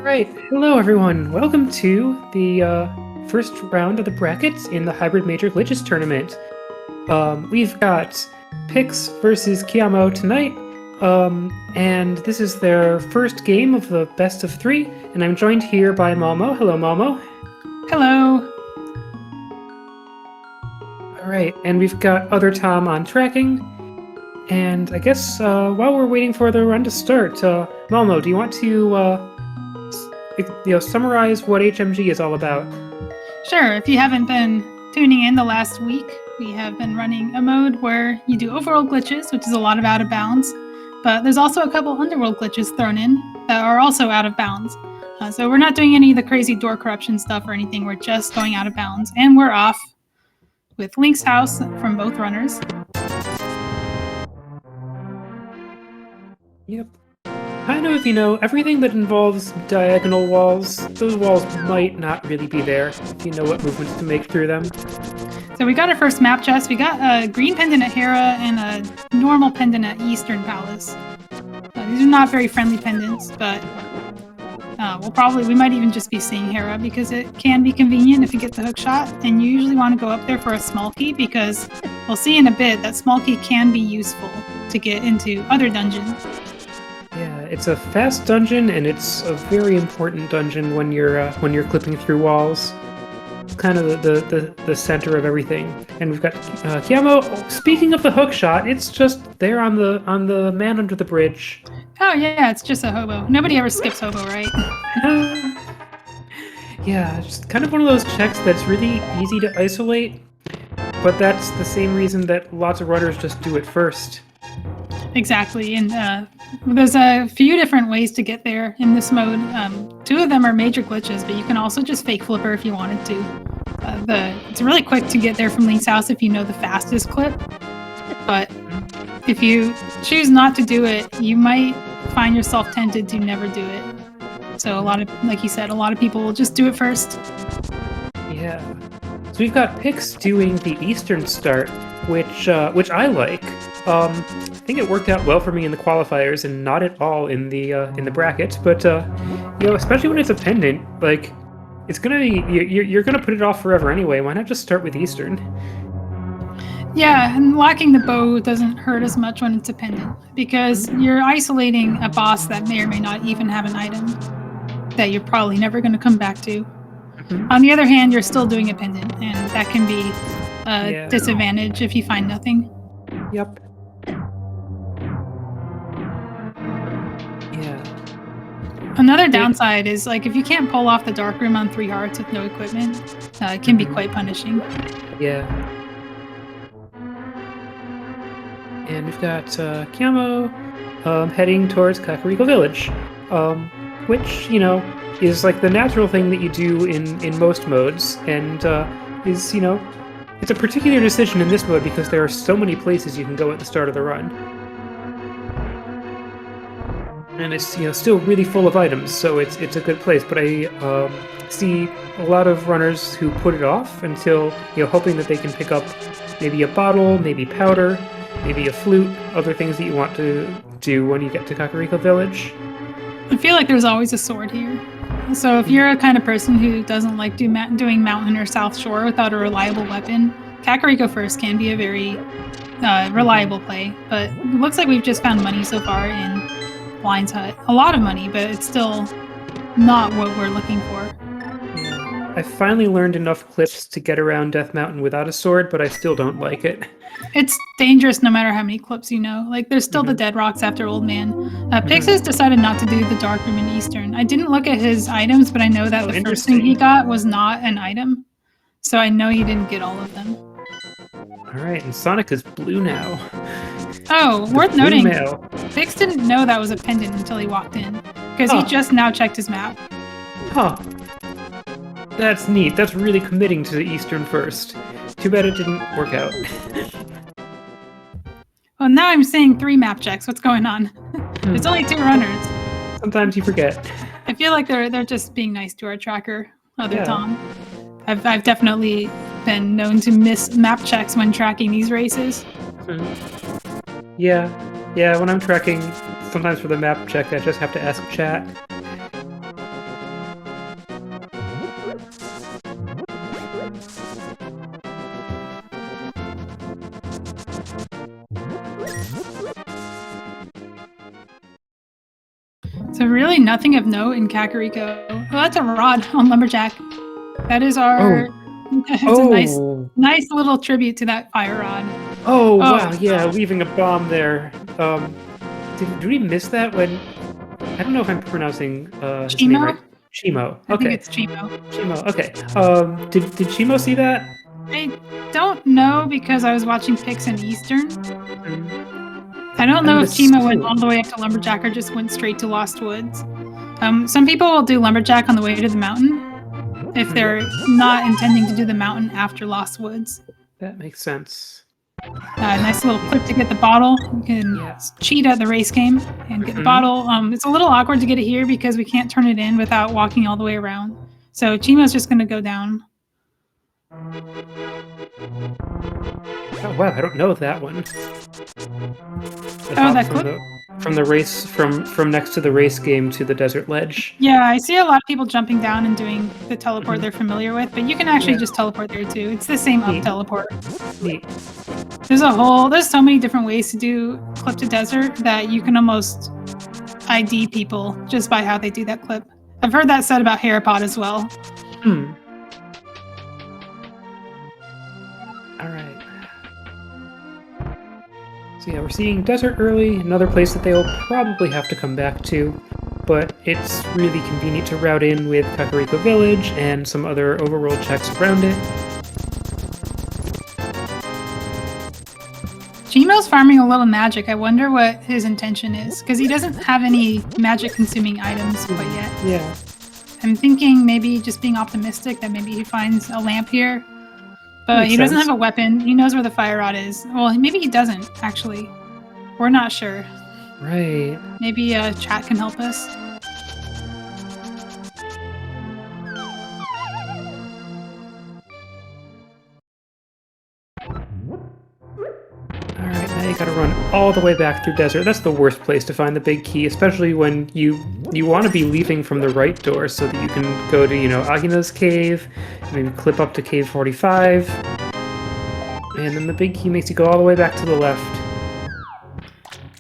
Alright, hello everyone. Welcome to the first round of the brackets in the Hybrid Major Glitches Tournament. We've got Pix versus cheamo tonight, and this is their first game of the best of three, and I'm joined here by Momo. Hello, Momo. Hello. Alright, and we've got Other Tom on tracking, and I guess while we're waiting for the run to start, Momo, do you want to summarize what HMG is all about? Sure, if you haven't been tuning in the last week, we have been running a mode where you do overworld glitches, which is a lot of out of bounds, but there's also a couple underworld glitches thrown in that are also out of bounds. So we're not doing any of the crazy door corruption stuff or anything, we're just going out of bounds, and we're off with Link's house from both runners. Yep. Kind of, everything that involves diagonal walls, those walls might not really be there if you know what movements to make through them. So we got our first map chest. We got a green pendant at Hera and a normal pendant at Eastern Palace. These are not very friendly pendants, but we might even just be seeing Hera because it can be convenient if you get the hook shot, and you usually want to go up there for a small key because we'll see in a bit that small key can be useful to get into other dungeons. Yeah, it's a fast dungeon, and it's a very important dungeon when you're clipping through walls. It's kind of the center of everything. And we've got cheamo. Speaking of the hook shot, it's just there on the man under the bridge. Oh yeah, it's just a hobo. Nobody ever skips hobo, right? Yeah, just kind of one of those checks that's really easy to isolate, but that's the same reason that lots of runners just do it first. Exactly, and there's a few different ways to get there in this mode. Two of them are major glitches, but you can also just fake flipper if you wanted to. It's really quick to get there from Link's house if you know the fastest clip, but if you choose not to do it, you might find yourself tempted to never do it. So like you said, a lot of people will just do it first. Yeah. So we've got Pix doing the Eastern start, which I like. I think it worked out well for me in the qualifiers and not at all in the brackets. But especially when it's a pendant, like it's gonna be you're gonna put it off forever anyway. Why not just start with Eastern? Yeah, and locking the bow doesn't hurt as much when it's a pendant because you're isolating a boss that may or may not even have an item that you're probably never going to come back to. Mm-hmm. On the other hand, you're still doing a pendant, and that can be a disadvantage if you find nothing. Yep. Yeah. Another downside is like if you can't pull off the dark room on 3 hearts with no equipment, it can be quite punishing. Yeah. And we've got cheamo heading towards Kakariko Village, which, is like the natural thing that you do in most modes, and is, it's a particular decision in this mode because there are so many places you can go at the start of the run. And it's, still really full of items, so it's a good place, but I see a lot of runners who put it off until, hoping that they can pick up maybe a bottle, maybe powder, maybe a flute, other things that you want to do when you get to Kakariko Village. I feel like there's always a sword here. So if you're a kind of person who doesn't like doing Mountain or South Shore without a reliable weapon, Kakariko first can be a very reliable play. But it looks like we've just found money so far in Blind's Hut. A lot of money, but it's still not what we're looking for. I finally learned enough clips to get around Death Mountain without a sword, but I still don't like it. It's dangerous no matter how many clips you know. Like, there's still the dead rocks after Old Man. Pix has decided not to do the Dark Room in Eastern. I didn't look at his items, but I know that the first thing he got was not an item. So I know he didn't get all of them. Alright, and Sonic is blue now. Oh, worth noting, Pix didn't know that was a pendant until he walked in, because he just now checked his map. Huh. That's neat. That's really committing to the Eastern first. Too bad it didn't work out. Well, now I'm seeing 3 map checks. What's going on? There's only 2 runners. Sometimes you forget. I feel like they're just being nice to our tracker, Tom. I've definitely been known to miss map checks when tracking these races. Yeah, when I'm tracking, sometimes for the map check, I just have to ask chat. Really nothing of note in Kakariko. Well, that's a rod on Lumberjack. That is our... It's a nice little tribute to that fire rod. Oh, wow, yeah, leaving a bomb there. Did we miss that when... I don't know if I'm pronouncing his name right. Cheamo. Okay. I think it's Cheamo. Cheamo, okay. Did Cheamo see that? I don't know because I was watching Pix and Eastern. I don't know if Cheamo went all the way up to Lumberjack or just went straight to Lost Woods. Some people will do Lumberjack on the way to the mountain if they're not intending to do the mountain after Lost Woods. That makes sense. Nice little clip to get the bottle. You can cheat at the race game and get the bottle. It's a little awkward to get it here because we can't turn it in without walking all the way around. So Cheamo's just going to go down. Oh wow, I don't know that one. That clip? From the race, from next to the race game to the desert ledge. Yeah, I see a lot of people jumping down and doing the teleport they're familiar with, but you can actually just teleport there too. It's the same up teleport. Neat. There's so many different ways to do clip to desert that you can almost ID people just by how they do that clip. I've heard that said about Haripod as well. Alright. So yeah, we're seeing desert early, another place that they'll probably have to come back to, but it's really convenient to route in with Kakariko Village and some other overworld checks around it. Cheamo's farming a little magic. I wonder what his intention is, because he doesn't have any magic-consuming items quite yet. Yeah. I'm thinking maybe just being optimistic that maybe he finds a lamp here. But he doesn't have a weapon. He knows where the fire rod is. Well, maybe he doesn't, actually. We're not sure. Right. Maybe chat can help us. Alright, now you gotta run all the way back through desert. That's the worst place to find the big key, especially when you want to be leaving from the right door so that you can go to, Agina's cave, maybe clip up to cave 45, and then the big key makes you go all the way back to the left.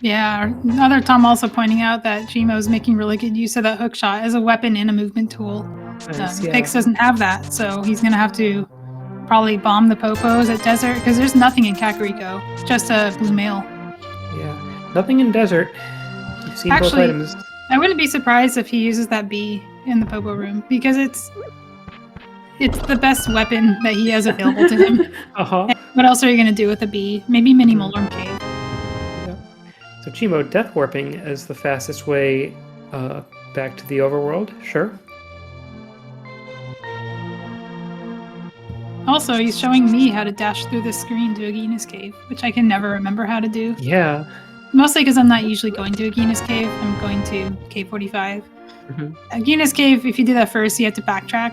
Yeah, another Tom also pointing out that Cheamo's making really good use of that hook shot as a weapon and a movement tool. Pix doesn't have that, so he's going to have to probably bomb the Popos at desert, because there's nothing in Kakariko, just a blue mail. Yeah, nothing in desert. You've seen both items. I wouldn't be surprised if he uses that bee in the Popo room, because it's the best weapon that he has available to him. What else are you going to do with a bee? Maybe Mini Molorm Cave. Yeah. So Cheamo death warping as the fastest way back to the overworld, sure. Also, he's showing me how to dash through the screen to Agina's cave, which I can never remember how to do. Yeah. Mostly because I'm not usually going to Agina's cave. I'm going to cave 45. Agina's cave, if you do that first, you have to backtrack.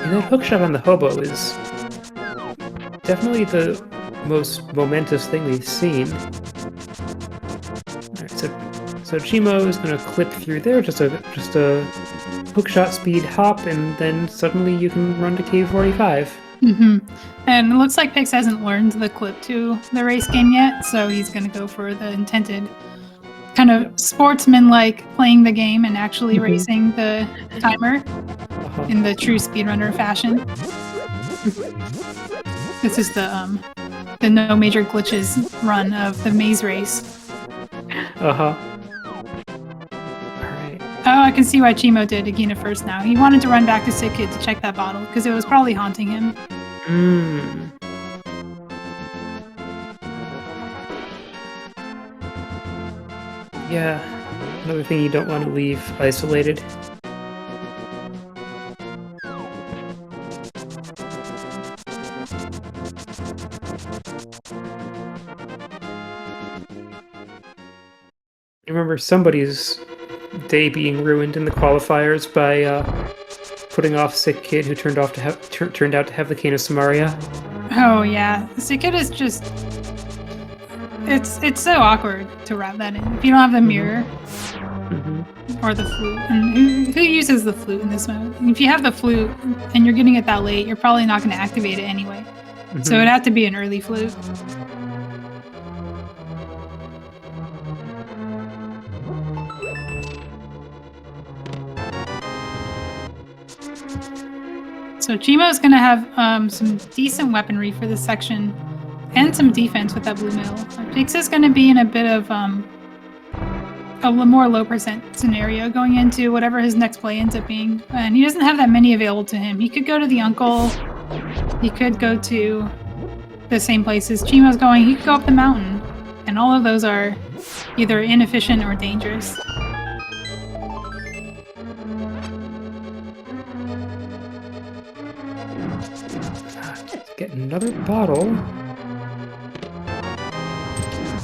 And that hookshot on the hobo is definitely the most momentous thing we've seen. Alright, so Cheamo is going to clip through there, just a hookshot speed hop, and then suddenly you can run to cave 45. And it looks like Pix hasn't learned the clip to the race game yet, so he's going to go for the intended kind of sportsman-like playing the game and actually racing the timer in the true speedrunner fashion. This is the no major glitches run of the maze race. Alright. Oh, I can see why Cheamo did Agina first now. He wanted to run back to Sick Kid to check that bottle, because it was probably haunting him. Yeah, another thing you don't want to leave isolated. I remember somebody's day being ruined in the qualifiers by putting off Sick Kid, who turned out to have the Cane of Samaria. Oh yeah, Sick Kid is just... it's so awkward to wrap that in if you don't have the mirror or the flute. And who uses the flute in this mode? If you have the flute and you're getting it that late, you're probably not going to activate it anyway. So it'd have to be an early flute. So Cheamo's going to have some decent weaponry for this section and some defense with that blue mill. Pix is going to be in a bit of a more low percent scenario going into whatever his next play ends up being. And he doesn't have that many available to him. He could go to the uncle. He could go to the same places Cheamo's going. He could go up the mountain. And all of those are either inefficient or dangerous. Get another bottle.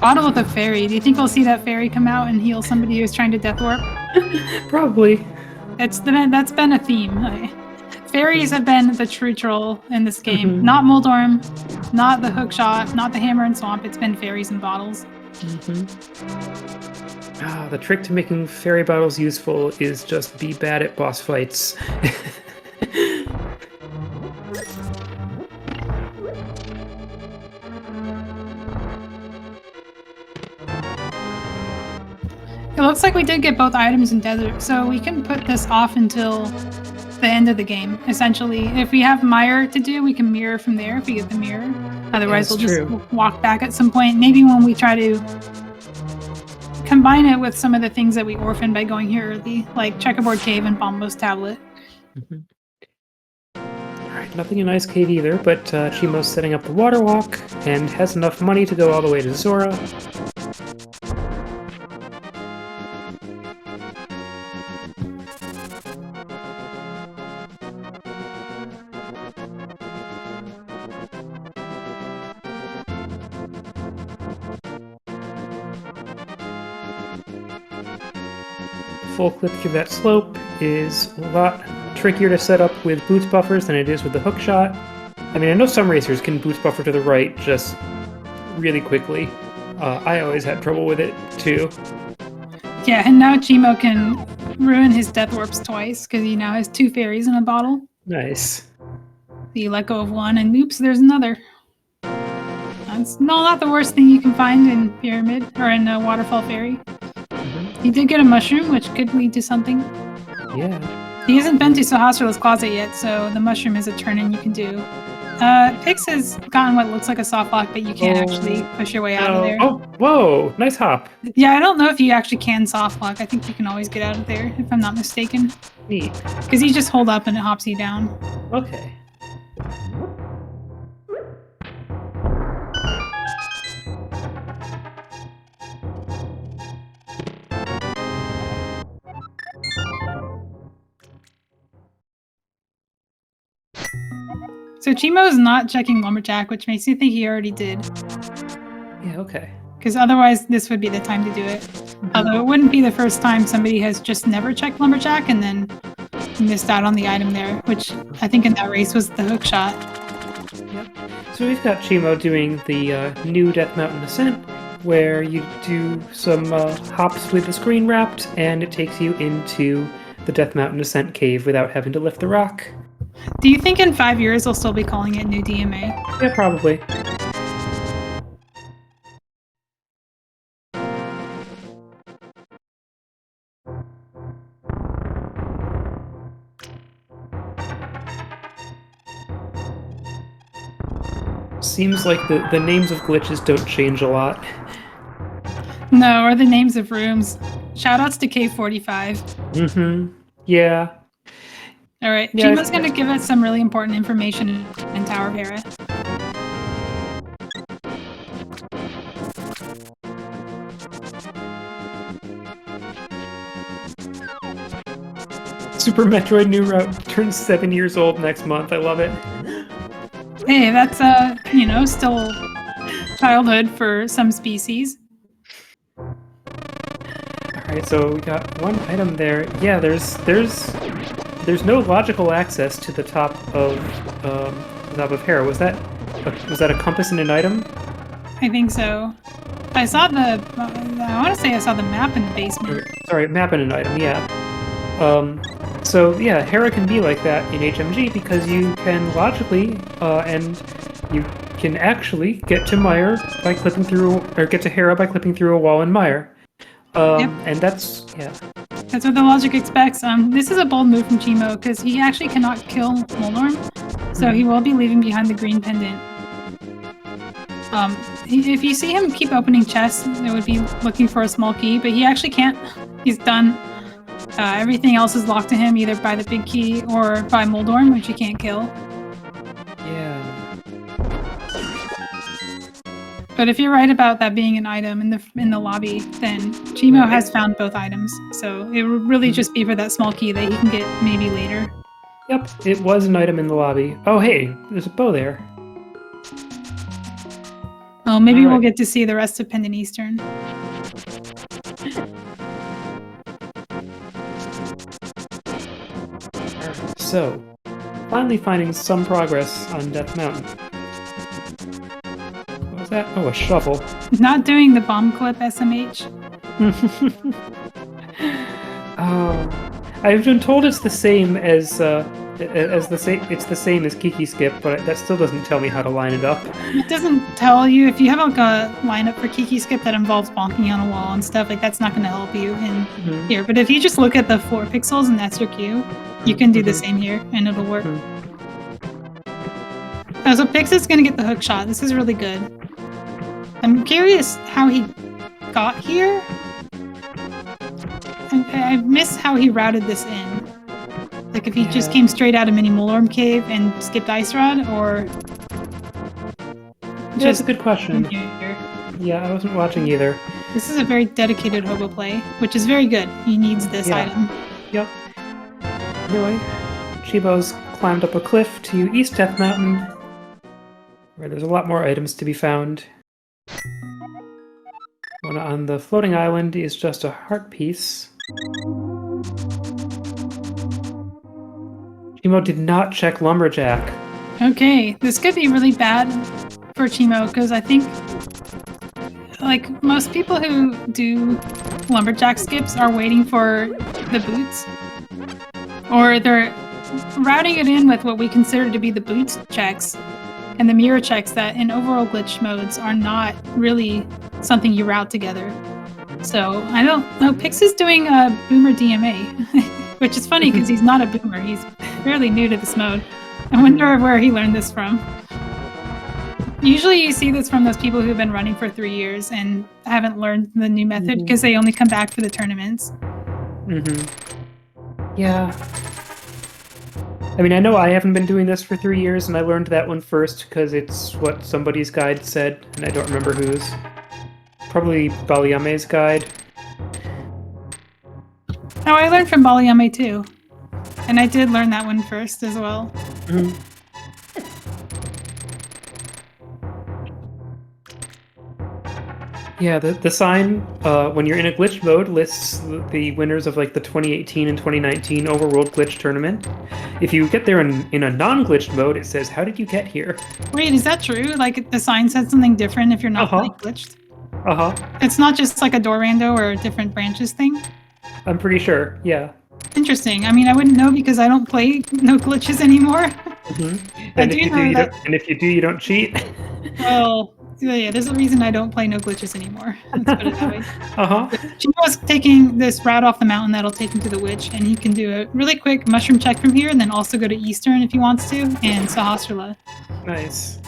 Bottle with a fairy. Do you think we'll see that fairy come out and heal somebody who's trying to death warp? Probably. That's been a theme. Fairies have been the true troll in this game. Not Moldorm, not the hookshot, not the hammer and swamp. It's been fairies and bottles. The trick to making fairy bottles useful is just be bad at boss fights. It looks like we did get both items in desert, so we can put this off until the end of the game, essentially. If we have mire to do, we can mirror from there if we get the mirror. Otherwise, we'll just walk back at some point. Maybe when we try to combine it with some of the things that we orphaned by going here early, like Checkerboard Cave and Bombos Tablet. Alright, nothing in Ice Cave either, but Cheamo's setting up the water walk and has enough money to go all the way to Zora. Full clip through that slope is a lot trickier to set up with boots buffers than it is with the hook shot. I mean, I know some racers can boots buffer to the right just really quickly. I always had trouble with it too. Yeah, and now Cheamo can ruin his death warps twice because he now has 2 fairies in a bottle. Nice. So you let go of one and oops, there's another. That's not the worst thing you can find in Pyramid or in Waterfall Fairy. He did get a mushroom, which could lead to something. Yeah. He hasn't been to Sahasrar's closet yet, so the mushroom is a turn-in you can do. Pix has gotten what looks like a soft lock, but you can't actually push your way out of there. Oh, whoa! Nice hop. Yeah, I don't know if you actually can soft lock. I think you can always get out of there, if I'm not mistaken. Neat. Because you just hold up and it hops you down. Okay. So Cheamo's not checking Lumberjack, which makes you think he already did. Yeah, okay. Because otherwise, this would be the time to do it. Although it wouldn't be the first time somebody has just never checked Lumberjack and then missed out on the item there, which I think in that race was the hook shot. Yep. So we've got Cheamo doing the new Death Mountain Ascent, where you do some hops with the screen wrapped, and it takes you into the Death Mountain Ascent cave without having to lift the rock. Do you think in 5 years they'll still be calling it New DMA? Yeah, probably. Seems like the names of glitches don't change a lot. No, or the names of rooms. Shoutouts to Cave 45. Yeah. Alright, Yeah, Cheamo's going to give us some really important information in Tower of Hera. Super Metroid New Route turns 7 years old next month. I love it. Hey, that's, still childhood for some species. Alright, so we got one item there. Yeah, there's no logical access to the top of Hera. Was that a compass and an item? I think so. I saw the. I want to say I saw the map in the basement. Sorry, map and an item, yeah. So yeah, Hera can be like that in HMG because you can logically, and you can actually get to Mire by clipping through, or get to Hera by clipping through a wall in Mire. Yep. And that's, yeah. That's what the logic expects. This is a bold move from cheamo because he actually cannot kill Moldorm, so he will be leaving behind the green pendant. If you see him keep opening chests, it would be looking for a small key, but he actually can't. He's done. Everything else is locked to him either by the big key or by Moldorm, which he can't kill. Yeah. But if you're right about that being an item in the lobby, then cheamo has found both items. So it would really just be for that small key that he can get maybe later. Yep, it was an item in the lobby. Oh, hey, there's a bow there. Oh, maybe we'll get to see the rest of Pendant Eastern. So, finally finding some progress on Death Mountain. What was that? Oh, a shovel. Not doing the bomb clip SMH. Oh, I've been told it's the same as it's the same as Kiki Skip, but that still doesn't tell me how to line it up. It doesn't tell you if you have like a lineup for Kiki Skip that involves bonking on a wall and stuff. Like that's not going to help you in here. But if you just look at the 4 pixels and that's your cue, you can do the same here and it'll work. Oh, so Pix is going to get the hook shot. This is really good. I'm curious how he got here. I miss how he routed this in. Like if he just came straight out of Mini Molorm Cave and skipped Ice Rod, or Yeah, that's a good question. Here. Yeah, I wasn't watching either. This is a very dedicated hobo play, which is very good. He needs this item. Yep. Anyway, Chibo's climbed up a cliff to East Death Mountain, where there's a lot more items to be found. One on the floating island is just a heart piece. Cheamo did not check Lumberjack. Okay, this could be really bad for cheamo because I think like most people who do Lumberjack skips are waiting for the boots, or they're routing it in with what we consider to be the boots checks and the mirror checks that in overworld glitch modes are not really something you route together. So I don't know. Pix is doing a boomer DMA, which is funny because he's not a boomer. He's fairly new to this mode. I wonder where he learned this from. Usually you see this from those people who've been running for 3 years and haven't learned the new method because they only come back for the tournaments. Yeah. I mean, I know I haven't been doing this for 3 years, and I learned that one first because it's what somebody's guide said, and I don't remember whose. Probably Baliame's guide. Oh, I learned from Baliame too. And I did learn that one first as well. Yeah, the sign, when you're in a glitch mode, lists the winners of like the 2018 and 2019 Overworld Glitch Tournament. If you get there in a non-glitched mode, it says, "How did you get here?" Wait, is that true? Like the sign said something different if you're not playing glitched? It's not just like a door rando or a different branches thing? I'm pretty sure, yeah. Interesting. I mean, I wouldn't know because I don't play no glitches anymore. And if you do, you don't cheat. Well, yeah, there's a reason I don't play no glitches anymore. Let's put it that way. Cheamo's taking this route off the mountain that'll take him to the witch, and he can do a really quick mushroom check from here, and then also go to Eastern if he wants to, and Sahasrara. Nice.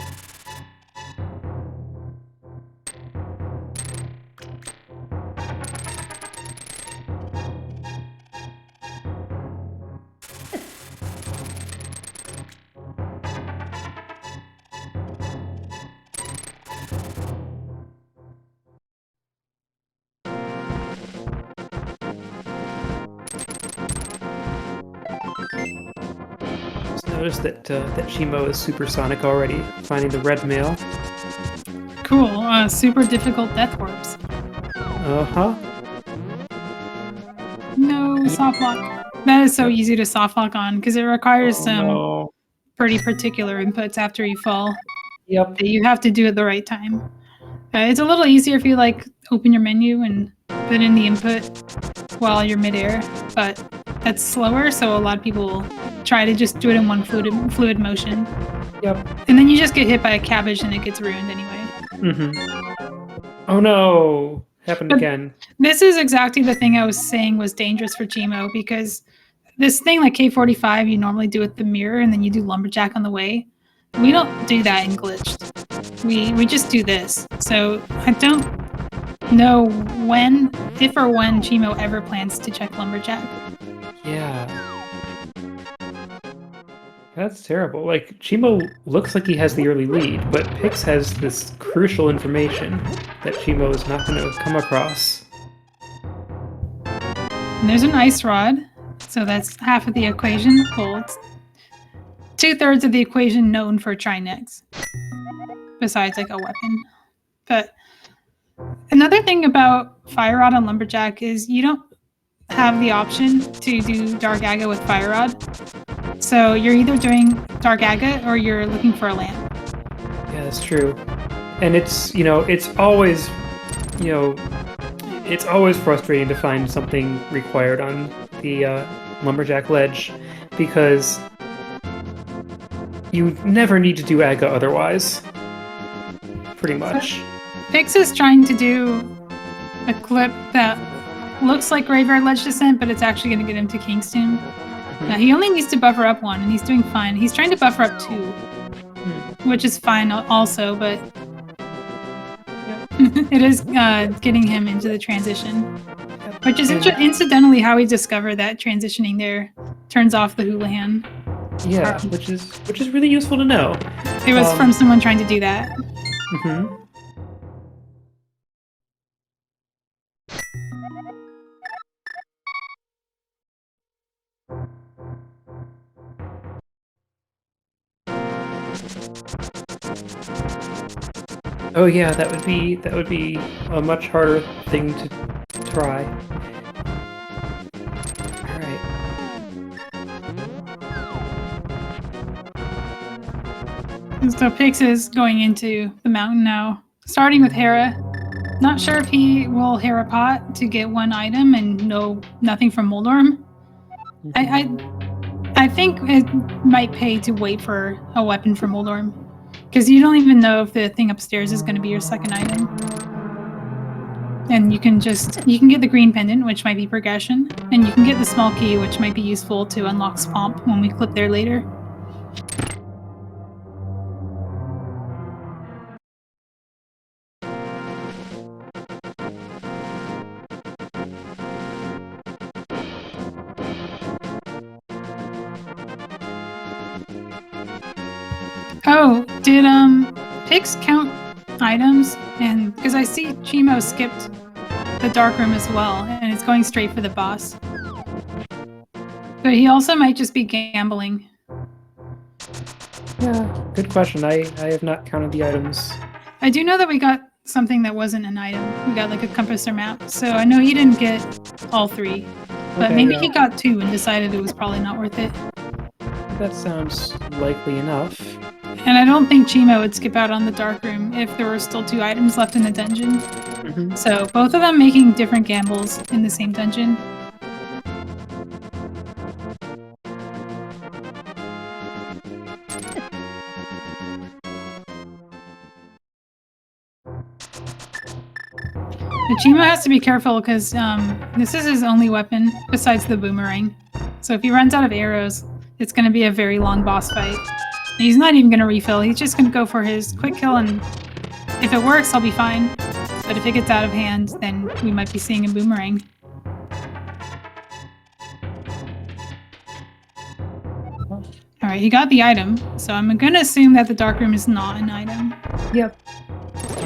Notice that Cheamo is supersonic already, finding the red mail. Cool. Super difficult death warps. No soft lock. That is so easy to soft lock on because it requires some pretty particular inputs after you fall. Yep. That you have to do at the right time. It's a little easier if you like open your menu and put in the input while you're midair, but that's slower, so a lot of people try to just do it in one fluid motion. Yep. And then you just get hit by a cabbage and it gets ruined anyway. Oh no! Happened again. This is exactly the thing I was saying was dangerous for cheamo, because this thing like K45 you normally do with the mirror and then you do lumberjack on the way. We don't do that in glitched. We just do this. So I don't know if or when cheamo ever plans to check lumberjack. Yeah. That's terrible. Like, Cheamo looks like he has the early lead, but Pix has this crucial information that Cheamo is not going to come across. And there's an ice rod, so that's half of the equation. Well, it's 2/3 of the equation known for Trinex, besides like a weapon. But another thing about Fire Rod on Lumberjack is you don't have the option to do Dark Agate with Fire Rod. So you're either doing Dark Agate or you're looking for a lamp. Yeah, that's true. And it's, it's always, it's always frustrating to find something required on the Lumberjack ledge, because you never need to do Aga otherwise. Pretty much. Pix is trying to do a clip that looks like Graveyard Ledge Descent, but it's actually going to get him to Kingston. Now, he only needs to buffer up 1, and he's doing fine. He's trying to buffer up 2, which is fine also, but it is getting him into the transition. Which is incidentally how we discovered that transitioning there turns off the Houlihan. Yeah, which is really useful to know. It was from someone trying to do that. Oh yeah, that would be a much harder thing to try. Alright. So Pix is going into the mountain now, starting with Hera. Not sure if he will Hera pot to get 1 item and nothing from Moldorm. I think it might pay to wait for a weapon from Moldorm, because you don't even know if the thing upstairs is going to be your second item. And you can get the green pendant, which might be progression, and you can get the small key, which might be useful to unlock Swamp when we clip there later. Oh, did Pix count items? And because I see cheamo skipped the dark room as well, and it's going straight for the boss. But he also might just be gambling. Yeah, good question. I have not counted the items. I do know that we got something that wasn't an item. We got like a compass or map, so I know he didn't get all 3. But Okay, maybe yeah. he got 2 and decided it was probably not worth it. That sounds likely enough. And I don't think cheamo would skip out on the dark room if there were still 2 items left in the dungeon. So both of them making different gambles in the same dungeon. But cheamo has to be careful because this is his only weapon besides the boomerang. So if he runs out of arrows, it's going to be a very long boss fight. And he's not even going to refill. He's just going to go for his quick kill, and if it works, I'll be fine. But if it gets out of hand, then we might be seeing a boomerang. Alright, he got the item, so I'm going to assume that the dark room is not an item. Yep.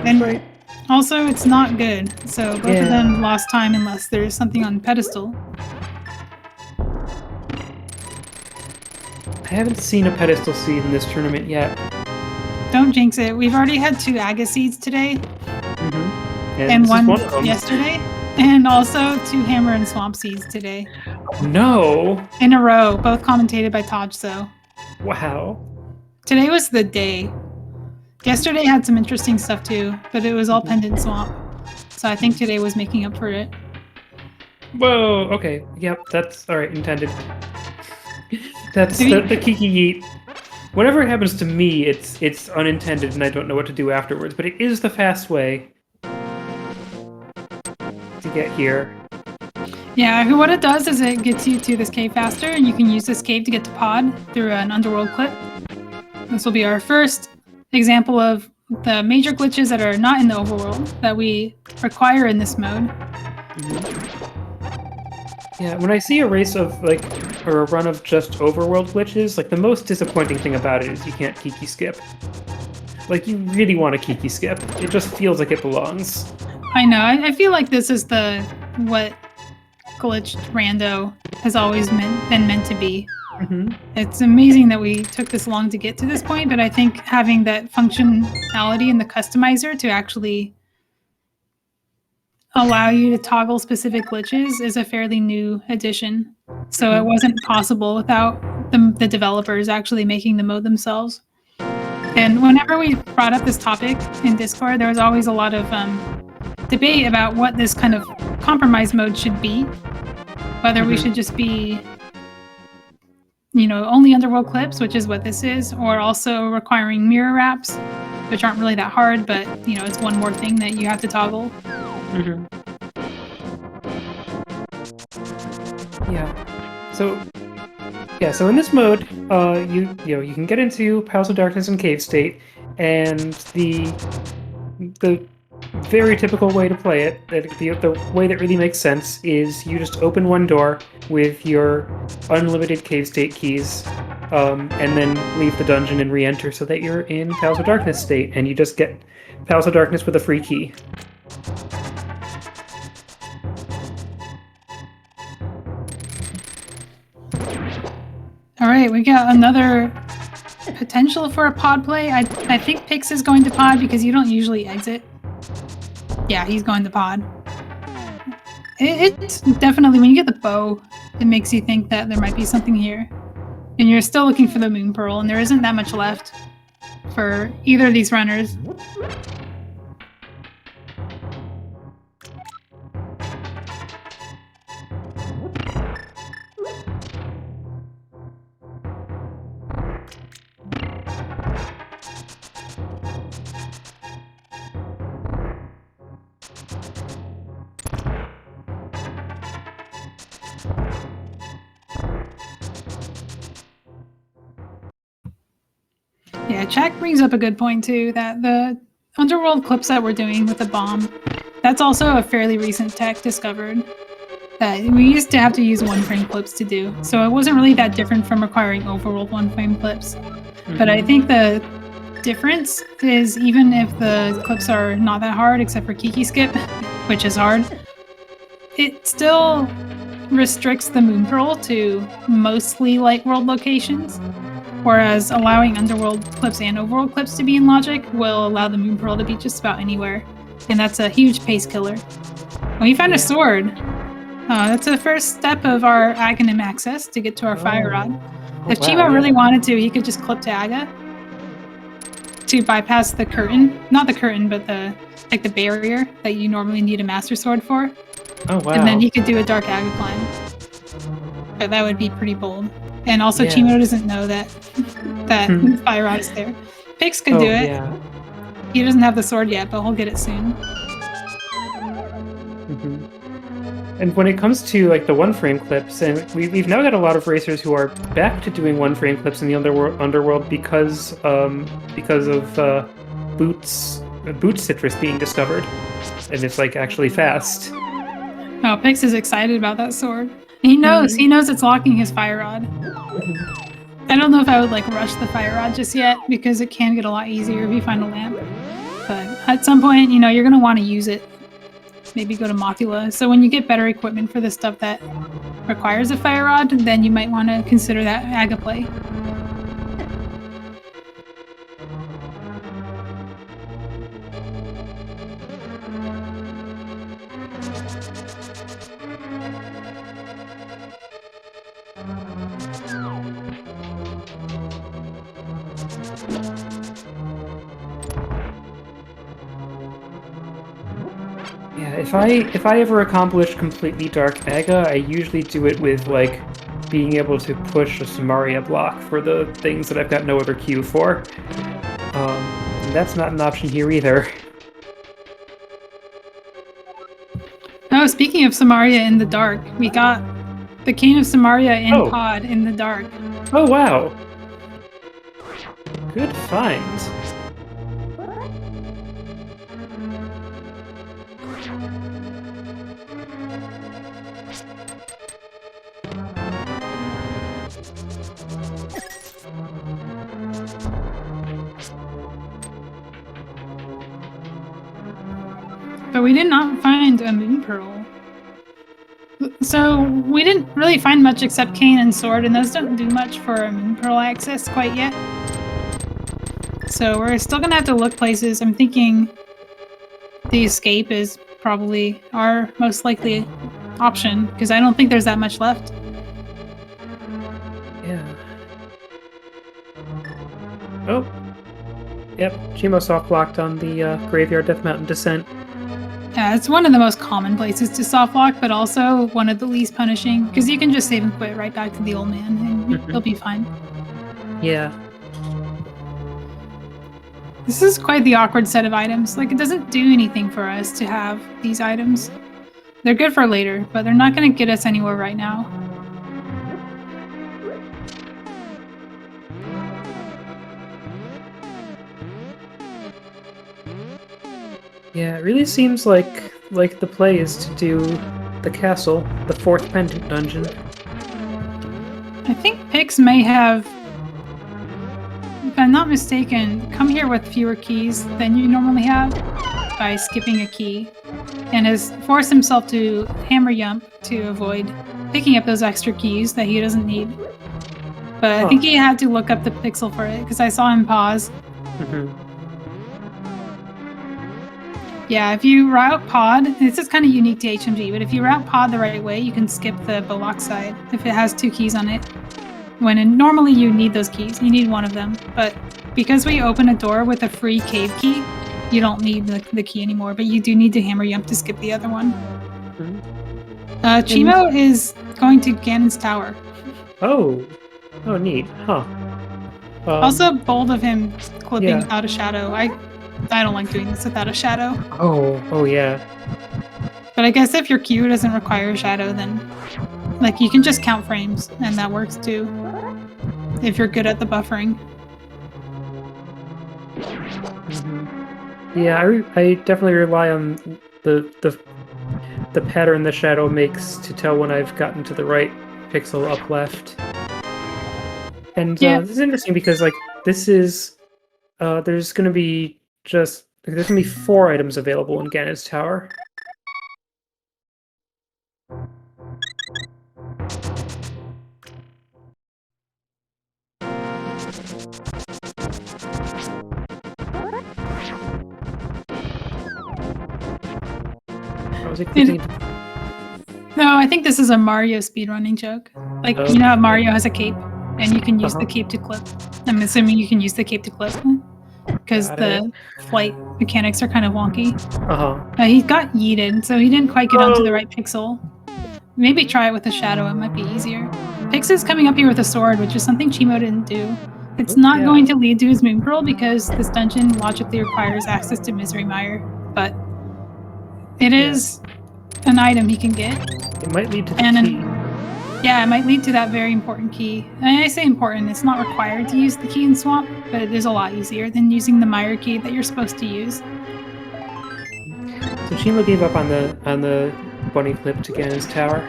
And right. also, it's not good, so both of them lost time unless there's something on pedestal. I haven't seen a pedestal seed in this tournament yet. Don't jinx it. We've already had 2 Aga seeds today, And and this is 1 one of them. yesterday, and also 2 Hammer and Swamp seeds today. No! In a row, both commentated by Taj, so. Wow. Today was the day. Yesterday had some interesting stuff too, but it was all Pendant Swamp. So I think today was making up for it. Whoa, okay. Yep, that's alright, intended. That's the Kiki Yeet. Whatever happens to me, it's unintended and I don't know what to do afterwards, but it is the fast way to get here. Yeah, what it does is it gets you to this cave faster, and you can use this cave to get to pod through an underworld clip. This will be our first example of the major glitches that are not in the overworld that we require in this mode. Yeah, when I see a race of, like, or a run of just overworld glitches, like, the most disappointing thing about it is you can't Kiki skip. Like, you really want to Kiki skip. It just feels like it belongs. I know, I feel like this is what glitched rando has always been meant to be. It's amazing that we took this long to get to this point, but I think having that functionality in the customizer to actually allow you to toggle specific glitches is a fairly new addition. So it wasn't possible without the developers actually making the mode themselves. And whenever we brought up this topic in Discord, there was always a lot of debate about what this kind of compromise mode should be. Whether we should just be, only underworld clips, which is what this is, or also requiring mirror wraps, which aren't really that hard, but, it's one more thing that you have to toggle. So in this mode, you can get into Palace of Darkness and Cave State, and the very typical way to play it, the way that really makes sense, is you just open one door with your unlimited Cave State keys, and then leave the dungeon and re-enter so that you're in Palace of Darkness state, and you just get Palace of Darkness with a free key. All right, we got another potential for a pod play. I think Pix is going to pod because you don't usually exit. Yeah, he's going to pod. It's definitely, when you get the bow, it makes you think that there might be something here. And you're still looking for the moon pearl, and there isn't that much left for either of these runners. Yeah, Jack brings up a good point too, that the underworld clips that we're doing with the bomb, that's also a fairly recent tech discovered that we used to have to use one-frame clips to do. So it wasn't really that different from requiring overworld one-frame clips. But I think the difference is, even if the clips are not that hard, except for Kiki skip, which is hard, it still restricts the moon pearl to mostly light world locations. Whereas allowing underworld clips and overworld clips to be in logic will allow the moon pearl to be just about anywhere. And that's a huge pace killer. We found a sword. That's the first step of our Aghanim access to get to our fire rod. If Cheamo really wanted to, he could just clip to Aga to bypass the curtain. Not the curtain, but the barrier that you normally need a master sword for. Oh, wow. And then he could do a dark Aga climb. But that would be pretty bold. And also, Cheamo doesn't know that fire rod is there. Pix could do it. Yeah. He doesn't have the sword yet, but he'll get it soon. And when it comes to like the one-frame clips, and we've now got a lot of racers who are back to doing one-frame clips in the underworld because of boot citrus being discovered, and it's like actually fast. Oh, Pix is excited about that sword. He knows it's locking his fire rod. I don't know if I would like rush the fire rod just yet, because it can get a lot easier if you find a lamp. But at some point, you're going to want to use it. Maybe go to Mothula. So when you get better equipment for the stuff that requires a fire rod, then you might want to consider that Aga play. if I ever accomplish completely Dark Aga, I usually do it with, like, being able to push a Samaria block for the things that I've got no other queue for. And that's not an option here either. Oh, speaking of Samaria in the dark, we got the Cane of Samaria in Oh. pod in the dark. Oh, wow. Good find. But we did not find a moon pearl. So we didn't really find much except cane and sword, and those don't do much for a moon pearl access quite yet. So we're still gonna have to look places. I'm thinking the escape is probably our most likely option, because I don't think there's that much left. Yeah. Oh. Yep, cheamo soft blocked on the Graveyard Death Mountain Descent. Yeah, it's one of the most common places to soft lock, but also one of the least punishing, because you can just save and quit right back to the old man, and you'll be fine. Yeah. This is quite the awkward set of items. Like, it doesn't do anything for us to have these items. They're good for later, but they're not going to get us anywhere right now. Yeah, it really seems like the play is to do the castle, the 4th pendant dungeon. I think Pix may have, if I'm not mistaken, come here with fewer keys than you normally have by skipping a key, and has forced himself to hammer Yump to avoid picking up those extra keys that he doesn't need. But I think he had to look up the pixel for it, because I saw him pause. Yeah, if you route pod, this is kind of unique to HMG, but if you route pod the right way, you can skip the Bullock side if it has 2 keys on it. Normally you need those keys, you need one of them, but because we open a door with a free cave key, you don't need the key anymore, but you do need to hammer Yump to skip the other one. Cheamo is going to Ganon's Tower. Oh, neat, huh? Also bold of him clipping without a shadow. I don't like doing this without a shadow. Oh yeah. But I guess if your queue doesn't require a shadow, then like you can just count frames, and that works too. If you're good at the buffering. Yeah, I definitely rely on the pattern the shadow makes to tell when I've gotten to the right pixel up left. And this is interesting because like this is there's gonna be 4 items available in Ganon's Tower. No, I think this is a Mario speedrunning joke. Like, you know how Mario has a cape, and you can use the cape to clip. I'm assuming you can use the cape to clip, because the flight mechanics are kind of wonky. He got yeeted, so he didn't quite get onto the right pixel. Maybe try it with a shadow, it might be easier. Pix is coming up here with a sword, which is something cheamo didn't do. It's not going to lead to his moon pearl because this dungeon logically requires access to Misery Mire, but it is an item he can get. It might lead to the key. Yeah, it might lead to that very important key. And I say important, it's not required to use the key in Swamp, but it is a lot easier than using the Mire key that you're supposed to use. So cheamo gave up on the bunny clip to Ganon's Tower.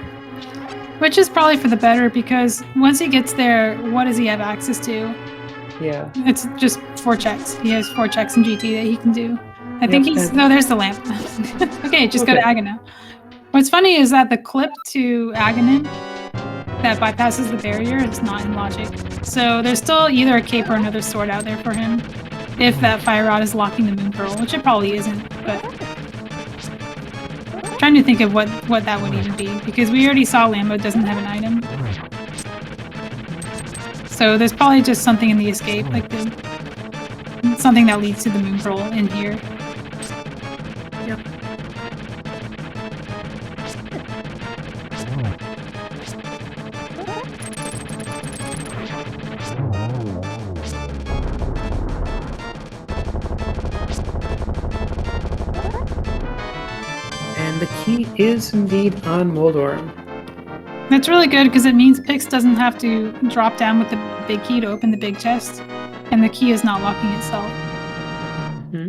Which is probably for the better, because once he gets there, what does he have access to? Yeah. It's just 4 checks. He has 4 checks in GT that he can do. I think he's... No, there's the lamp. Okay, just go to Aghanim. What's funny is that the clip to Aghanim that bypasses the barrier is not in logic. So there's still either a cape or another sword out there for him, if that fire rod is locking the moon pearl, which it probably isn't, but... I'm trying to think of what that would even be, because we already saw Lambo doesn't have an item. So there's probably just something in the escape, like something that leads to the moon pearl in here. Yep. is indeed on Moldorm. That's really good because it means Pix doesn't have to drop down with the big key to open the big chest, and the key is not locking itself.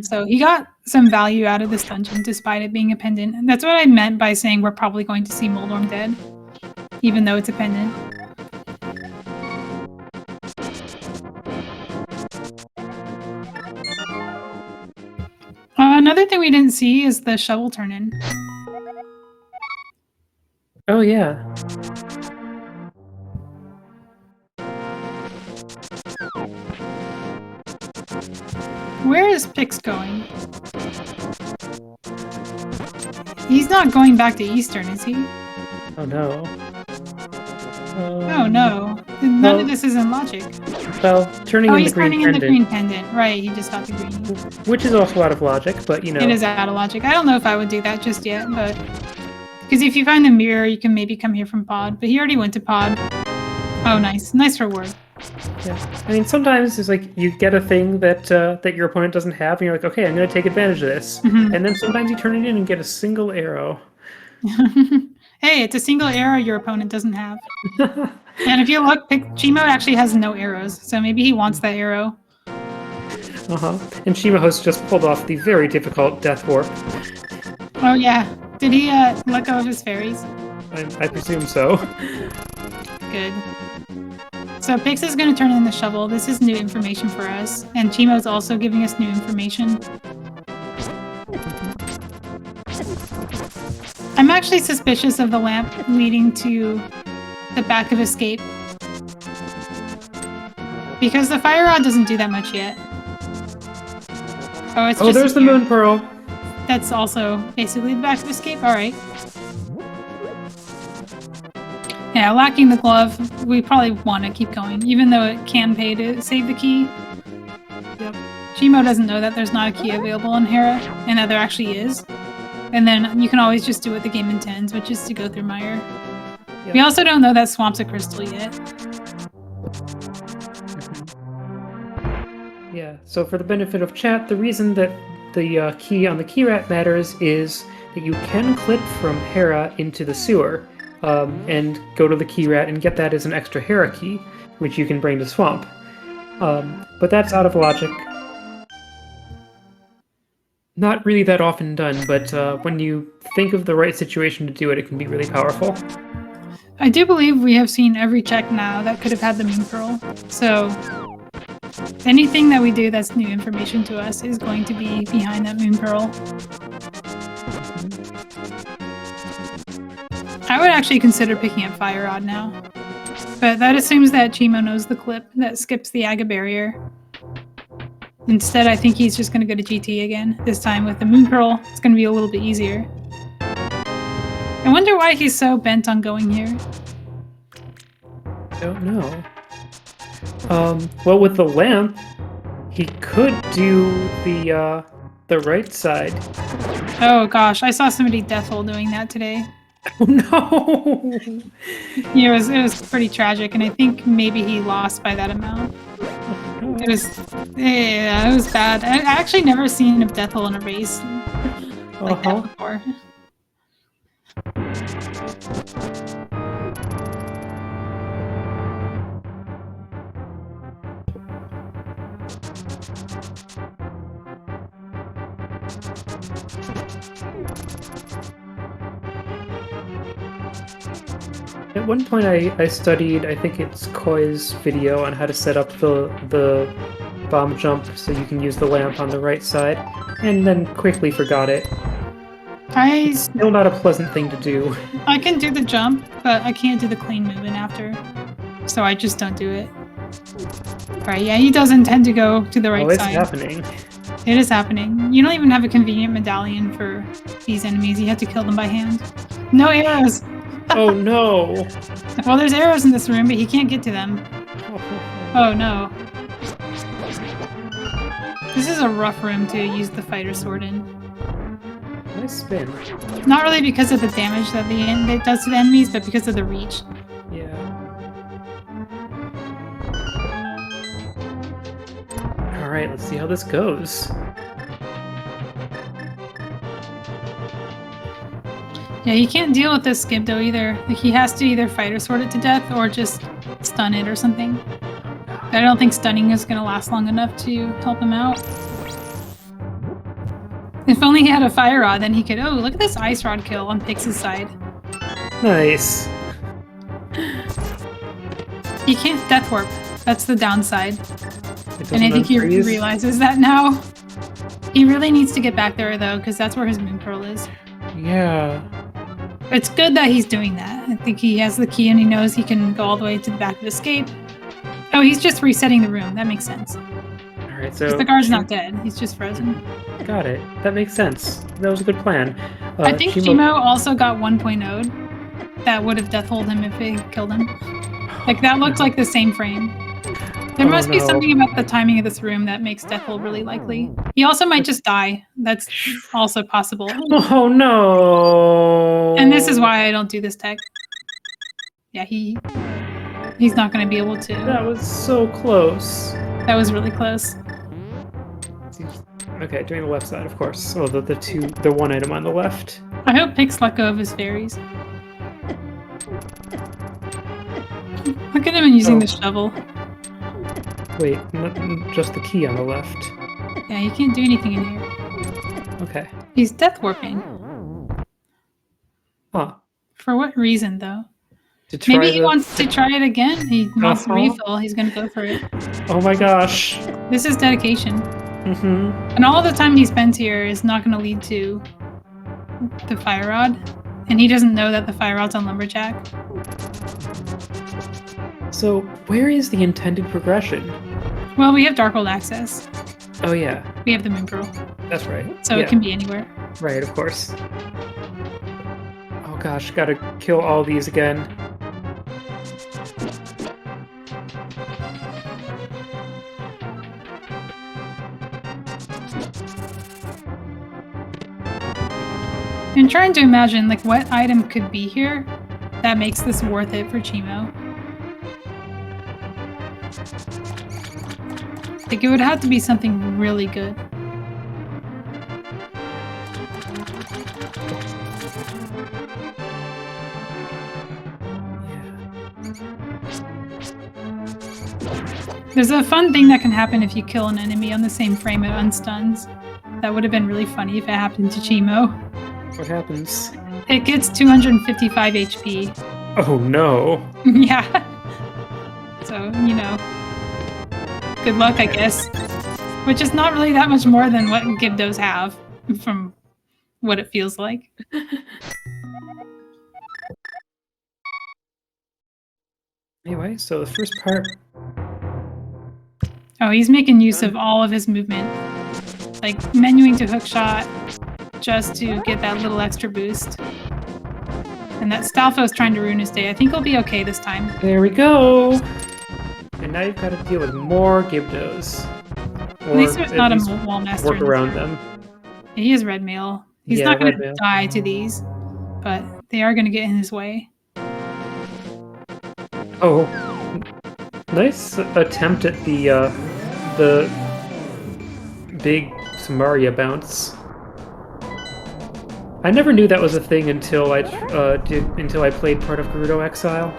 So he got some value out of this dungeon despite it being a pendant. And that's what I meant by saying we're probably going to see Moldorm dead, even though it's a pendant. Another thing we didn't see is the shovel turn-in. Oh, yeah. Where is Pix going? He's not going back to Eastern, is he? Oh, no. Oh, no. None of this is in logic. Well, turning in the green pendant. Oh, he's turning in the green pendant. Right, he just got the green. Which is also out of logic, but, you know. It is out of logic. I don't know if I would do that just yet, but... Because if you find the mirror, you can maybe come here from pod. But he already went to pod. Oh, nice. Nice reward. Yeah. I mean, sometimes it's like you get a thing that that your opponent doesn't have, and you're like, okay, I'm going to take advantage of this. And then sometimes you turn it in and get a single arrow. Hey, it's a single arrow your opponent doesn't have. And if you look, cheamo actually has no arrows, so maybe he wants that arrow. And cheamo just pulled off the very difficult Death Warp. Oh, yeah. Did he let go of his fairies? I presume so. Good. So Pix is going to turn in the shovel. This is new information for us. And cheamo's also giving us new information. I'm actually suspicious of the lamp leading to the back of escape. Because the fire rod doesn't do that much yet. Oh, it's just there's the moon pearl. That's also basically the back of escape. Alright. Yeah, lacking the glove, we probably want to keep going, even though it can pay to save the key. Yep. cheamo doesn't know that there's not a key available in Hera, and that there actually is. And then you can always just do what the game intends, which is to go through Mire. Yep. We also don't know that Swamp's a crystal yet. Yeah, so for the benefit of chat, the reason that the key on the key rat matters is that you can clip from Hera into the sewer and go to the key rat and get that as an extra Hera key, which you can bring to Swamp. But that's out of logic. Not really that often done, but when you think of the right situation to do it, it can be really powerful. I do believe we have seen every check now that could have had the Moon Pearl, so anything that we do that's new information to us is going to be behind that Moon Pearl. I would actually consider picking up Fire Rod now, but that assumes that cheamo knows the clip that skips the Aga barrier. Instead, I think he's just going to go to GT again, this time with the Moon Pearl. It's going to be a little bit easier. I wonder why he's so bent on going here. I don't know. Well, with the lamp, he could do the right side. Oh gosh, I saw somebody deathful doing that today. Oh no! Yeah, it was pretty tragic, and I think maybe he lost by that amount. It was bad. I actually never seen a deathful in a race like that before. At one point I studied, I think it's Koi's video on how to set up the bomb jump so you can use the lamp on the right side, and then quickly forgot it. It's still not a pleasant thing to do. I can do the jump, but I can't do the clean movement after, so I just don't do it. Alright, yeah, he does intend to go to the right side. Oh, it's happening. It is happening. You don't even have a convenient medallion for these enemies. You have to kill them by hand. No arrows! Oh no! Well, there's arrows in this room, but he can't get to them. Oh no. This is a rough room to use the fighter sword in. Nice spin. Not really because of the damage that it does to the enemies, but because of the reach. Yeah. Alright, let's see how this goes. Yeah, he can't deal with this Skibdo either. Like, he has to either fight or sword it to death or just stun it or something. I don't think stunning is going to last long enough to help him out. If only he had a fire rod, then he could... Oh, look at this ice rod kill on Pix's side. Nice. He can't death warp. That's the downside. It And I doesn't think he unfreeze? realizes that now. He really needs to get back there, though, because that's where his moon pearl is. Yeah. It's good that he's doing that. I think he has the key and he knows he can go all the way to the back of escape. Oh, he's just resetting the room. That makes sense. Alright, so... 'Cause the guard's not dead. He's just frozen. Got it. That makes sense. That was a good plan. I think Cheamo also got 1.0'd. That would have death holed him if it killed him. Like, that looked like the same frame. There must be something about the timing of this room that makes death hold really likely. He also might just die. That's also possible. Oh no! And this is why I don't do this tech. Yeah, he's not going to be able to. That was so close. That was really close. Okay, doing the left side, of course. Oh, the one item on the left. I hope Pix let go of his fairies. Look at him using the shovel. Wait, just the key on the left. Yeah, you can't do anything in here. Okay. He's death warping. Huh. For what reason, though? To try Maybe he wants to try it again. He wants to Uh-huh. refill. He's going to go for it. Oh my gosh. This is dedication. Mm-hmm. And all the time he spends here is not going to lead to the fire rod. And he doesn't know that the fire rod's on Lumberjack. So, where is the intended progression? Well, we have Darkworld access. Oh yeah, We have the Moon Pearl. that's right. So Yeah. it can be anywhere. Right, of course. Oh gosh, gotta kill all these again. I'm trying to imagine, like, what item could be here that makes this worth it for Cheamo. Like, it would have to be something really good. There's a fun thing that can happen if you kill an enemy on the same frame it unstuns. That would have been really funny if it happened to Cheamo. What happens? It gets 255 HP. Oh no. Yeah. So, you know. Good luck, I guess. Which is not really that much more than what Gibdos have, from what it feels like. Anyway, so the first part... Oh, he's making use of all of his movement. Like, menuing to hookshot just to get that little extra boost. And that Stalfo's trying to ruin his day. I think he'll be okay this time. There we go! And now you've got to deal with more Gibdos. At least there's not a wall master. Work around them. He is red mail. He's not going to die to these, but they are going to get in his way. Oh, nice attempt at the big Samaria bounce. I never knew that was a thing until I played part of Gerudo Exile.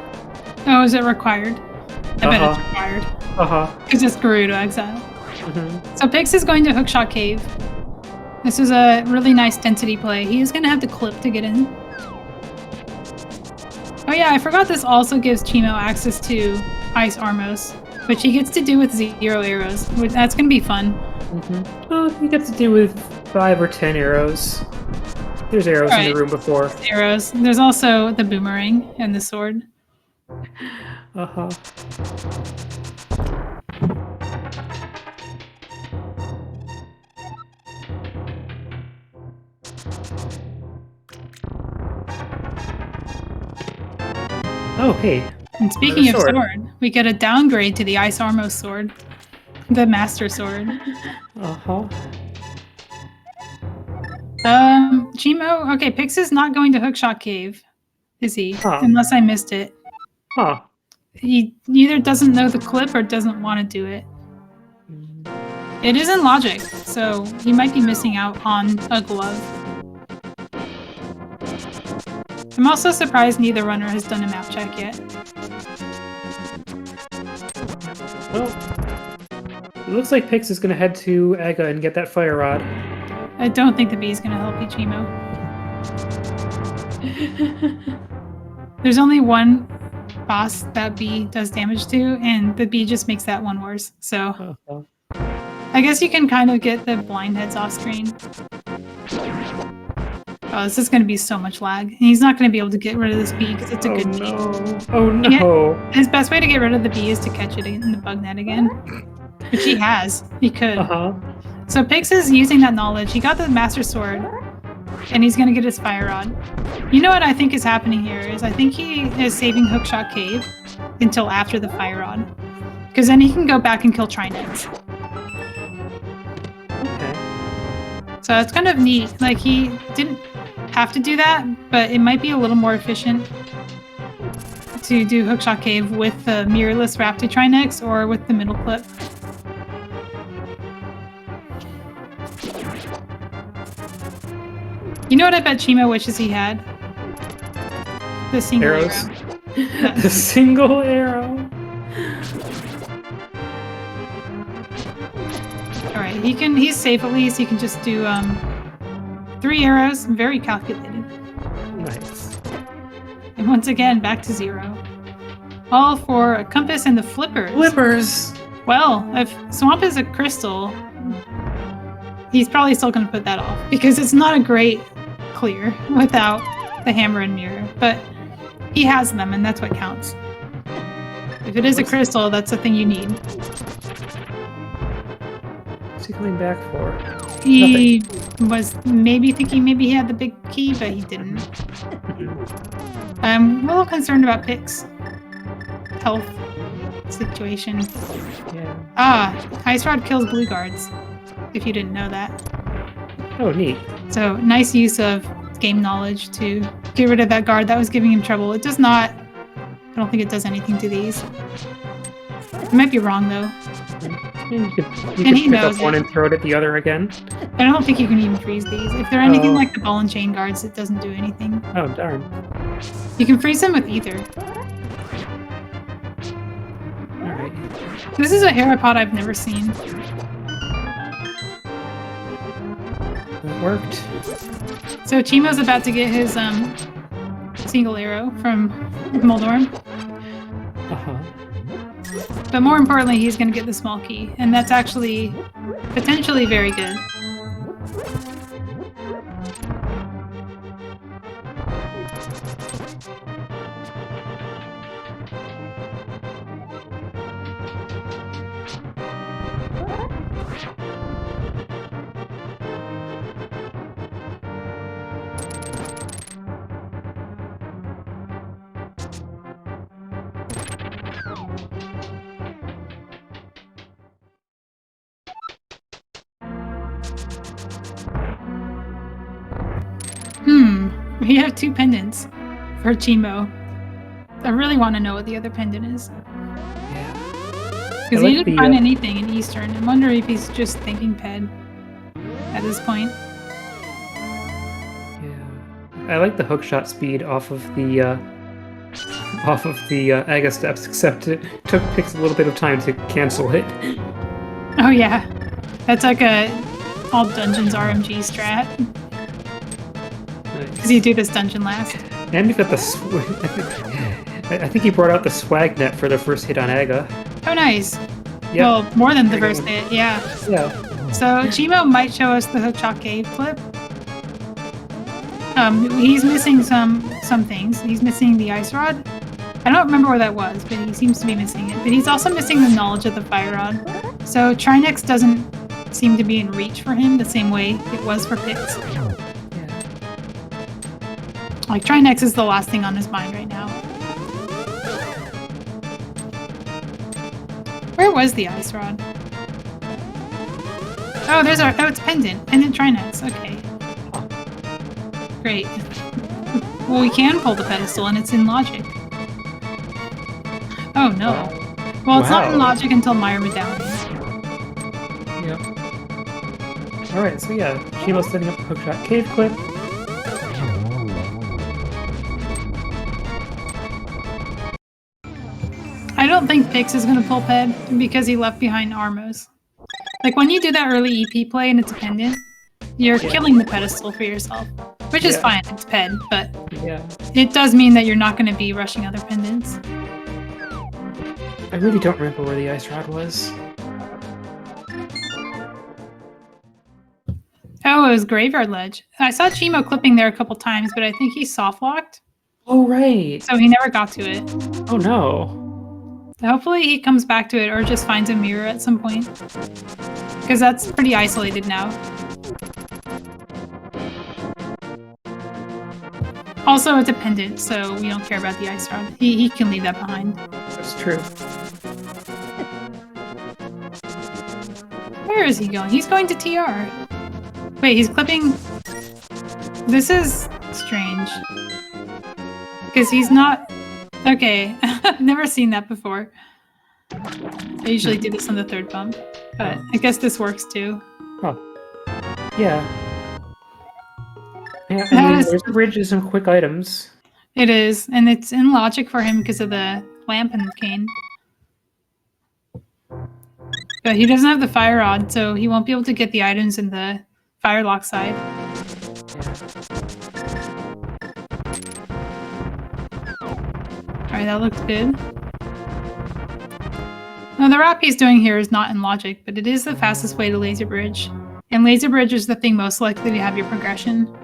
Oh, is it required? I bet it's required. Because it's Gerudo Exile. So Pix is going to Hookshot Cave. This is a really nice density play. He is going to have to clip to get in. Oh yeah, I forgot this also gives Cheamo access to Ice Armos, which he gets to do with 0 arrows. That's going to be fun. Well, he gets to do with 5 or 10 arrows. There's arrows in the room before. Arrows. There's also the boomerang and the sword. Oh, hey. And speaking of sword, we get a downgrade to the Ice Armos sword. The Master Sword. Cheamo. Okay, Pix is not going to Hookshot Cave, is he? Unless I missed it. He either doesn't know the clip or doesn't want to do it. It is in logic, so he might be missing out on a glove. I'm also surprised neither runner has done a map check yet. Well, it looks like Pix is going to head to Aga and get that fire rod. I don't think the bee is going to help you, cheamo. There's only one boss that bee does damage to, and the bee just makes that one worse. So I guess you can kind of get the blind heads off screen. Oh, this is going to be so much lag. And he's not going to be able to get rid of this bee because it's a good bee. Oh no! Yeah, his best way to get rid of the bee is to catch it in the bug net again. Which he has. He could. So Pix is using that knowledge. He got the Master Sword, and he's going to get his Fire Rod. You know what I think is happening here is I think he is saving Hookshot Cave until after the Fire Rod. Because then he can go back and kill Trinex. Okay. So it's kind of neat. Like, he didn't have to do that, but it might be a little more efficient to do Hookshot Cave with the mirrorless Raptor Trinex or with the middle clip. You know what I bet cheamo wishes he had? The single Arrows. arrow. The single arrow. Alright, he's safe at least. He can just do 3 arrows. Very calculated. Nice. And once again, back to 0. All for a compass and the flippers. Flippers! Well, if Swamp is a crystal, he's probably still going to put that off because it's not a great clear without the hammer and mirror, but he has them and that's what counts. If it is a crystal, that's the thing you need. What's he coming back for? He was maybe thinking maybe he had the big key, but he didn't. I'm a little concerned about Pix health situation. Yeah. Ice Rod kills blue guards, if you didn't know that. Oh, neat. So, nice use of game knowledge to get rid of that guard that was giving him trouble. It does not... I don't think it does anything to these. I might be wrong, though. You could he pick knows up one it. and throw it at the other again. I don't think you can even freeze these. If they're anything like the ball and chain guards, it doesn't do anything. Oh, darn. You can freeze them with either. Alright. This is a Herapod I've never seen. That worked. So cheamo's about to get his single arrow from Moldorm. But more importantly, he's going to get the small key, and that's actually potentially very good. We have 2 pendants for cheamo. I really want to know what the other pendant is. Because he didn't find anything in Eastern. I'm wondering if he's just thinking Ped at this point. Yeah. I like the hookshot speed off of the Aga steps, except it took Pix a little bit of time to cancel it. Oh yeah. That's like a all dungeons RMG strat. Because you do this dungeon last. And we've got the I think he brought out the swag net for the first hit on Aga. Oh, nice. Yep. Well, more than the first hit, yeah. Yeah. So cheamo might show us the Hookshot Cave clip. He's missing some things. He's missing the Ice Rod. I don't remember where that was, but he seems to be missing it. But he's also missing the knowledge of the Fire Rod. So Trinex doesn't seem to be in reach for him the same way it was for Pix. Like, Trinex is the last thing on his mind right now. Where was the Ice Rod? Oh, there's our... Oh, it's Pendant. Pendant Trinex. Okay. Great. Well, we can pull the pedestal, and it's in Logic. Oh, no. Well, it's not in Logic until Meyer Medallion. Yep. Alright, so yeah. cheamo's setting up the Hookshot Cave clip. I don't think Pix is going to pull Ped because he left behind Armos. Like, when you do that early EP play and it's a pendant, you're killing the pedestal for yourself. Which is fine, it's Ped, but it does mean that you're not going to be rushing other pendants. I really don't remember where the ice rod was. Oh, it was Graveyard Ledge. I saw cheamo clipping there a couple times, but I think he soft-locked. Oh, right. So he never got to it. Oh, no. Hopefully he comes back to it or just finds a mirror at some point. Because that's pretty isolated now. Also, it's a pendant, so we don't care about the ice rod. He can leave that behind. That's true. Where is he going? He's going to TR. Wait, he's clipping... This is strange. Because he's not... Okay, I've never seen that before. I usually do this on the third bump, but I guess this works too. Oh. Yeah. Yeah, I mean, there's a bridge and some quick items. It is, and it's in logic for him because of the lamp and the cane. But he doesn't have the fire rod, so he won't be able to get the items in the firelock side. Alright, that looks good. Now, the route he's doing here is not in logic, but it is the fastest way to laser bridge. And laser bridge is the thing most likely to have your progression.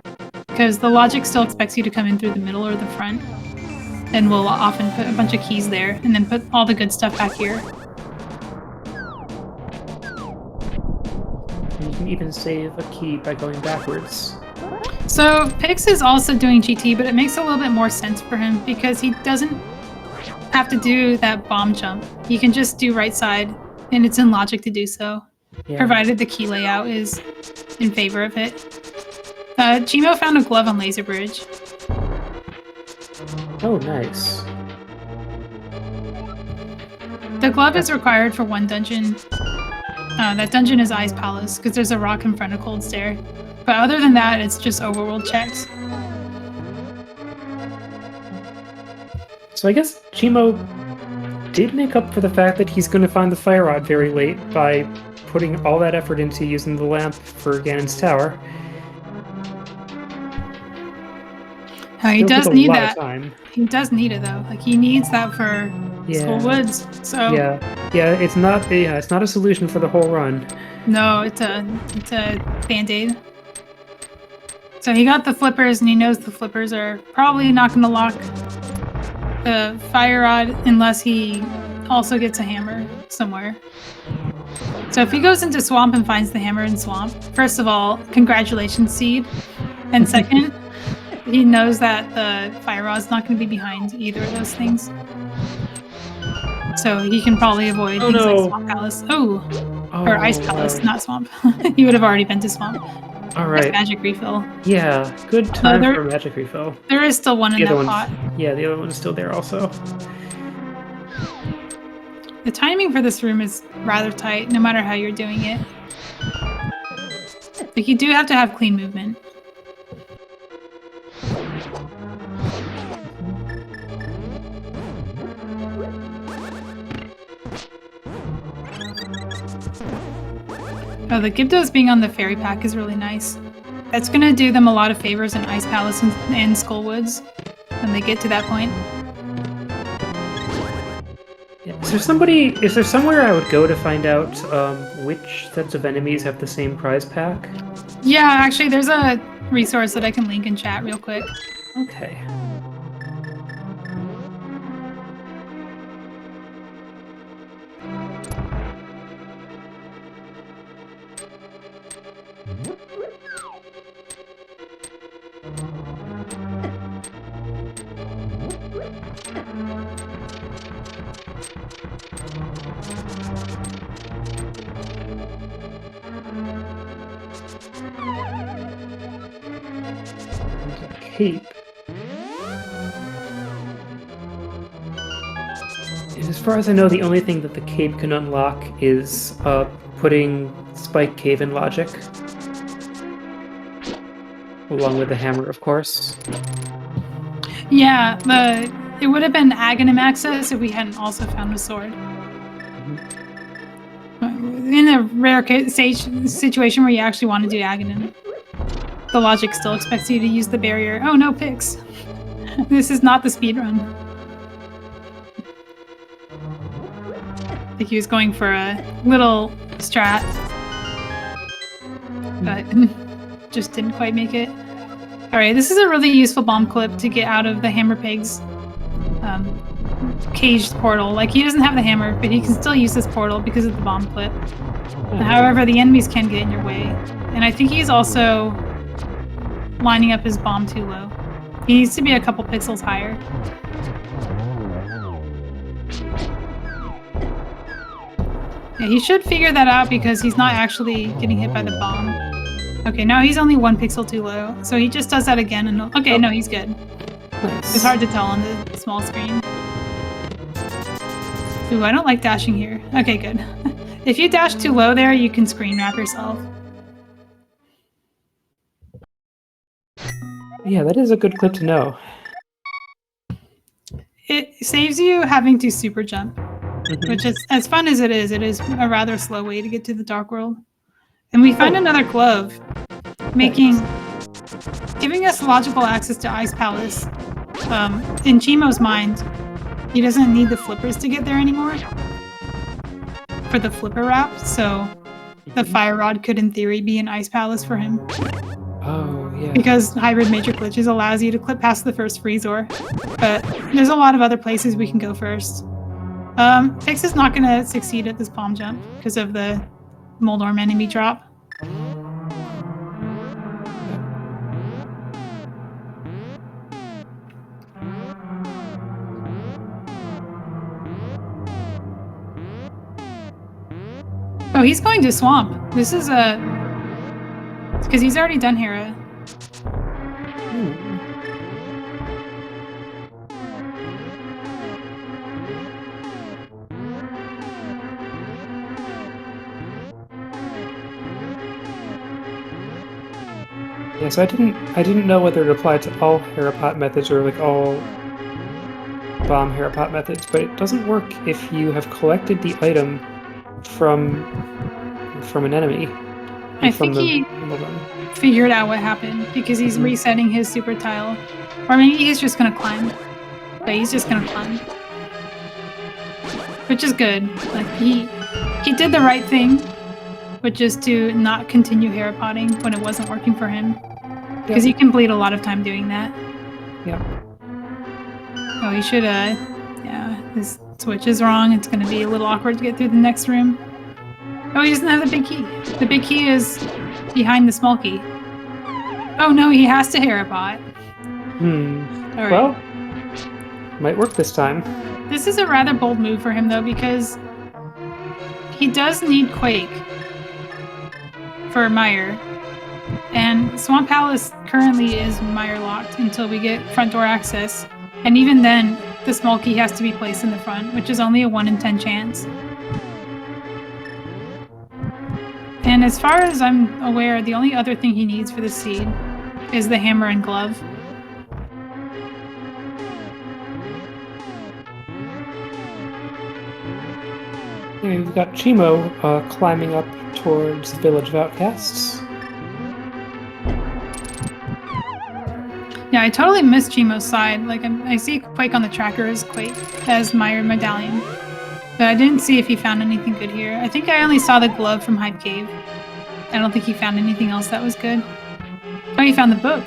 Because the logic still expects you to come in through the middle or the front. And will often put a bunch of keys there, and then put all the good stuff back here. And you can even save a key by going backwards. So, Pix is also doing GT, but it makes a little bit more sense for him because he doesn't have to do that bomb jump. He can just do right side, and it's in logic to do so, provided the key layout is in favor of it. cheamo found a glove on Laser Bridge. Oh, nice. The glove is required for one dungeon. That dungeon is Ice Palace, because there's a rock in front of Cold Stare. But other than that, it's just overworld checks. So I guess cheamo did make up for the fact that he's going to find the fire rod very late by putting all that effort into using the lamp for Ganon's tower. He does need that. He does need it though. Like he needs that for Skull Woods. So yeah, it's not a solution for the whole run. No, it's a band-aid. So he got the flippers, and he knows the flippers are probably not going to lock the fire rod unless he also gets a hammer somewhere. So if he goes into Swamp and finds the hammer in Swamp, first of all, congratulations, Seed. And second, he knows that the fire rod's not going to be behind either of those things. So he can probably avoid things like Swamp Palace. Or Ice Palace, not Swamp. He would have already been to Swamp. All right. Magic refill. Yeah, good time for magic refill. There is still one in that pot. Yeah, the other one is still there also. The timing for this room is rather tight, no matter how you're doing it. Like, you do have to have clean movement. Oh, the Gibdos being on the fairy pack is really nice. That's going to do them a lot of favors in Ice Palace and Skull Woods when they get to that point. Yeah. Is there somewhere I would go to find out which sets of enemies have the same prize pack? Yeah, actually, there's a resource that I can link in chat real quick. Okay. Cape. And as far as I know, the only thing that the cape can unlock is putting Spike Cave in logic. Along with the hammer, of course. Yeah, It would have been Aghanim access if we hadn't also found a sword. In a rare situation where you actually want to do Aghanim, the logic still expects you to use the barrier. Oh no, Pix! This is not the speedrun. I think he was going for a little strat, but just didn't quite make it. Alright, this is a really useful bomb clip to get out of the Hammer Pig's caged portal. Like, he doesn't have the hammer, but he can still use this portal because of the bomb clip. However, the enemies can get in your way. And I think he's also lining up his bomb too low. He needs to be a couple pixels higher. Yeah, he should figure that out because he's not actually getting hit by the bomb. Okay, now he's only 1 pixel too low. So he just does that again and... Okay, no, he's good. Nice. It's hard to tell on the small screen. Ooh, I don't like dashing here. Okay, good. If you dash too low there, you can screen wrap yourself. Yeah, that is a good clip to know. It saves you having to super jump, which is, as fun as it is a rather slow way to get to the Dark World. And we find another glove, giving us logical access to Ice Palace. In Cheamo's mind, he doesn't need the flippers to get there anymore for the flipper wrap, so the fire rod could in theory be an Ice Palace for him. Oh, yeah. Because hybrid major glitches allows you to clip past the first freezor, but there's a lot of other places we can go first. Fix is not going to succeed at this palm jump because of the Moldorm enemy drop. Oh, he's going to swamp. This is a... because he's already done Hera. Yeah, so I didn't know whether it applied to all Harapot methods or like all bomb Harapot methods, but it doesn't work if you have collected the item from an enemy. I think he figured out what happened because he's resetting his super tile. Or maybe he's just gonna climb. But he's just gonna climb. Which is good. Like, he did the right thing, which is to not continue Harapotting when it wasn't working for him. Because you can bleed a lot of time doing that. Yeah. Oh, he should, yeah, his switch is wrong. It's gonna be a little awkward to get through the next room. Oh, he doesn't have the big key. The big key is behind the small key. Oh no, he has to Harapot. All right. Well, might work this time. This is a rather bold move for him though, because he does need Quake for Mire. And Swamp Palace currently is Mire locked until we get front door access. And even then, the small key has to be placed in the front, which is only a 1 in 10 chance. And as far as I'm aware, the only other thing he needs for the seed is the hammer and glove. Yeah, we've got Cheamo climbing up towards the Village of Outcasts. Yeah, I totally missed Cheamo's side. Like, I see Quake on the tracker as Quake, as Mire Medallion. But I didn't see if he found anything good here. I think I only saw the glove from Hype Cave. I don't think he found anything else that was good. Oh, he found the book.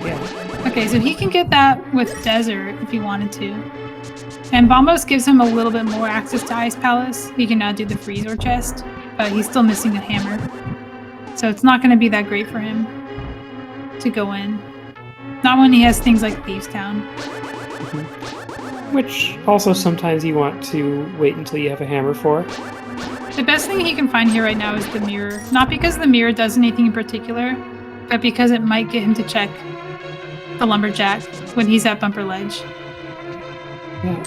Yeah. Okay, so he can get that with Desert if he wanted to. And Bombos gives him a little bit more access to Ice Palace. He can now do the Freezor chest, but he's still missing a hammer. So it's not going to be that great for him to go in. Not when he has things like Thieves Town. Which also sometimes you want to wait until you have a hammer for. The best thing he can find here right now is the mirror. Not because the mirror does anything in particular, but because it might get him to check the lumberjack when he's at Bumper Ledge. Yeah.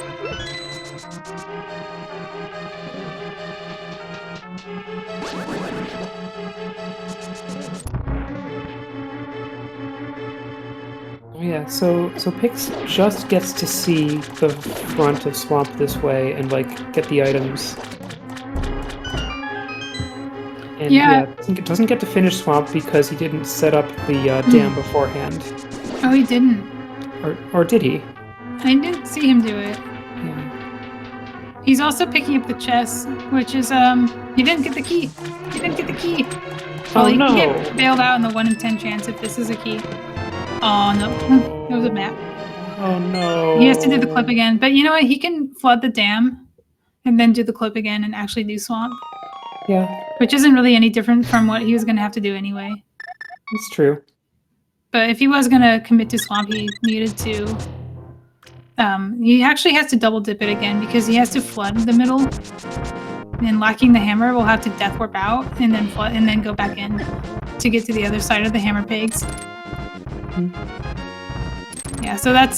Yeah, so Pix just gets to see the front of Swamp this way and like get the items. And Yeah. doesn't get to finish Swamp because he didn't set up the dam beforehand. Oh, he didn't. Or did he? I didn't see him do it. Yeah. He's also picking up the chest, which is he didn't get the key. He didn't get the key. Well, Oh he no! can get bailed out on the 1 in 10 chance if this is a key. Oh no, it was a map. Oh no! He has to do the clip again, but you know what? He can flood the dam, and then do the clip again and actually do Swamp. Yeah, Which isn't really any different from what he was going to have to do anyway. it's true. But if he was going to commit to Swamp, he needed to. He actually has to double dip it again because he has to flood the middle. And lacking the hammer, will have to death warp out and then flood and then go back in to get to the other side of the hammer pegs. Yeah, so that's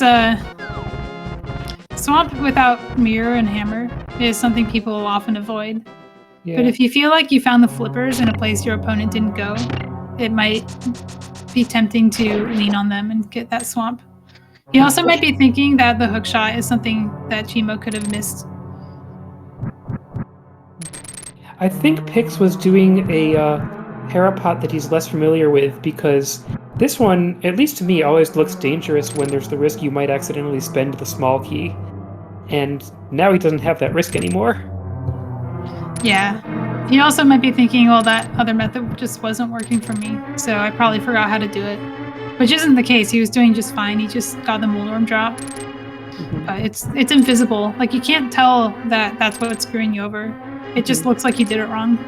Swamp without mirror and hammer is something people will often avoid. Yeah. But if you feel like you found the flippers in a place your opponent didn't go, it might be tempting to lean on them and get that Swamp. He also might be thinking that the hook shot is something that Cheamo could have missed. I think Pix was doing a Harapot that he's less familiar with because this one, at least to me, always looks dangerous when there's the risk you might accidentally spend the small key. And now he doesn't have that risk anymore. Yeah. He also might be thinking, well, that other method just wasn't working for me, so I probably forgot how to do it. Which isn't the case. He was doing just fine. He just got the Moldorm drop. But it's invisible. Like, you can't tell that that's what's screwing you over. It just looks like you did it wrong.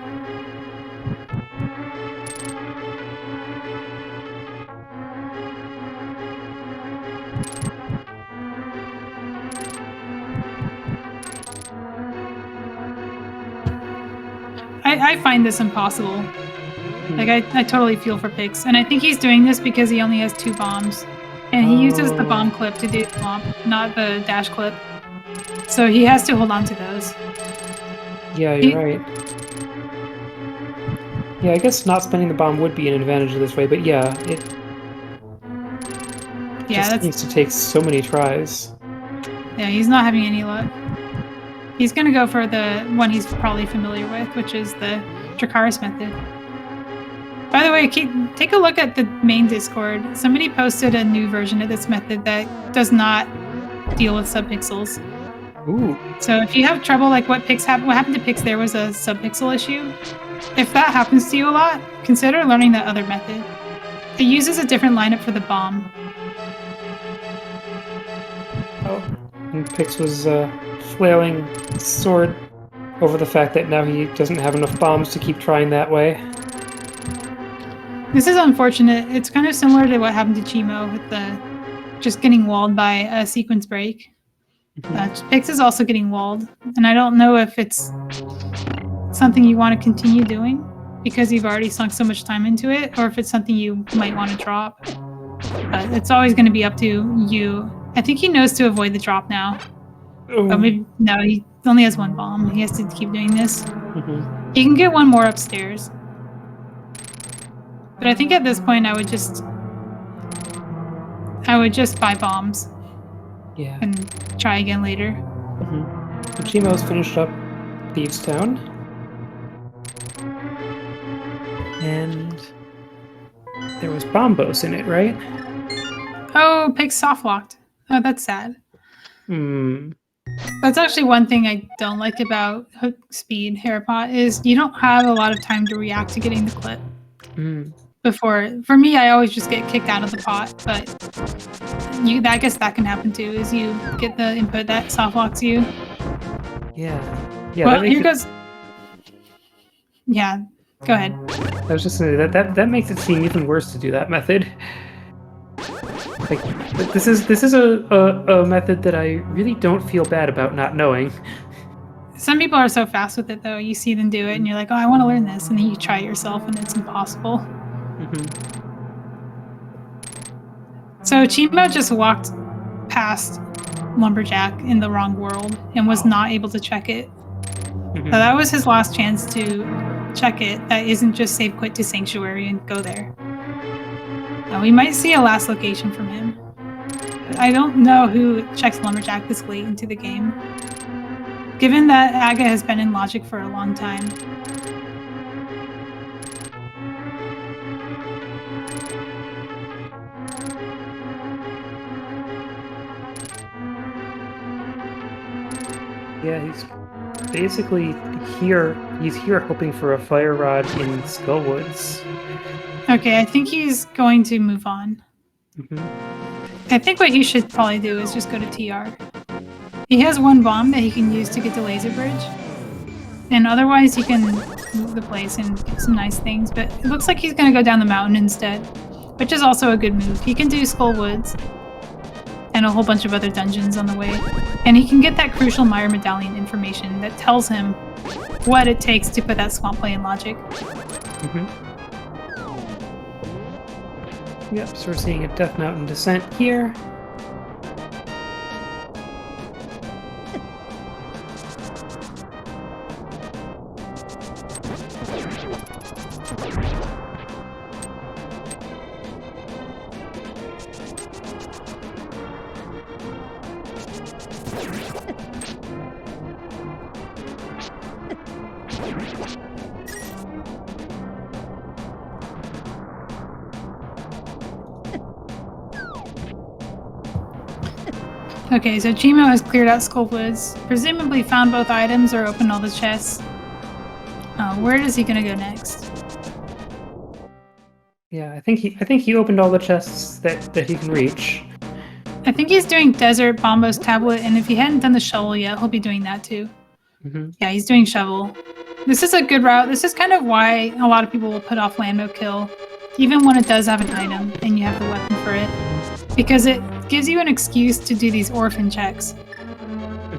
I find this impossible. Like, I totally feel for Pix. And I think he's doing this because he only has 2 bombs. And he uses the bomb clip to do the bomb, not the dash clip. So he has to hold on to those. Yeah, you're right. Yeah, I guess not spending the bomb would be an advantage this way, but yeah, it just needs to take so many tries. Yeah, he's not having any luck. He's going to go for the one he's probably familiar with, which is the Dracarys method. By the way, take a look at the main Discord. Somebody posted a new version of this method that does not deal with subpixels. Ooh. So if you have trouble, like what happened to Pix there was a subpixel issue. If that happens to you a lot, consider learning that other method. It uses a different lineup for the bomb. Oh, and Pix was flailing his sword over the fact that now he doesn't have enough bombs to keep trying that way. This is unfortunate. It's kind of similar to what happened to Cheamo with the just getting walled by a sequence break. Pix is also getting walled, and I don't know if it's something you want to continue doing because you've already sunk so much time into it, or if it's something you might want to drop. But it's always going to be up to you. I think he knows to avoid the drop now. Oh, maybe no, he only has 1 bomb. He has to keep doing this. He can get 1 more upstairs. But I think at this point I would just buy bombs. Yeah. And try again later. Cheamo's finished up Thieves Town. And there was Bombos in it, right? Oh, Pix soft locked. Oh, that's sad. That's actually one thing I don't like about hook speed Harapot is you don't have a lot of time to react to getting the clip. For me, I always just get kicked out of the pot, but I guess that can happen too, is you get the input that soft locks you. Yeah. Well, here goes. Yeah, go ahead. I was just saying that makes it seem even worse to do that method. Like, this is a method that I really don't feel bad about not knowing. Some people are so fast with it, though. You see them do it, and you're like, oh, I want to learn this. And then you try it yourself, and it's impossible. So Cheamo just walked past Lumberjack in the wrong world and was not able to check it. So that was his last chance to check it. That isn't just save quit to Sanctuary and go there. Now we might see a last location from him. I don't know who checks Lumberjack this late into the game. Given that Aga has been in Logic for a long time. Yeah, he's basically here. He's here hoping for a fire rod in Skullwoods. Okay, I think he's going to move on. I think what he should probably do is just go to TR. He has one bomb that he can use to get to Laser Bridge. And otherwise he can move the place and get some nice things. But it looks like he's going to go down the mountain instead. Which is also a good move. He can do Skullwoods. And a whole bunch of other dungeons on the way. And he can get that crucial Meyer Medallion information that tells him what it takes to put that swamp play in Logic. Yep, so we're seeing a Death Mountain descent here. Okay, so cheamo has cleared out Skullwoods, presumably found both items or opened all the chests. Where is he gonna go next? Yeah, I think he opened all the chests that he can reach. I think he's doing Desert, Bombo's Tablet, and if he hadn't done the shovel yet, he'll be doing that too. Yeah, he's doing shovel. This is a good route. This is kind of why a lot of people will put off Landmo Kill, even when it does have an item and you have the weapon for it. Because it gives you an excuse to do these orphan checks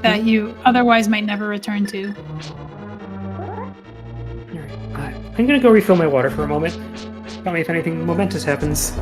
that you otherwise might never return to. Alright, I'm gonna go refill my water for a moment. Tell me if anything momentous happens.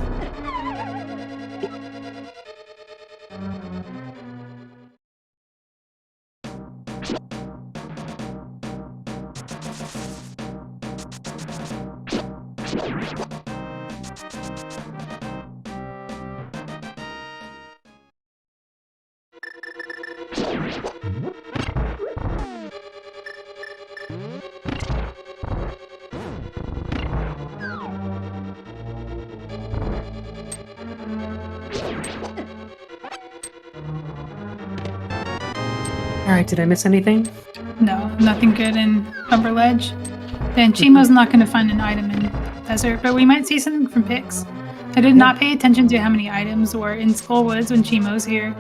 Alright, did I miss anything? No, nothing good in Upper Ledge. Then cheamo's not going to find an item in Desert, but we might see something from Pix. I did not pay attention to how many items were in Skullwoods when cheamo's here.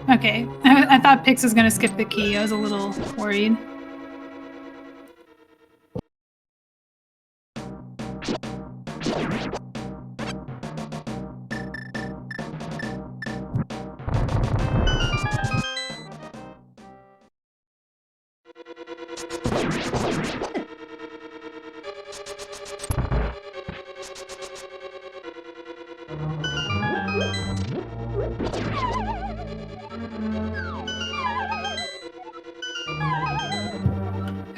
Okay. I thought Pix was going to skip the key. I was a little worried.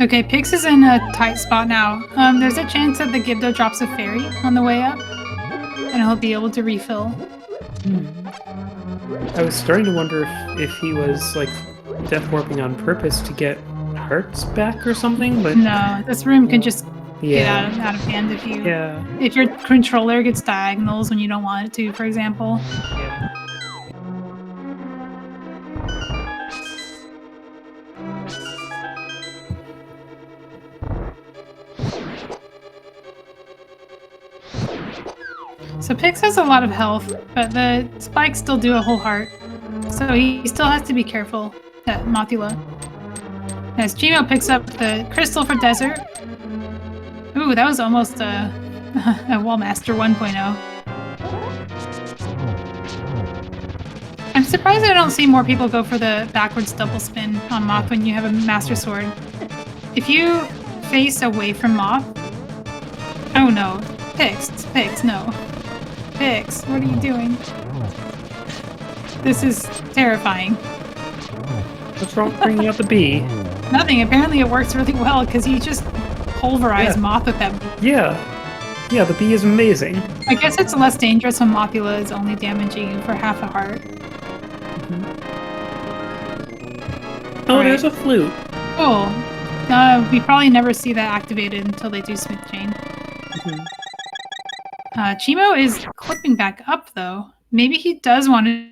Okay, Pix is in a tight spot now. There's a chance that the Gibdo drops a fairy on the way up, and he'll be able to refill. I was starting to wonder if he was, like, death warping on purpose to get hearts back or something, but... No, this room can just get Yeah. out of hand if you... Yeah. If your controller gets diagonals when you don't want it to, for example. Yeah. So Pix has a lot of health, but the spikes still do a whole heart. So he still has to be careful at Mothula. As cheamo picks up the crystal for Desert. Ooh, that was almost a Wallmaster 1.0. I'm surprised I don't see more people go for the backwards double spin on Moth when you have a Master Sword. If you face away from Moth... Oh no. Pix, no. Pix, what are you doing? This is terrifying. What's wrong with bringing out the bee? Nothing. Apparently it works really well because he just pulverized Yeah. Moth with that. Yeah. Yeah, the bee is amazing. I guess it's less dangerous when Mothula is only damaging you for half a heart. Oh, Right. there's a flute. Cool. We probably never see that activated until they do Smith Chain. Cheamo is clipping back up, though. Maybe he does want to...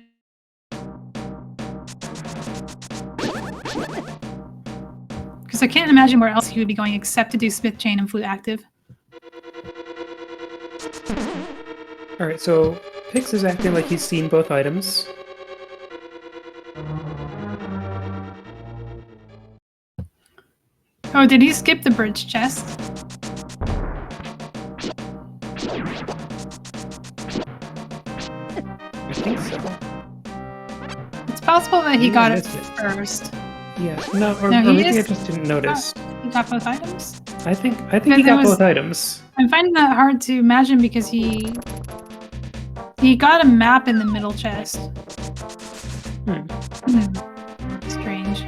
Because I can't imagine where else he would be going except to do Smith Chain and Flute active. Alright, so Pix is acting like he's seen both items. Oh, did he skip the bridge chest? I think so. It's possible that he Maybe got I it missed it. first. Yeah, or No, he maybe I is- just didn't notice. He got both items? I think he Because it got was- both items. I'm finding that hard to imagine because he got a map in the middle chest. Strange.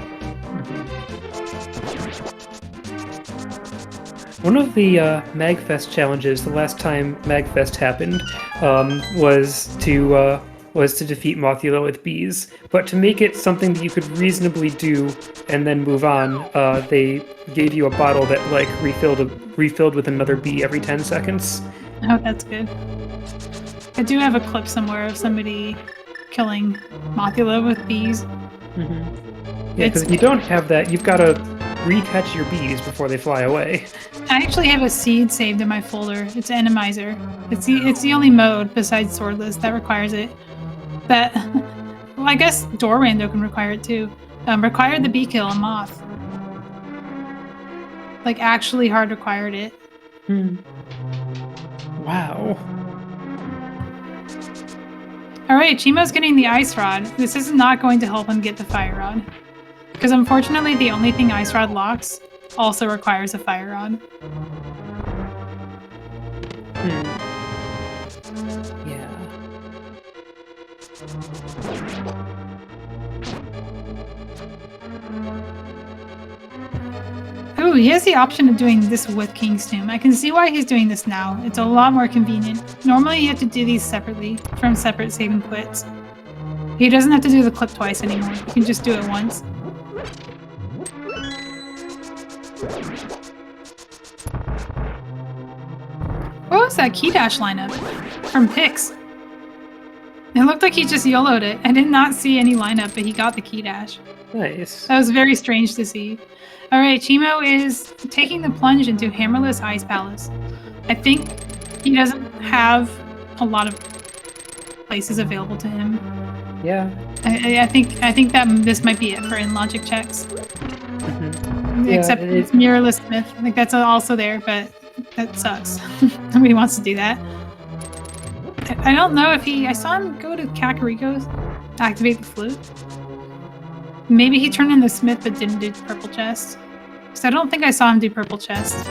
One of the MagFest challenges, the last time MagFest happened, was to defeat Mothula with bees. But to make it something that you could reasonably do and then move on, they gave you a bottle that like refilled with another bee every 10 seconds. Oh, that's good. I do have a clip somewhere of somebody killing Mothula with bees. Yeah, because if you don't have that, you've got to recatch your bees before they fly away. I actually have a seed saved in my folder. It's Randomizer. It's the only mode besides Swordless that requires it. That, well, I guess Door Rando can require it too. Required the bee kill on Moth. Like actually hard required it. Wow. Alright, Cheamo's getting the Ice Rod. This is not going to help him get the Fire Rod. Because unfortunately the only thing Ice Rod locks also requires a Fire Rod. Yeah. Ooh, he has the option of doing this with King's Tomb. I can see why he's doing this now. It's a lot more convenient. Normally you have to do these separately, from separate save and quits. He doesn't have to do the clip twice anymore. He can just do it once. What was that key dash lineup? From Pix. It looked like he just YOLO'd it. I did not see any lineup, but he got the key dash. Nice. That was very strange to see. Alright, Cheamo is taking the plunge into Hammerless Ice Palace. I think he doesn't have a lot of places available to him. Yeah. I think that this might be it for in-logic checks. Yeah, Except it's Mirrorless Smith. I think that's also there, but that sucks. Nobody wants to do that. I don't know if I saw him go to Kakariko's, activate the flute. Maybe he turned in the Smith but didn't do purple chest. Because I don't think I saw him do purple chest.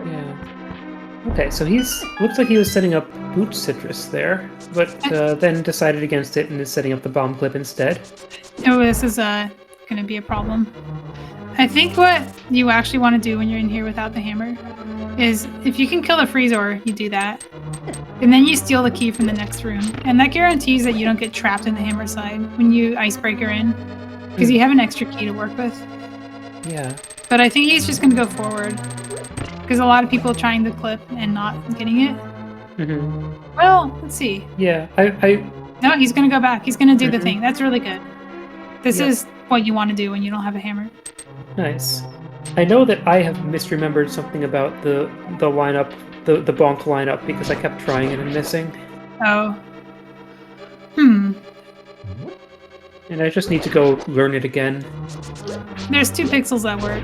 Yeah. Okay, so looks like he was setting up Boot Citrus there, but then decided against it and is setting up the bomb clip instead. Oh, this is going to be a problem. I think what you actually want to do when you're in here without the hammer is if you can kill the Freezor, you do that. And then you steal the key from the next room. And that guarantees that you don't get trapped in the hammer side when you Icebreaker in. Because you have an extra key to work with. Yeah. But I think he's just going to go forward. Because a lot of people are trying the clip and not getting it. Well, let's see. Yeah, No, he's going to go back. He's going to do the thing. That's really good. This is what you want to do when you don't have a hammer. Nice. I know that I have misremembered something about the lineup, the bonk lineup, because I kept trying it and missing. Oh. And I just need to go learn it again. There's two pixels that work.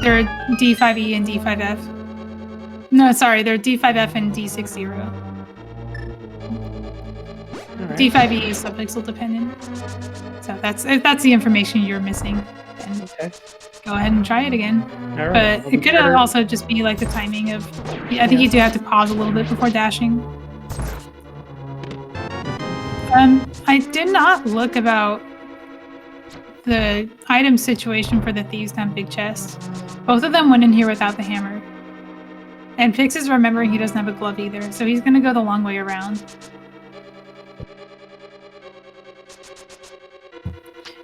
They're D5E and D5F. No, sorry, they're D5F and D60. Right. D5E is subpixel dependent. So that's the information you're missing. And Okay. go ahead and try it again. All right. But it could also just be like the timing of... I think you do have to pause a little bit before dashing. I did not look about the item situation for the Thieves Down Big Chest. Both of them went in here without the hammer. And Pix is remembering he doesn't have a glove either, so he's gonna go the long way around.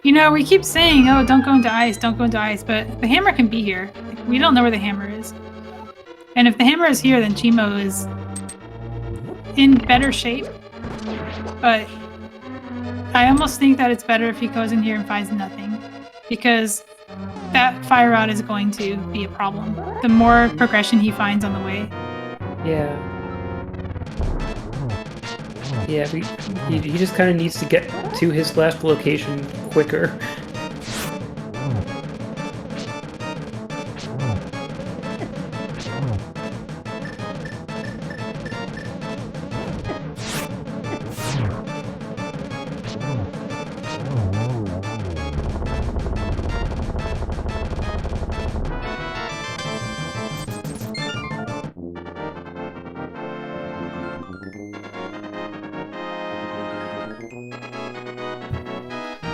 You know, we keep saying, oh, don't go into ice, don't go into ice, but the hammer can be here. Like, we don't know where the hammer is. And if the hammer is here, then Cheamo is in better shape. But I almost think that it's better if he goes in here and finds nothing. Because that fire rod is going to be a problem. The more progression he finds on the way. Yeah. Yeah, he just kind of needs to get to his last location quicker.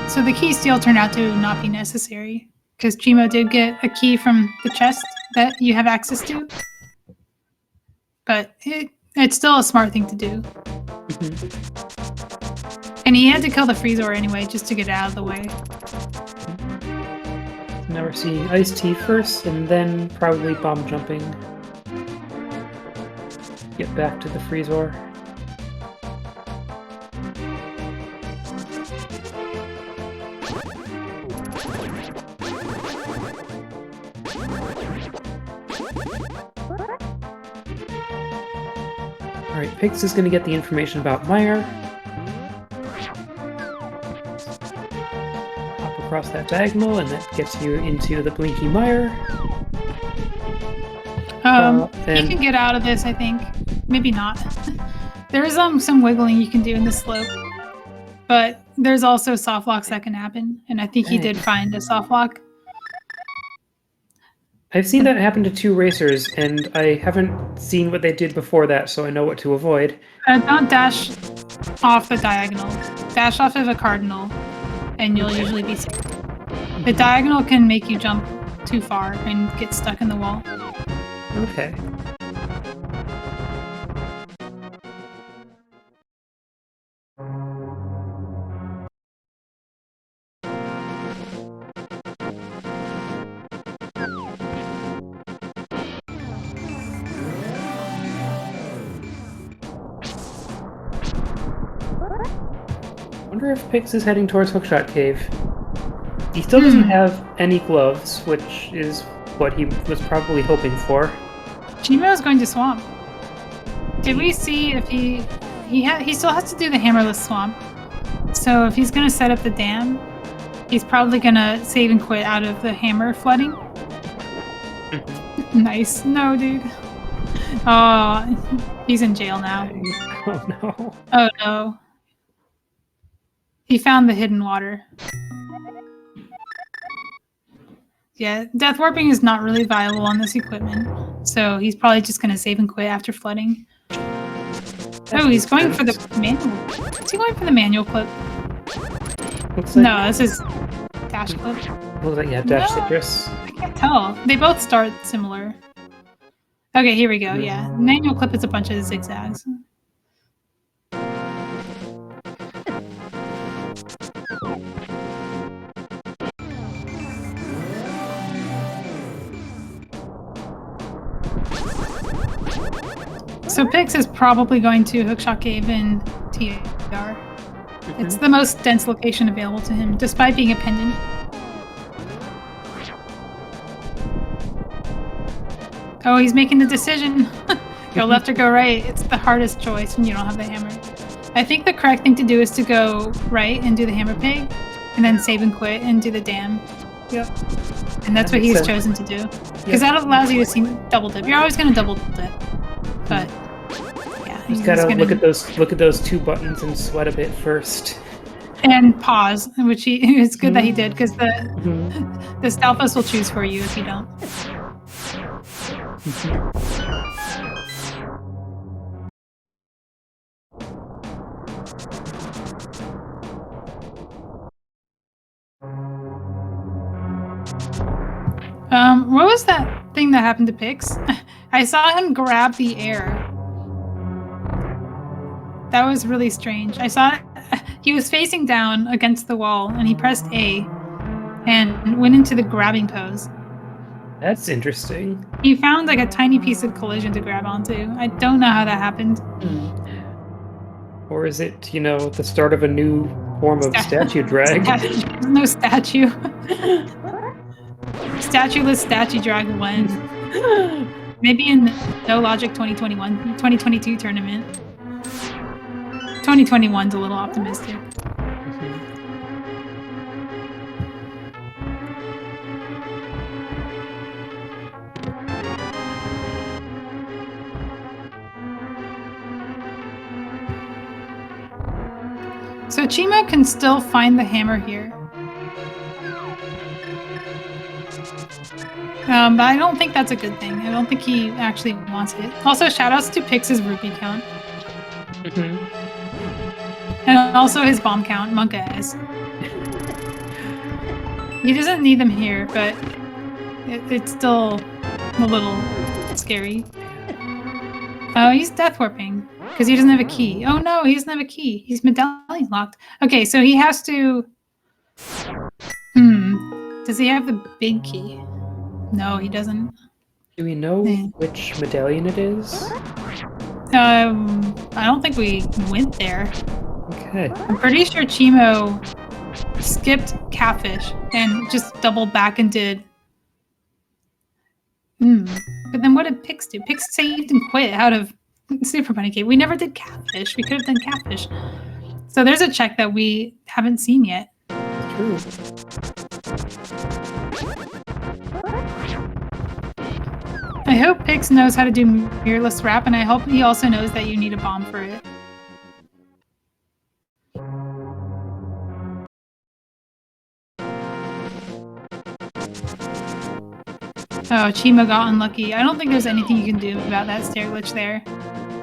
So the key steal turned out to not be necessary, because Cheamo did get a key from the chest that you have access to. But it's still a smart thing to do. And he had to kill the Freezor anyway, just to get it out of the way. Now we're seeing Ice Tea first, and then probably bomb jumping. Get back to the Freezor. Alright, Pix is going to get the information about Meyer. Hop across that diagonal, and that gets you into the Blinky Meyer. You can get out of this, I think. Maybe not. There is some wiggling you can do in the slope. But there's also soft locks that can happen, and I think he did find a soft lock. I've seen that happen to 2 racers, and I haven't seen what they did before that, so I know what to avoid. Don't dash off the diagonal. Dash off of a cardinal, and you'll usually be safe. The diagonal can make you jump too far and get stuck in the wall. Okay. I wonder if Pix is heading towards Hookshot Cave. He still doesn't have any gloves, which is what he was probably hoping for. Cheamo is going to swamp. Did we see if he still has to do the hammerless swamp? So if he's going to set up the dam, he's probably going to save and quit out of the hammer flooding. Nice. No, dude. Oh, he's in jail now. Oh no. Oh no. He found the hidden water. Yeah, death warping is not really viable on this equipment, so he's probably just going to save and quit after flooding. Oh, he's going for the manual. Is he going for the manual clip? Looks like, No, this is dash clip. Looks like, yeah, dash No. citrus. I can't tell. They both start similar. Okay, here we go. Yeah, manual clip is a bunch of zigzags. So Pix is probably going to Hookshot Cave in TR. It's the most dense location available to him, despite being a pendant. Oh, he's making the decision. Go left or go right. It's the hardest choice when you don't have the hammer. I think the correct thing to do is to go right and do the hammer pig, and then save and quit and do the dam. Yep. And that's what he's chosen to do. Because that allows you to see double dip. You're always going to double dip. But yeah, Just gotta look at those 2 buttons and sweat a bit first. And pause, which it's good that he did, because the Stalfos will choose for you if you don't. What was that thing that happened to Pix? I saw him grab the air. That was really strange. I saw he was facing down against the wall, and he pressed A and went into the grabbing pose. That's interesting. He found like a tiny piece of collision to grab onto. I don't know how that happened. Or is it, you know, the start of a new form of statue drag? No statue. Statueless statue drag win. Maybe in No Logic 2022 tournament. 2021's a little optimistic. So cheamo can still find the hammer here. But I don't think that's a good thing. I don't think he actually wants it. Also, shoutouts to Pix's rupee count. And also his bomb count, Monka has. He doesn't need them here, but it's still a little scary. Oh, he's death warping because he doesn't have a key. Oh no, he doesn't have a key. He's medallion locked. Okay, so he has to... Does he have the big key? No, he doesn't. Do we know which medallion it is? I don't think we went there. Okay. I'm pretty sure cheamo skipped catfish and just doubled back and did... But then what did Pix do? Pix saved and quit out of Super Bunny Cave. We never did catfish. We could have done catfish. So there's a check that we haven't seen yet. True. I hope Pix knows how to do mirrorless wrap, and I hope he also knows that you need a bomb for it. Oh, cheamo got unlucky. I don't think there's anything you can do about that stair glitch there.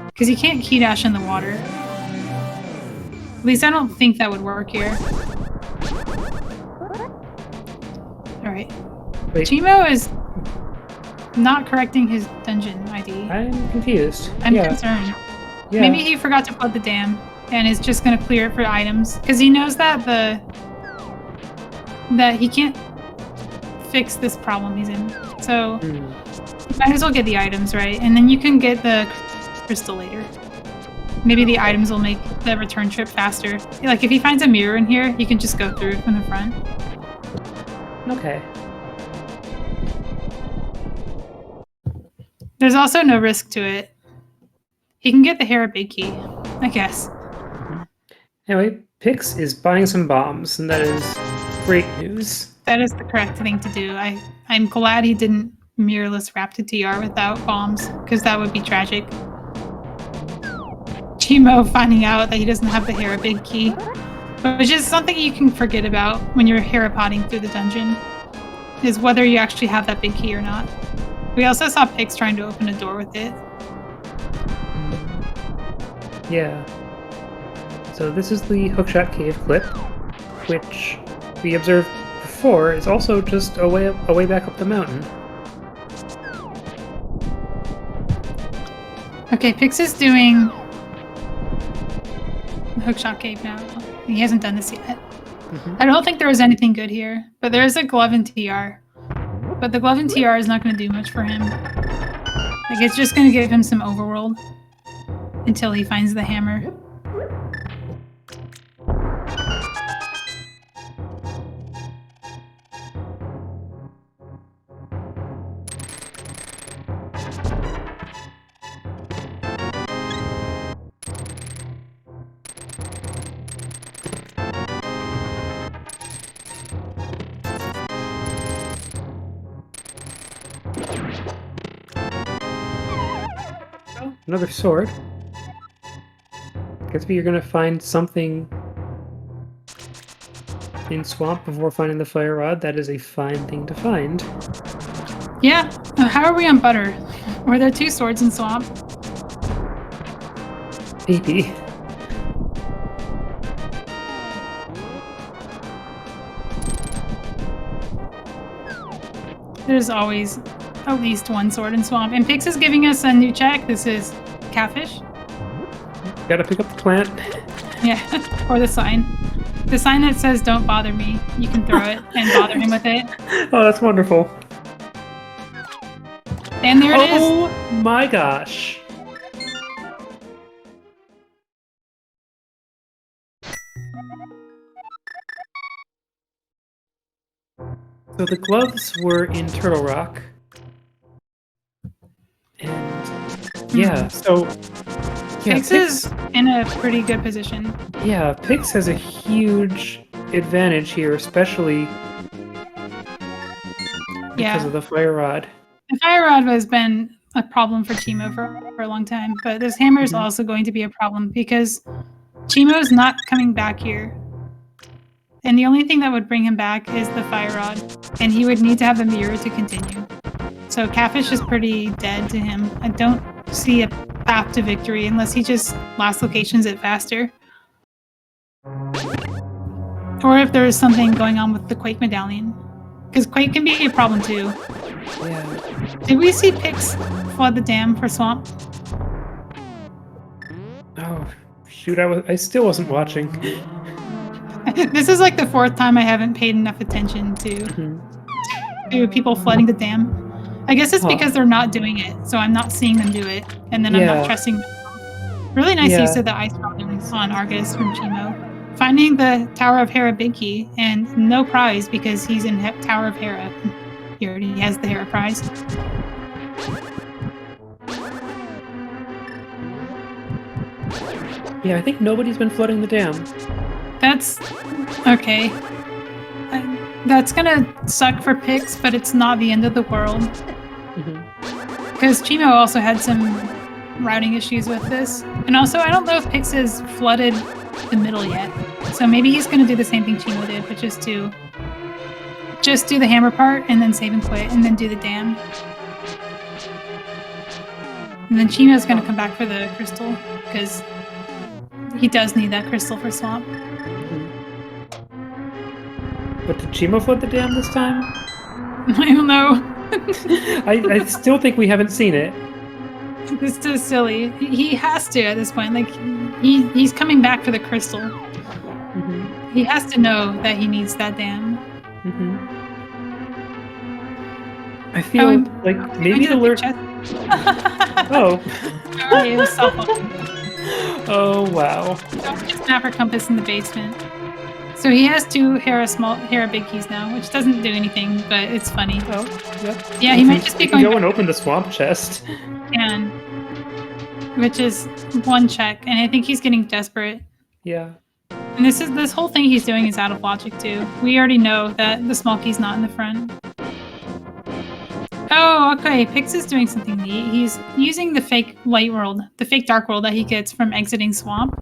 Because you can't key dash in the water. At least I don't think that would work here. Alright. Cheamo is not correcting his dungeon ID. I'm confused. I'm concerned. Yeah. Maybe he forgot to plug the dam and is just going to clear it for items. Because he knows that that he can't fix this problem he's in. So, you might as well get the items, right? And then you can get the crystal later. Maybe the items will make the return trip faster. Like, if he finds a mirror in here, you can just go through from the front. Okay. There's also no risk to it. He can get the Hera big key, I guess. Anyway, Pix is buying some bombs, and that is great news. That is the correct thing to do. I'm glad he didn't mirrorless wrap to TR without bombs, because that would be tragic. Cheamo finding out that he doesn't have the Hera big key, which is something you can forget about when you're Hera potting through the dungeon, is whether you actually have that big key or not. We also saw Pix trying to open a door with it. Yeah. So this is the Hookshot Cave clip, which we observed before is also just a way back up the mountain. Okay, Pix is doing the Hookshot Cave now. He hasn't done this yet. I don't think there was anything good here, but there is a glove in TR. But the glove in TR is not going to do much for him. Like, it's just going to give him some overworld until he finds the hammer. Another sword. Guess you're gonna find something in swamp before finding the fire rod. That is a fine thing to find. Yeah. How are we on butter? Were there 2 swords in swamp? Maybe. There's always at least one sword in swamp. And Pix is giving us a new check. This is catfish. Gotta pick up the plant. Yeah, or the sign. The sign that says "Don't bother me." You can throw it and bother him with it. Oh, that's wonderful. And there it is. Oh my gosh. So the gloves were in Turtle Rock. And yeah, so yeah, Pix is in a pretty good position. Yeah, Pix has a huge advantage here, especially because of the fire rod. The fire rod has been a problem for cheamo for a long time, but this hammer is also going to be a problem because cheamo's not coming back here. And the only thing that would bring him back is the fire rod, and he would need to have a mirror to continue. So Catfish is pretty dead to him. I don't see a path to victory unless he just last locations it faster. Or if there's something going on with the Quake medallion. Because Quake can be a problem too. Yeah. Did we see Pix flood the dam for Swamp? Oh, shoot, I still wasn't watching. This is like the fourth time I haven't paid enough attention to people flooding the dam. I guess it's because they're not doing it, so I'm not seeing them do it, and then I'm not trusting them. Really nice use of the ice problems on Argus from cheamo. Finding the Tower of Hera big key, and no prize because he's in Tower of Hera. He already has the Hera prize. Yeah, I think nobody's been flooding the dam. That's okay. That's gonna suck for Pix, but it's not the end of the world. Because cheamo also had some routing issues with this. And also, I don't know if Pix has flooded the middle yet. So maybe he's gonna do the same thing cheamo did, but just do the hammer part, and then save and quit, and then do the dam. And then cheamo's gonna come back for the crystal, because he does need that crystal for Swamp. But did cheamo flood the dam this time? I don't know. I still think we haven't seen it. This is silly. He has to at this point. Like he's coming back for the crystal. He has to know that he needs that dam. I feel like maybe the alert. Oh. Sorry, it was cell phone. Oh wow. Don't put snapper compass in the basement. So he has two Hera big keys now, which doesn't do anything, but it's funny. Oh, yep. Yeah, he might just be going. Go and open the swamp chest. Can, which is one check, and I think he's getting desperate. Yeah. And this whole thing he's doing is out of logic too. We already know that the small key's not in the front. Oh, okay. Pix is doing something neat. He's using the fake light world, the fake dark world that he gets from exiting Swamp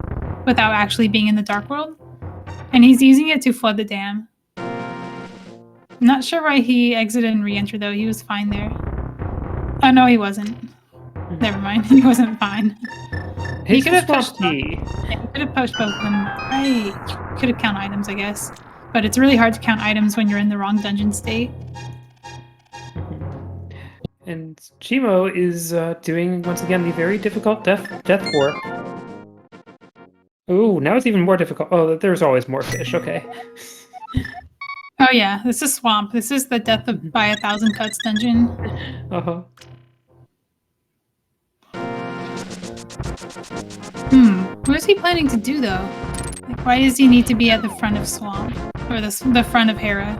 without actually being in the dark world. And he's using it to flood the dam. I'm not sure why he exited and re-entered though. He was fine there. Oh no, he wasn't. Never mind. He wasn't fine. He could have pushed both. Yeah, he could have pushed both of them. Right. Could have count items, I guess. But it's really hard to count items when you're in the wrong dungeon state. And cheamo is doing once again the very difficult death warp. Ooh, now it's even more difficult. Oh, there's always more fish. Okay. Oh yeah, this is Swamp. This is the Death by 1,000 Cuts dungeon. What is he planning to do though? Like, why does he need to be at the front of Swamp or the front of Hera?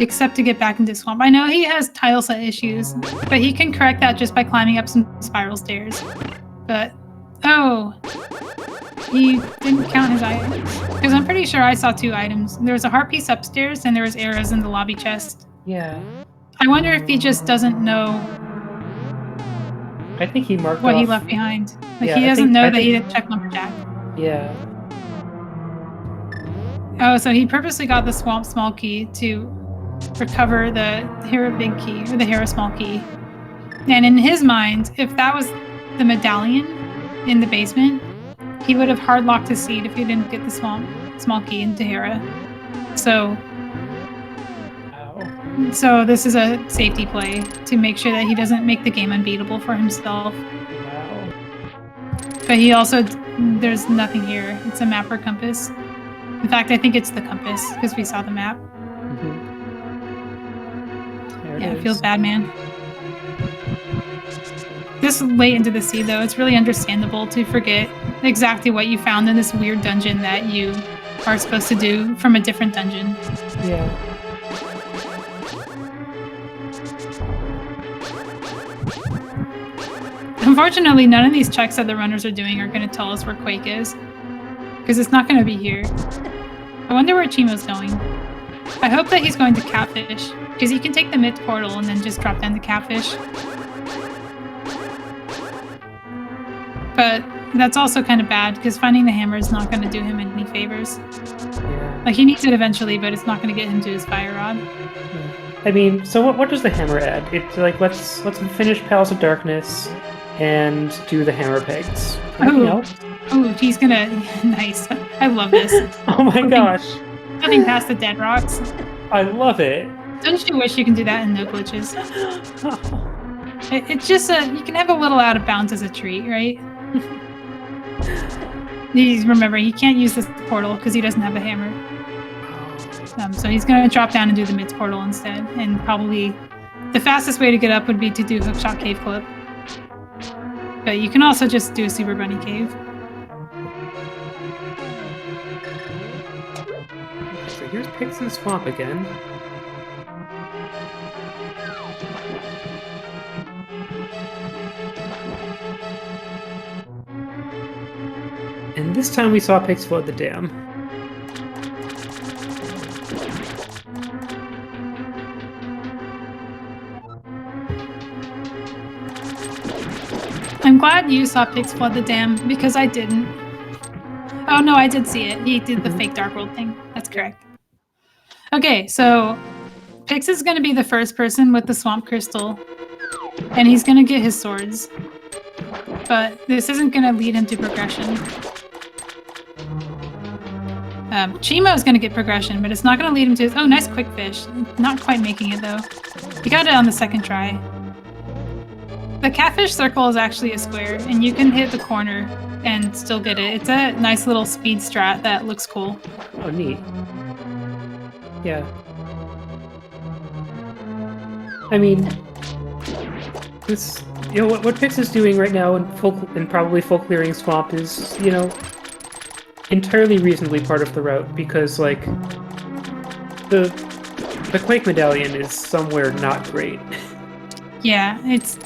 Except to get back into Swamp. I know he has tile set issues, but he can correct that just by climbing up some spiral stairs. But oh, he didn't count his items. Because I'm pretty sure I saw 2 items. There was a heart piece upstairs, and there was arrows in the lobby chest. Yeah. I wonder if he just doesn't know. I think he marked what off. He left behind. Like Yeah, he doesn't know that he didn't check lumberjack. Yeah. Oh, so he purposely got the Swamp small key to recover the Hera big key or the Hera small key. And in his mind, if that was the medallion in the basement, he would have hard locked his seed if he didn't get the Swamp small key into Hera. So So this is a safety play to make sure that he doesn't make the game unbeatable for himself. Wow. But he also, there's nothing here. It's a map or compass. In fact, I think it's the compass because we saw the map. Yeah, it feels bad, man. This late into the sea, though, it's really understandable to forget exactly what you found in this weird dungeon that you are supposed to do from a different dungeon. Yeah. Unfortunately, none of these checks that the runners are doing are going to tell us where Quake is, because it's not going to be here. I wonder where Cheamo's going. I hope that he's going to Catfish, because he can take the mid portal and then just drop down to Catfish. But that's also kind of bad, because finding the hammer is not going to do him any favors. Yeah. Like, he needs it eventually, but it's not going to get him to his fire rod. I mean, so what does the hammer add? It's like, let's finish Palace of Darkness and do the hammer pegs. Anything else? Oh, he's gonna... Nice. I love this. Oh my gosh. Nothing past the dead rocks. I love it. Don't you wish you can do that and no glitches? It's just you can have a little out of bounds as a treat, right? Remember, he can't use this portal because he doesn't have a hammer. So he's going to drop down and do the mid portal instead. And probably the fastest way to get up would be to do Hookshot Cave Clip. But you can also just do a Super Bunny Cave. So here's Pixon Swamp again. And this time we saw Pix flood the dam. I'm glad you saw Pix flood the dam, because I didn't. Oh no, I did see it. He did the fake Dark World thing. That's correct. Okay, so Pix is going to be the first person with the Swamp Crystal, and he's going to get his swords. But this isn't going to lead him to progression. Cheamo is going to get progression, but it's not going to lead him to... Oh, nice quick fish. Not quite making it, though. He got it on the second try. The catfish circle is actually a square, and you can hit the corner and still get it. It's a nice little speed strat that looks cool. Oh, neat. Yeah. I mean, this... You know, what Pix is doing right now in probably full clearing Swamp is, you know, entirely reasonably part of the route, because, like, the Quake Medallion is somewhere not great. Yeah, it's...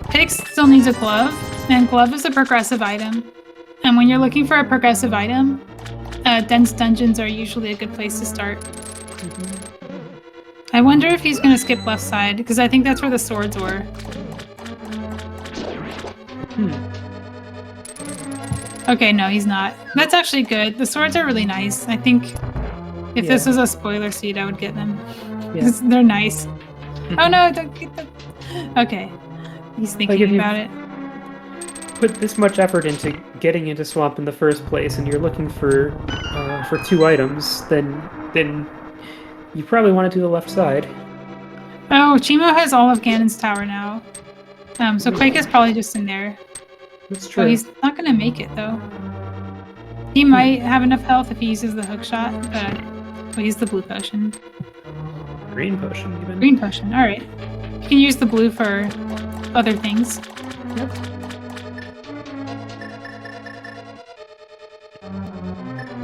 Pix still needs a glove, and glove is a progressive item. And when you're looking for a progressive item, dense dungeons are usually a good place to start. I wonder if he's going to skip left side, because I think that's where the swords were. Okay, no, he's not. That's actually good. The swords are really nice. I think if this was a spoiler seed, I would get them. Yeah. They're nice. Oh no, don't get them. Okay. He's thinking about it. Put this much effort into getting into Swamp in the first place, and you're looking for 2 items, then you probably want to do the left side. Oh, Cheamo has all of Ganon's tower now. So Quake is probably just in there. That's true. Oh, he's not going to make it, though. He might have enough health if he uses the hook shot, but well, he's the blue potion. Green potion, even. Green potion, alright. You can use the blue for other things. Yep.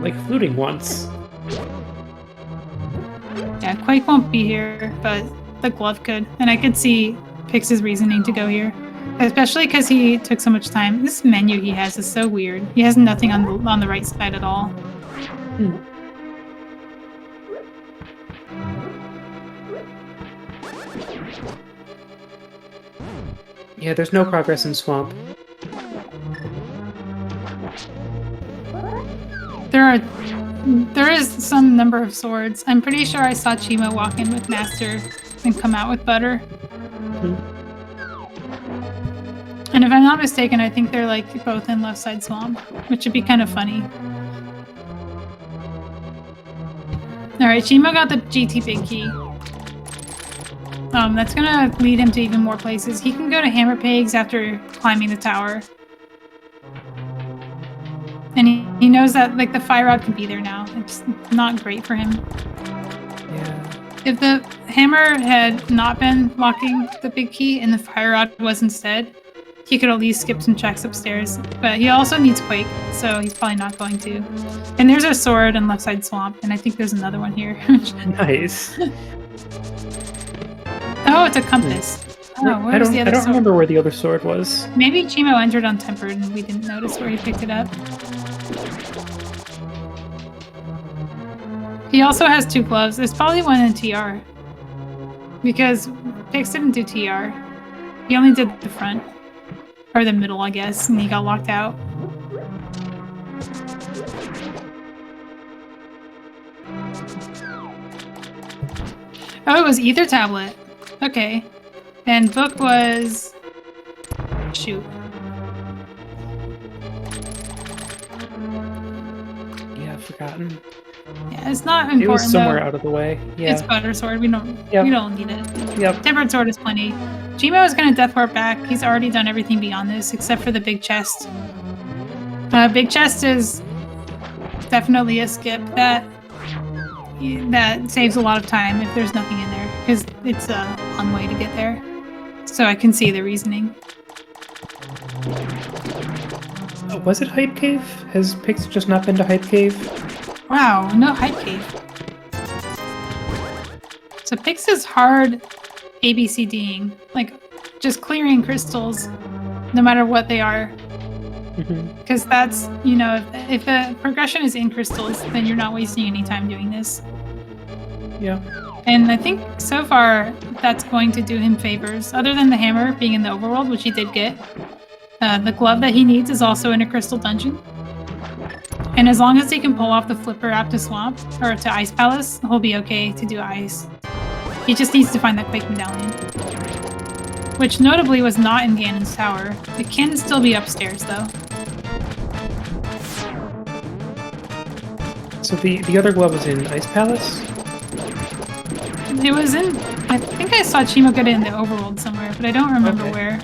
Like fluting once. Yeah, Quake won't be here, but the glove could. And I could see Pix's reasoning to go here. Especially because he took so much time. This menu he has is so weird. He has nothing on the right side at all. Yeah, there's no progress in Swamp. There is some number of swords. I'm pretty sure I saw Cheamo walk in with Master and come out with Butter. And if I'm not mistaken, I think they're like both in left side Swamp, which would be kind of funny. Alright, Cheamo got the GT big key. That's gonna lead him to even more places. He can go to Hammer Pigs after climbing the tower. And he knows that like the fire rod can be there now. It's not great for him. Yeah. If the hammer had not been locking the big key and the fire rod was instead, he could at least skip some checks upstairs. But he also needs Quake, so he's probably not going to. And there's a sword and left side swamp, and I think there's another one here. Nice. Oh, it's a compass. Oh, where's the other I don't sword? remember where the other sword was. Maybe cheamo entered untempered and we didn't notice where he picked it up. He also has 2 gloves. There's probably one in TR. Because Pix didn't do TR. He only did the front. Or the middle, I guess, and he got locked out. Oh, it was Ether Tablet. Okay. And book was... Shoot. Yeah, I've forgotten. Yeah, it's not important. It was somewhere though. out of the way. Yeah. It's butter sword. We don't need it. Yep. Tempered sword is plenty. cheamo is gonna deathport back. He's already done everything beyond this except for the big chest. Big chest is definitely a skip. That saves a lot of time if there's nothing in there because it's a long way to get there. So I can see the reasoning. Was it Hype Cave? Has Pix just not been to Hype Cave? Wow, no Hype Cave. So Pix is hard ABCDing, like just clearing crystals, no matter what they are. Because that's, you know, if the progression is in crystals, then you're not wasting any time doing this. Yeah. And I think so far that's going to do him favors. Other than the hammer being in the overworld, which he did get, the glove that he needs is also in a crystal dungeon. And as long as he can pull off the flipper out to Swamp, or to Ice Palace, he'll be okay to do Ice. He just needs to find that Quake Medallion. Which notably was not in Ganon's tower. It can still be upstairs though. So the other glove was in Ice Palace? It was in... I think I saw cheamo get it in the overworld somewhere, but I don't remember where.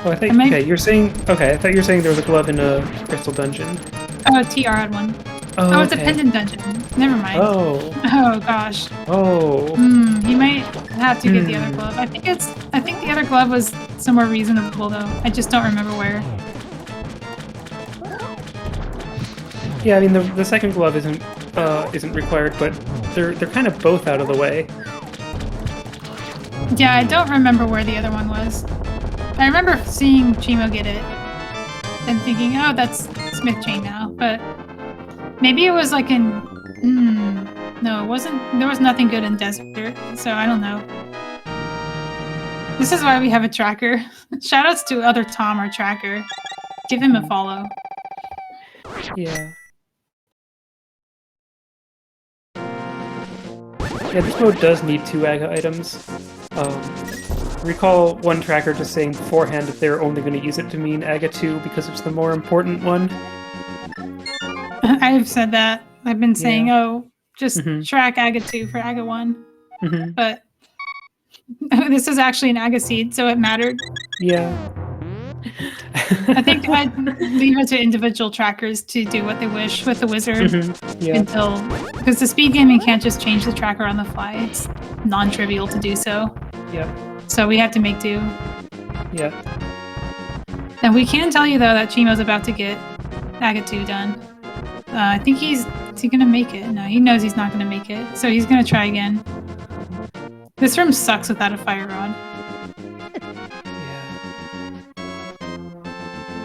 Oh, I think... Okay, you're saying... Okay, I thought you were saying there was a glove in a crystal dungeon. Oh, TR had one. Oh, it's a pendant dungeon. Never mind. Oh. Oh, gosh. Oh. He might have to get the other glove. I think the other glove was somewhere reasonable, though. I just don't remember where. Yeah, I mean, the second glove isn't required, but they're kind of both out of the way. Yeah, I don't remember where the other one was. I remember seeing cheamo get it and thinking, oh, that's Smith Chain now, but maybe it was like in... no, it wasn't. There was nothing good in Desert, so I don't know. This is why we have a tracker. Shoutouts to other Tom, our tracker. Give him a follow. Yeah. Yeah, this mode does need 2 AGA items. Recall one tracker just saying beforehand that they're only going to use it to mean AGA 2 because it's the more important one. I've said that. I've been saying, oh, just track AGA 2 for AGA 1. But this is actually an AGA seed, so it mattered. Yeah. I think I'd leave it to individual trackers to do what they wish with the wizard until... Because the SpeedGaming can't just change the tracker on the fly. It's non-trivial to do so. Yeah. So we have to make do. Yeah. And we can tell you, though, that cheamo's about to get AGA 2 done. I think is he gonna make it? No, he knows he's not gonna make it. So he's gonna try again. This room sucks without a fire rod.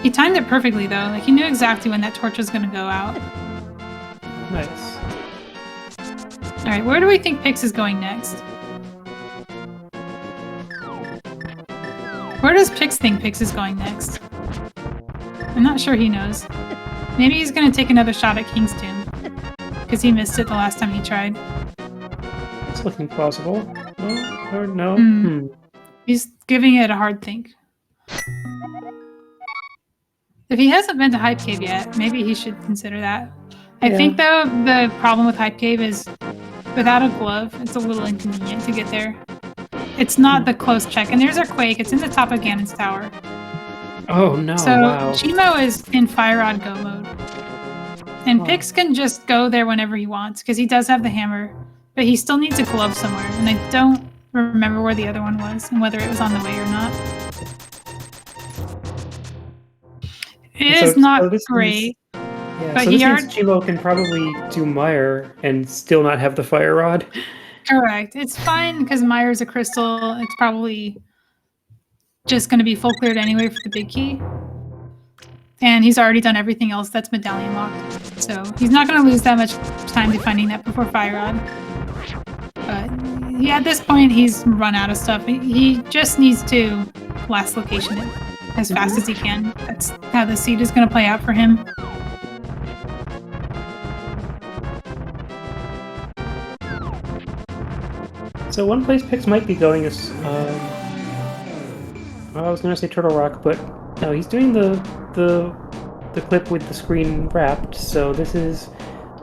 He timed it perfectly, though. Like, he knew exactly when that torch was gonna go out. Nice. Alright, where do we think Pix is going next? Where does Pix think Pix is going next? I'm not sure he knows. Maybe he's gonna take another shot at King's Tomb. Because he missed it the last time he tried. It's looking plausible. No? Or no? He's giving it a hard think. If he hasn't been to Hype Cave yet, maybe he should consider that. I think, though, the problem with Hype Cave is without a glove, it's a little inconvenient to get there. it's not the close check. And there's our Quake. It's in the top of Ganon's tower. Oh no! So Wow. Cheamo is in Fire Rod Go mode. And Pix can just go there whenever he wants, because he does have the hammer. But he still needs a glove somewhere, and I don't remember where the other one was, and whether it was on the way or not. It is not great. Yeah, but so this means Cheamo can probably do Mire and still not have the Fire Rod. Correct. It's fine, because Mire's a crystal. It's probably just going to be full cleared anyway for the big key. And he's already done everything else that's medallion locked. So he's not going to lose that much time to finding that before Fire Rod. But yeah, at this point, he's run out of stuff. He just needs to last location it as fast as he can. That's how the seed is going to play out for him. So one place Pix might be going is, I was going to say Turtle Rock, but no, he's doing the clip with the screen wrapped. So this is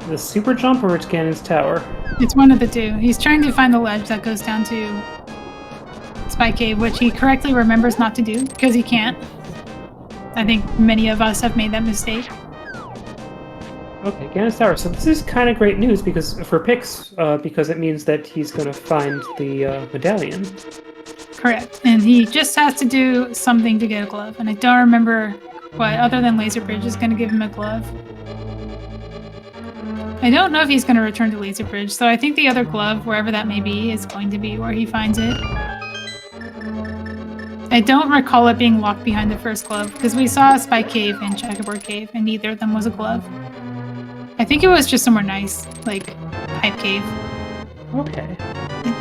the super jump or it's Ganon's tower. It's one of the two. He's trying to find the ledge that goes down to Spy Cave, which he correctly remembers not to do because he can't. I think many of us have made that mistake. Okay, Ganon's tower. So this is kind of great news because for Pix, because it means that he's going to find the medallion. Correct, and he just has to do something to get a glove, and I don't remember what other than Laser Bridge is going to give him a glove. I don't know if he's going to return to Laser Bridge, so I think the other glove, wherever that may be, is going to be where he finds it. I don't recall it being locked behind the first glove, because we saw Spy Cave and Checkerboard Cave, and neither of them was a glove. I think it was just somewhere nice, like Hype Cave. Okay.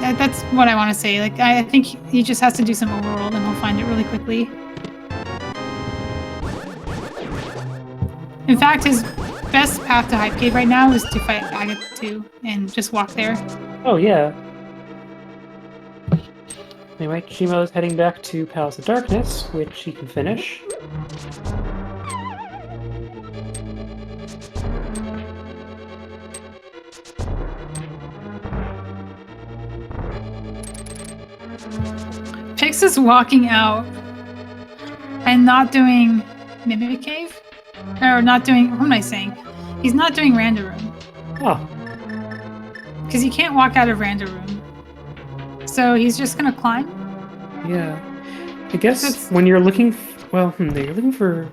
That's what I want to say. Like, I think he just has to do some overworld, and he'll find it really quickly. In fact, his best path to Hype Cave right now is to fight Agatha 2 and just walk there. Oh, yeah. Anyway, Cheamo is heading back to Palace of Darkness, which he can finish. Pix is walking out and not doing Mimic Cave? Or not doing, what am I saying? He's not doing Random Room. Oh. Because he can't walk out of Random Room. So he's just going to climb? Yeah. I guess when you're looking, you're looking for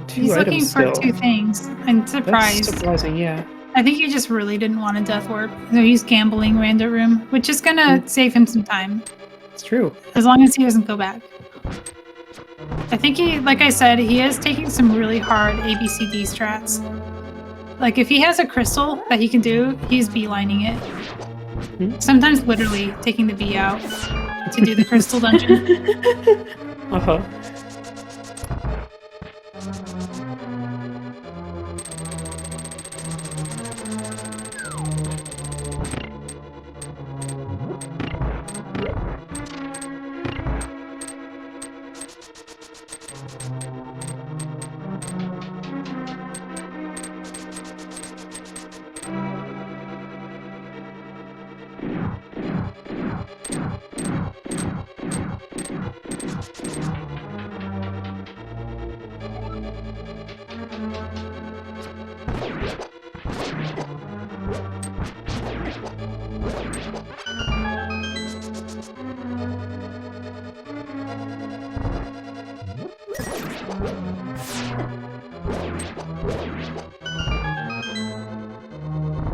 two he's items looking for still. two things. I'm surprised. That's surprising, yeah. I think he just really didn't want a Death Warp. So he's gambling Random Room, which is going to save him some time. It's true. As long as he doesn't go back. I think he, like I said, he is taking some really hard ABCD strats. Like, if he has a crystal that he can do, he's beelining it. Sometimes literally taking the B out to do the crystal dungeon. Uh-huh.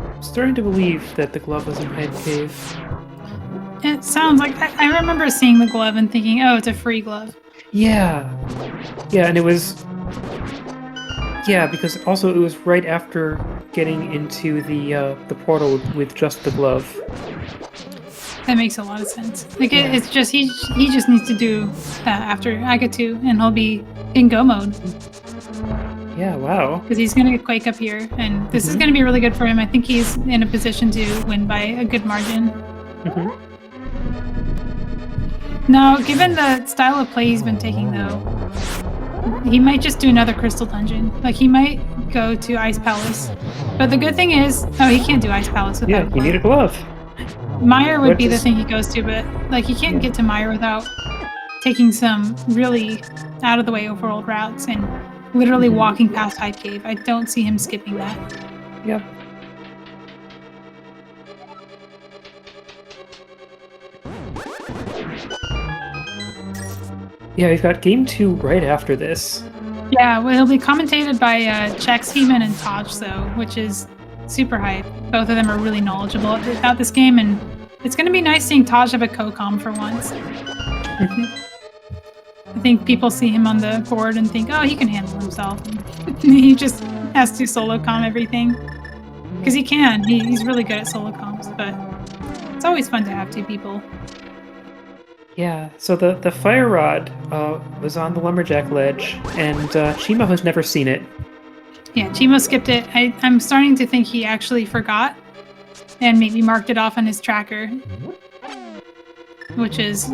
I'm starting to believe that the glove was in Hyde Cave. It sounds like, I remember seeing the glove and thinking, oh, it's a free glove. Yeah. Yeah, and it was... Yeah, because also it was right after getting into the portal with just the glove. That makes a lot of sense. Like, it's just, he just needs to do after Aga 2, and he'll be in go mode. Yeah, wow. Because he's going to Quake up here, and this is going to be really good for him. I think he's in a position to win by a good margin. Now, given the style of play he's been taking, though, he might just do another crystal dungeon. Like, he might go to Ice Palace. But the good thing is... Oh, he can't do Ice Palace without a glove. You need a glove. Meyer would What be the does- thing he goes to, but like you can't Yeah. get to Meyer without taking some really out of the way overworld routes and literally walking past Hype Cave. I don't see him skipping that. Yep. Yeah, we've got game 2 right after this. Yeah, well, he'll be commentated by Chex, Heeman, and Taj, though, which is super hype. Both of them are really knowledgeable about this game, and it's going to be nice seeing Taj have a co-com for once. I think people see him on the board and think, oh, he can handle himself. He just has to solo com everything. Because he can. He's really good at solo comms, but it's always fun to have two people. Yeah, so the fire rod was on the lumberjack ledge, and cheamo has never seen it. Yeah, cheamo skipped it. I'm starting to think he actually forgot and maybe marked it off on his tracker, which is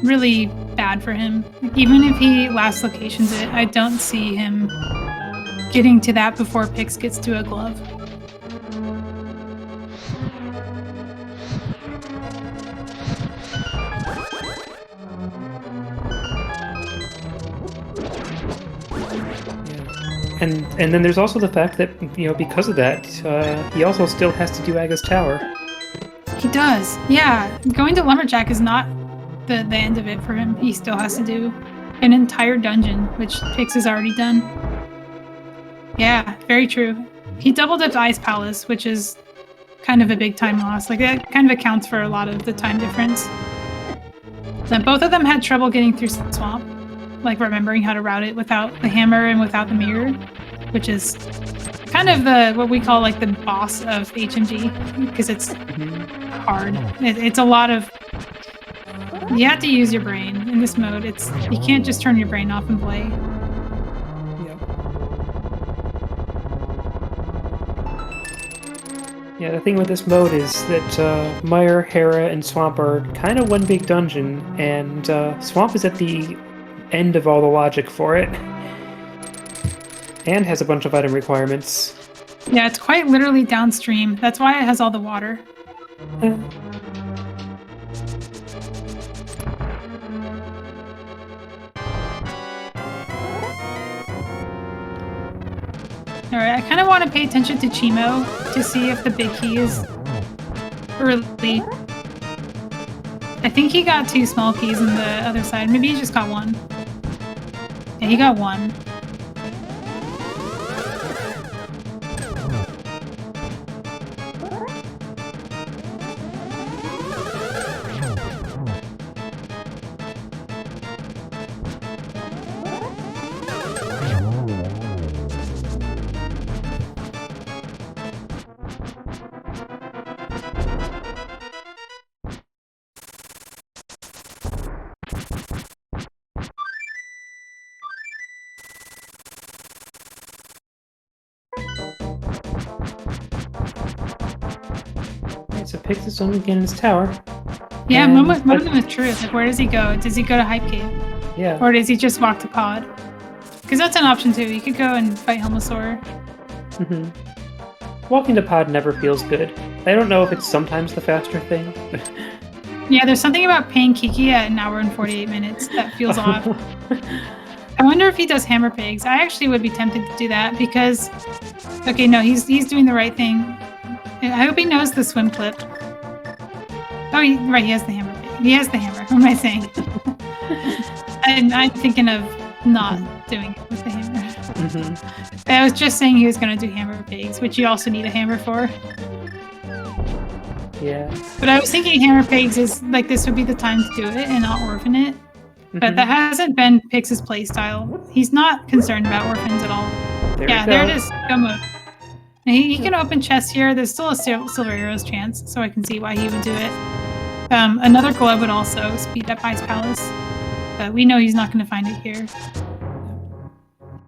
really bad for him. Like, even if he last locations it, I don't see him getting to that before Pix gets to a glove. And then there's also the fact that, you know, because of that, he also still has to do Aga's Tower. He does. Yeah, going to Lumberjack is not the end of it for him. He still has to do an entire dungeon, which Pix has already done. Yeah, very true. He double dipped Ice Palace, which is kind of a big time loss. Like, that kind of accounts for a lot of the time difference. Then both of them had trouble getting through Swamp, like remembering how to route it without the hammer and without the mirror, which is kind of what we call like the boss of HMG, because it's hard. It's a lot of, you have to use your brain in this mode. You can't just turn your brain off and play. Yeah, the thing with this mode is that Mire, Hera, and Swamp are kind of one big dungeon, and Swamp is at the end of all the logic for it, and has a bunch of item requirements. Yeah, it's quite literally downstream. That's why it has all the water. Alright, I kind of want to pay attention to cheamo to see if the big key is early. I think he got 2 small keys on the other side. Maybe he just got 1. Yeah, he got 1. So Pix is only again in his tower. Yeah, And- one of them is true. Like, where does he go? Does he go to Hype Cave? Yeah. Or does he just walk to Pod? Because that's an option too. You could go and fight Helmasaur. Walking to Pod never feels good. I don't know if it's sometimes the faster thing. Yeah, there's something about paying Kiki at 1 hour and 48 minutes that feels off. I wonder if he does Hammer Pigs. I actually would be tempted to do that because... Okay, no, he's doing the right thing. I hope he knows the swim clip. Oh, right, he has the hammer. He has the hammer. What am I saying? I'm thinking of not doing it with the hammer. I was just saying he was going to do hammer pigs, which you also need a hammer for. Yeah. But I was thinking hammer pigs is like this would be the time to do it and not orphan it. But that hasn't been Pix's playstyle. He's not concerned about orphans at all. There it is. Go mode. He can open chests here. There's still a Silver Arrow's chance, so I can see why he would do it. Another glove would also speed up Ice Palace, but we know he's not going to find it here.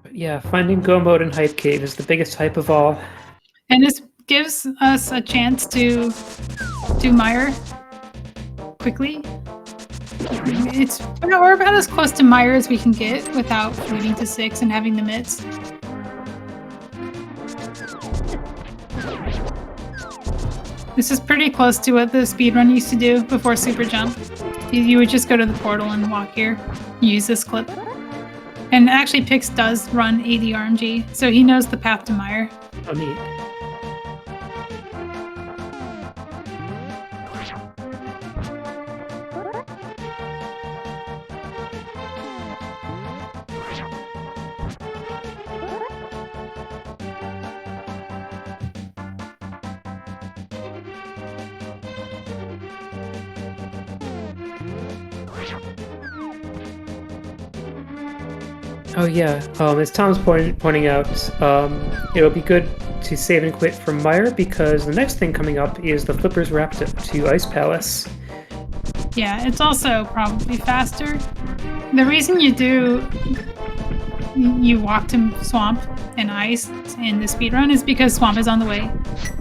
But yeah, finding Go Mode in Hype Cave is the biggest hype of all. And this gives us a chance to do Mire quickly. We're about as close to Mire as we can get without fleeting to 6 and having the mitts. This is pretty close to what the speedrun used to do before super jump. You would just go to the portal and walk here, use this clip. And actually Pix does run AD RMG, so he knows the path to Mire. Oh, neat. Oh yeah, as Tom's pointing out, it'll be good to save and quit from Mire because the next thing coming up is the Flippers Raptor to Ice Palace. Yeah, it's also probably faster. The reason you walk to Swamp and Ice in the speedrun is because Swamp is on the way.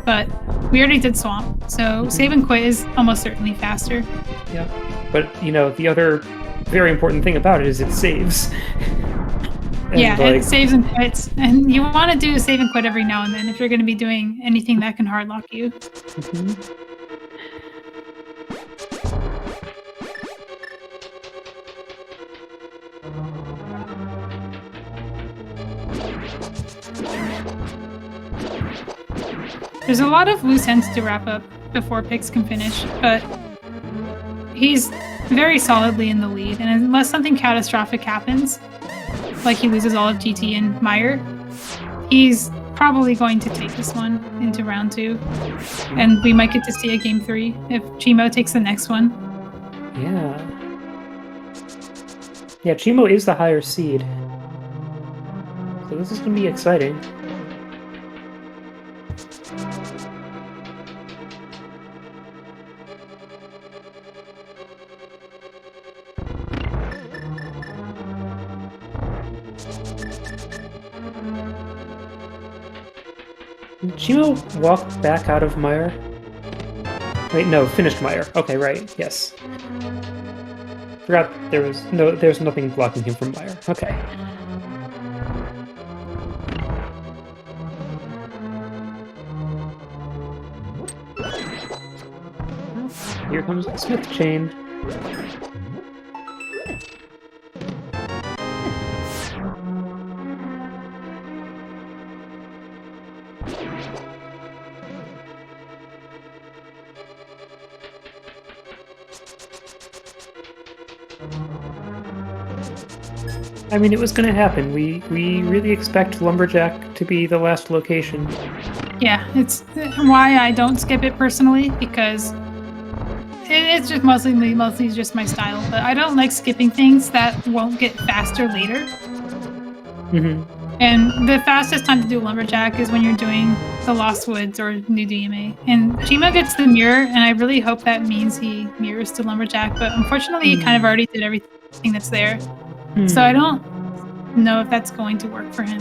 But we already did Swamp, so save and quit is almost certainly faster. Yeah, but the other very important thing about it is it saves. Yeah, it saves and quits. And you want to do a save and quit every now and then if you're going to be doing anything that can hard lock you. There's a lot of loose ends to wrap up before Pix can finish, but he's very solidly in the lead. And unless something catastrophic happens, like he loses all of GT and Mire, he's probably going to take this one into round 2. And we might get to see a game 3 if cheamo takes the next one. Yeah. Yeah, cheamo is the higher seed. So this is going to be exciting. Did cheamo walk back out of Mire? Wait, no, finished Mire. Okay, right, yes. Forgot there's nothing blocking him from Mire. Okay. Here comes the Smith chain. I mean, it was going to happen. We really expect Lumberjack to be the last location. Yeah, it's why I don't skip it personally, because it's just mostly just my style. But I don't like skipping things that won't get faster later. And the fastest time to do Lumberjack is when you're doing the Lost Woods or New DMA. And cheamo gets the mirror, and I really hope that means he mirrors to Lumberjack. But unfortunately, he kind of already did everything that's there. So I don't know if that's going to work for him.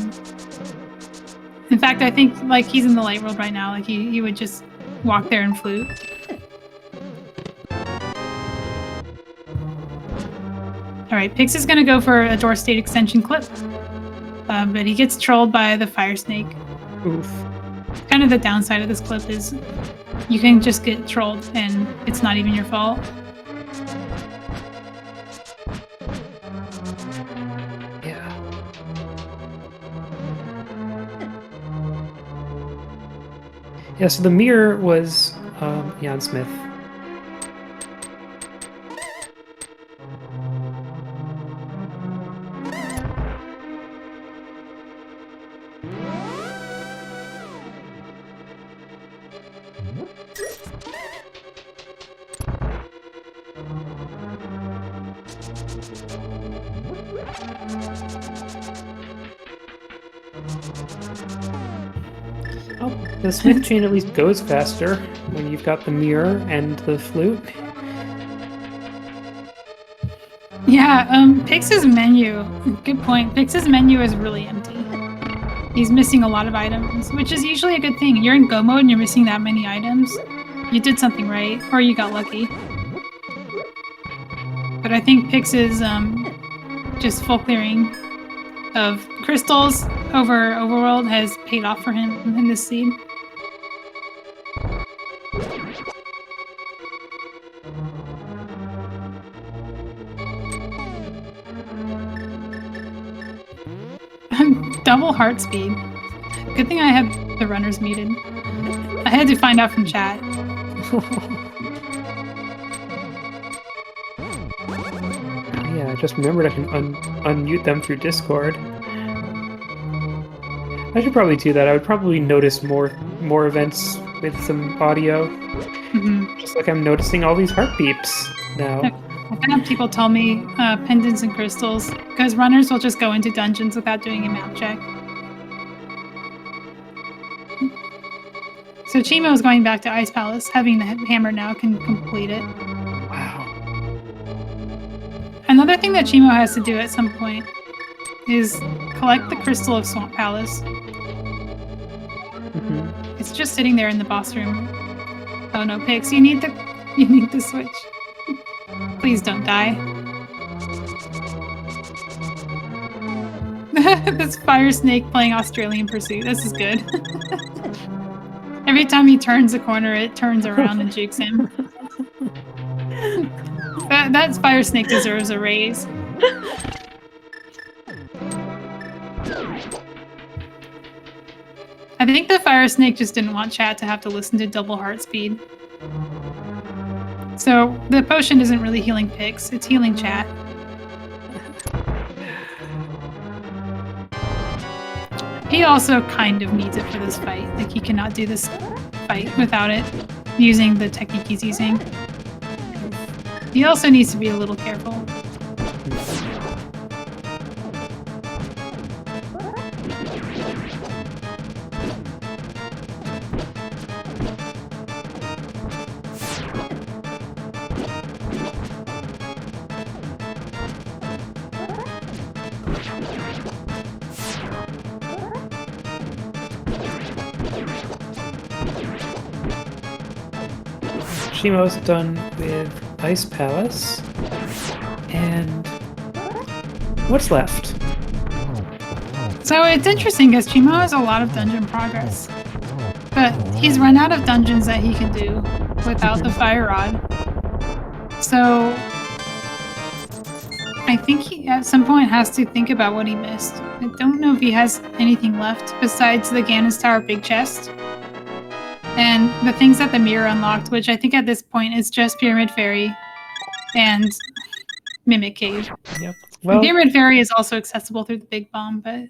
In fact, I think like he's in the light world right now. Like he would just walk there and flute. All right, Pix is going to go for a door state extension clip, but he gets trolled by the fire snake. Oof. Kind of the downside of this clip is you can just get trolled and it's not even your fault. Yeah, so the mirror was Jan Smith. Oh, the Smith chain at least goes faster when you've got the mirror and the flute. Yeah, Pix's menu, good point. Pix's menu is really empty. He's missing a lot of items, which is usually a good thing. You're in go mode and you're missing that many items. You did something right, or you got lucky. But I think Pix's just full clearing of crystals over overworld has paid off for him in this seed. double heart speed. Good thing I had the runners muted. I had to find out from chat. Yeah, I just remembered I can unmute them through Discord. I should probably do that. I would probably notice more events with some audio. Just like I'm noticing all these heart beeps now. I've had people tell me pendants and crystals, because runners will just go into dungeons without doing a map check. So cheamo is going back to Ice Palace. Having the hammer now can complete it. Wow. Another thing that cheamo has to do at some point is collect the crystal of Swamp Palace. It's just sitting there in the boss room. Oh no, Pix, you need the switch. Please don't die. This fire snake playing Australian Pursuit. This is good. Every time he turns a corner, it turns around and jukes him. That fire snake deserves a raise. I think the fire snake just didn't want chat to have to listen to double heart speed. So the potion isn't really healing Pix, it's healing chat. He also kind of needs it for this fight. Like, he cannot do this fight without it, using the technique he's using. He also needs to be a little careful. Cheamo's done with Ice Palace. And what's left? So it's interesting because cheamo has a lot of dungeon progress. But he's run out of dungeons that he can do without the fire rod. So I think he at some point has to think about what he missed. I don't know if he has anything left besides the Ganis Tower big chest. And the things that the mirror unlocked, which I think at this point is just Pyramid Fairy and Mimic Cave. Yep. Well, Pyramid Fairy is also accessible through the Big Bomb, but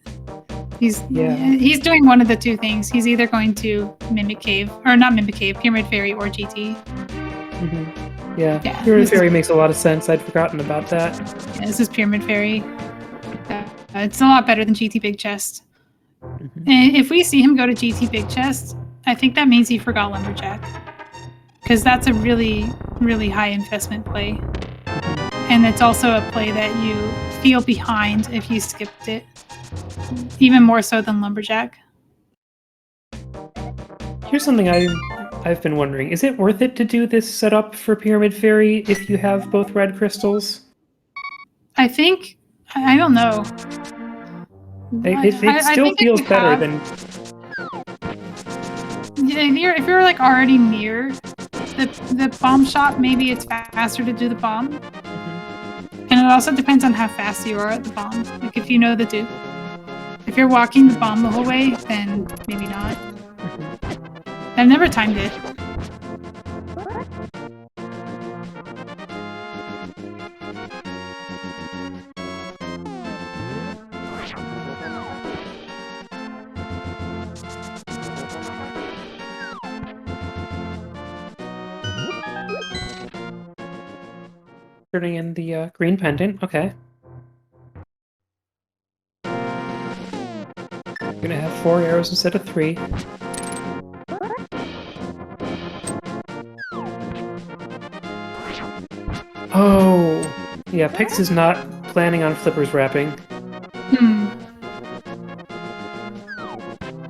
he's doing one of the two things. He's either going to Mimic Cave, or not Mimic Cave, Pyramid Fairy or GT. Yeah, Pyramid Fairy makes a lot of sense. I'd forgotten about that. Yeah, this is Pyramid Fairy. It's a lot better than GT Big Chest. And if we see him go to GT Big Chest, I think that means he forgot Lumberjack. Because that's a really, really high investment play. And it's also a play that you feel behind if you skipped it. Even more so than Lumberjack. Here's something I've been wondering. Is it worth it to do this setup for Pyramid Fairy if you have both red crystals? I think... I don't know. It still feels better than... Yeah, if you're like already near the bomb shop, maybe it's faster to do the bomb. And it also depends on how fast you are at the bomb. Like, if you know the dupe. If you're walking the bomb the whole way, then maybe not. I've never timed it. Turning in the green pendant, okay. I'm gonna have 4 arrows instead of 3. Oh, yeah, Pix is not planning on flippers wrapping.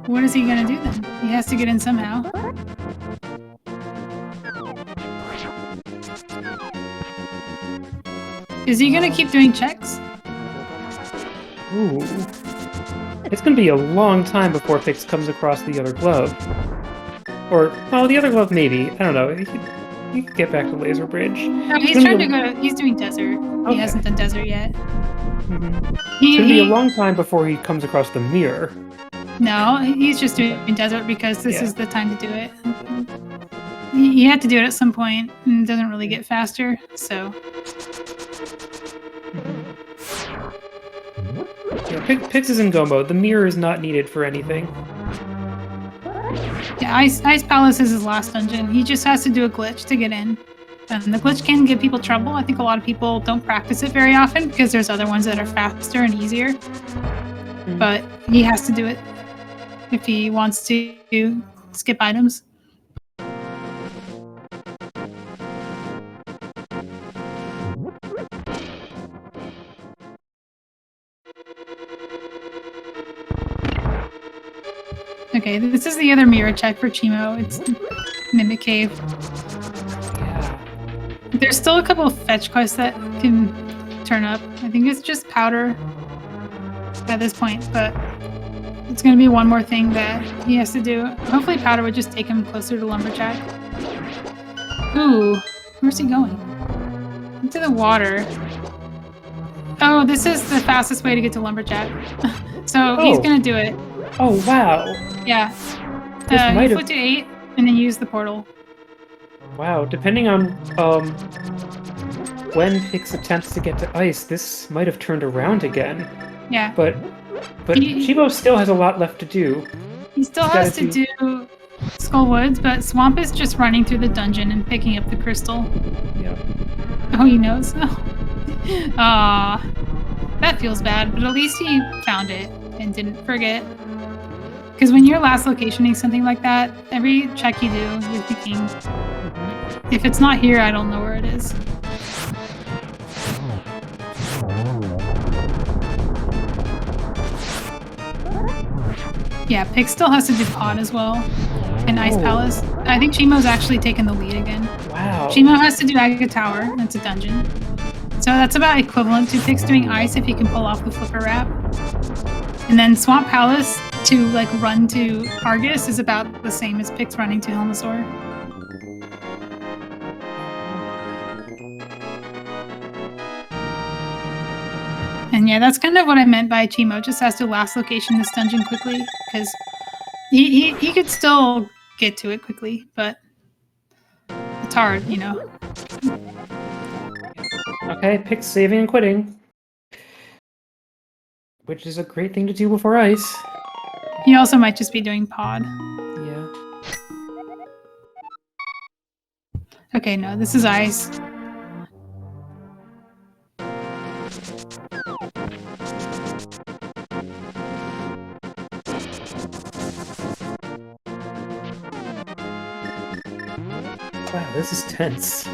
What is he gonna do then? He has to get in somehow. Is he gonna keep doing checks? Ooh. It's gonna be a long time before Pix comes across the other glove. Or, well, the other glove maybe. I don't know. He could get back to Laser Bridge. No, he's trying to go to... He's doing desert. Okay. He hasn't done desert yet. It's gonna be a long time before he comes across the mirror. No, he's just doing desert because this Yeah. is the time to do it. You had to do it at some point, and it doesn't really get faster, so... Yeah, Pix is in go mode. The mirror is not needed for anything. Yeah, Ice Palace is his last dungeon. He just has to do a glitch to get in. And the glitch can give people trouble. I think a lot of people don't practice it very often because there's other ones that are faster and easier. But he has to do it if he wants to skip items. Okay, this is the other mirror check for cheamo. It's Mimic Cave. Yeah. There's still a couple of fetch quests that can turn up. I think it's just powder at this point, but it's going to be one more thing that he has to do. Hopefully powder would just take him closer to Lumberjack. Ooh, where's he going? Into the water. Oh, this is the fastest way to get to Lumberjack. So he's going to do it. Oh, wow. Yeah. Flip to 8 and then use the portal. Wow, depending on when Pix attempts to get to ice, this might have turned around again. Yeah. But cheamo still has a lot left to do. He still has to do Skull Woods, but Swamp is just running through the dungeon and picking up the crystal. Yeah. Oh, he knows. Ah, that feels bad, but at least he found it and didn't forget. Because when you're last locationing something like that, every check you do, you're thinking, if it's not here, I don't know where it is. Yeah, Pix still has to do Pod as well, and Ice Palace. I think cheamo's actually taken the lead again. Wow. cheamo has to do Aga Tower, that's a dungeon. So that's about equivalent to Pix doing Ice if he can pull off the Flipper Wrap. And then Swamp Palace to run to Argus is about the same as Pix running to Helmasaur. And yeah, that's kind of what I meant by cheamo just has to last location this dungeon quickly, because he could still get to it quickly, but it's hard, you know. Okay, Pix saving and quitting. Which is a great thing to do before ice. He also might just be doing Pod. Yeah. Okay, no, this is Ice. Wow, this is tense.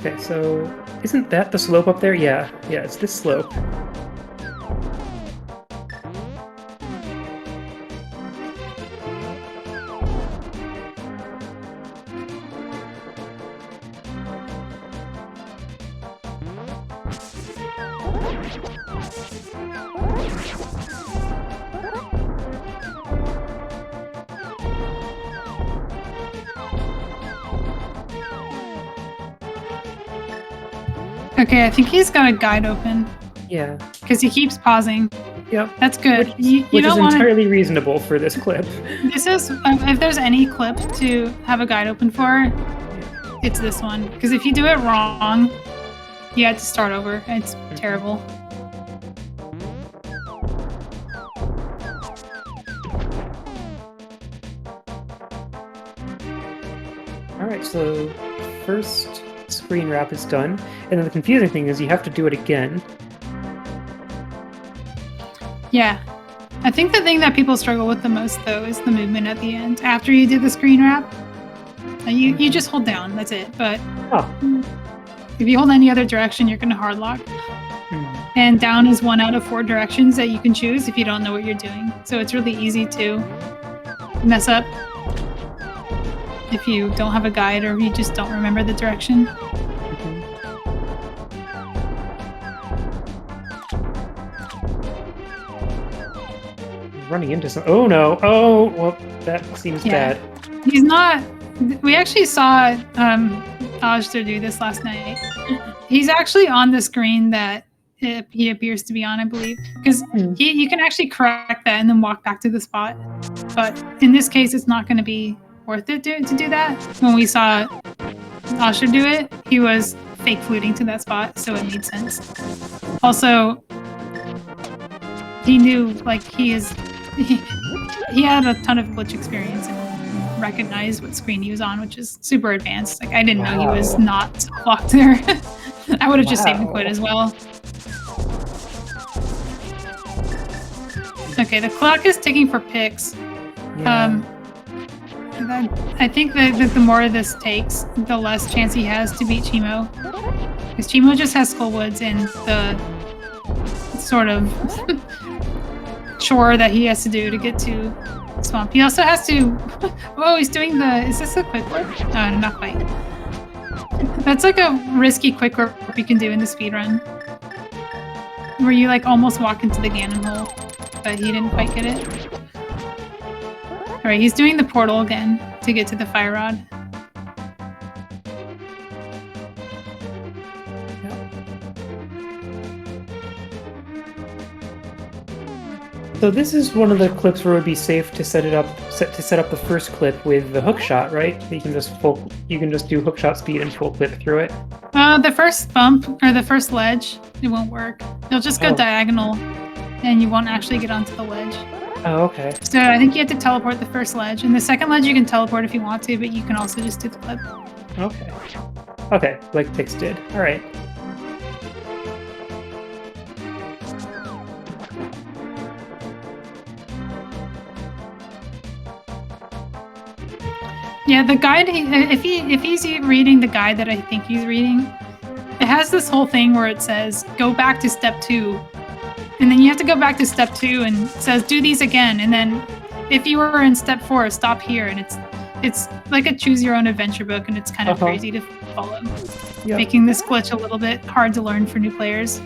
Okay, so isn't that the slope up there? Yeah, it's this slope. Okay, I think he's got a guide open. Yeah. Because he keeps pausing. Yep. That's good. Which don't is entirely reasonable for this clip. This is, if there's any clip to have a guide open for, it's this one. Because if you do it wrong, you have to start over. It's terrible. Alright, so first screen wrap is done, and then the confusing thing is you have to do it again. Yeah. I think the thing that people struggle with the most, though, is the movement at the end. After you do the screen wrap, you just hold down, that's it. But if you hold any other direction, you're going to hard lock. And down is 1 out of 4 directions that you can choose if you don't know what you're doing. So it's really easy to mess up if you don't have a guide or you just don't remember the direction. running into some. Oh no! Oh, well, that seems bad. He's not. We actually saw Alistair do this last night. He's actually on the screen that he appears to be on, I believe, because you can actually correct that and then walk back to the spot. But in this case, it's not going to be worth it to do that. When we saw Alistair do it, he was fake fluting to that spot, so it made sense. Also, he knew, like, he had a ton of glitch experience and recognized what screen he was on, which is super advanced. Like, I didn't know he was not blocked there. I would have just saved and quit as well. Okay, the clock is ticking for picks. Yeah. I think that the more this takes, the less chance he has to beat cheamo. Because cheamo just has Skullwoods and the sort of chore that he has to do to get to Swamp. He also has to... Oh, he's doing the... Is this a quick warp? No, not quite. That's like a risky quick warp you can do in the speedrun. Where you like almost walk into the Ganon hole, but he didn't quite get it. Alright, he's doing the portal again to get to the fire rod. So this is one of the clips where it would be safe to set up the first clip with the hook shot, right? You can just do hook shot speed and full clip through it. The first bump or the first ledge, it won't work. You'll just go diagonal, and you won't actually get onto the ledge. Oh, okay. So I think you have to teleport the first ledge, and the second ledge you can teleport if you want to, but you can also just do the clip. Okay. Okay, like Pix did. All right. Yeah, the guide. If he's reading the guide that I think he's reading, it has this whole thing where it says go back to step 2, and then you have to go back to step 2, and it says do these again, and then if you were in step 4, stop here, and it's like a choose your own adventure book, and it's kind of crazy to follow, making this glitch a little bit hard to learn for new players.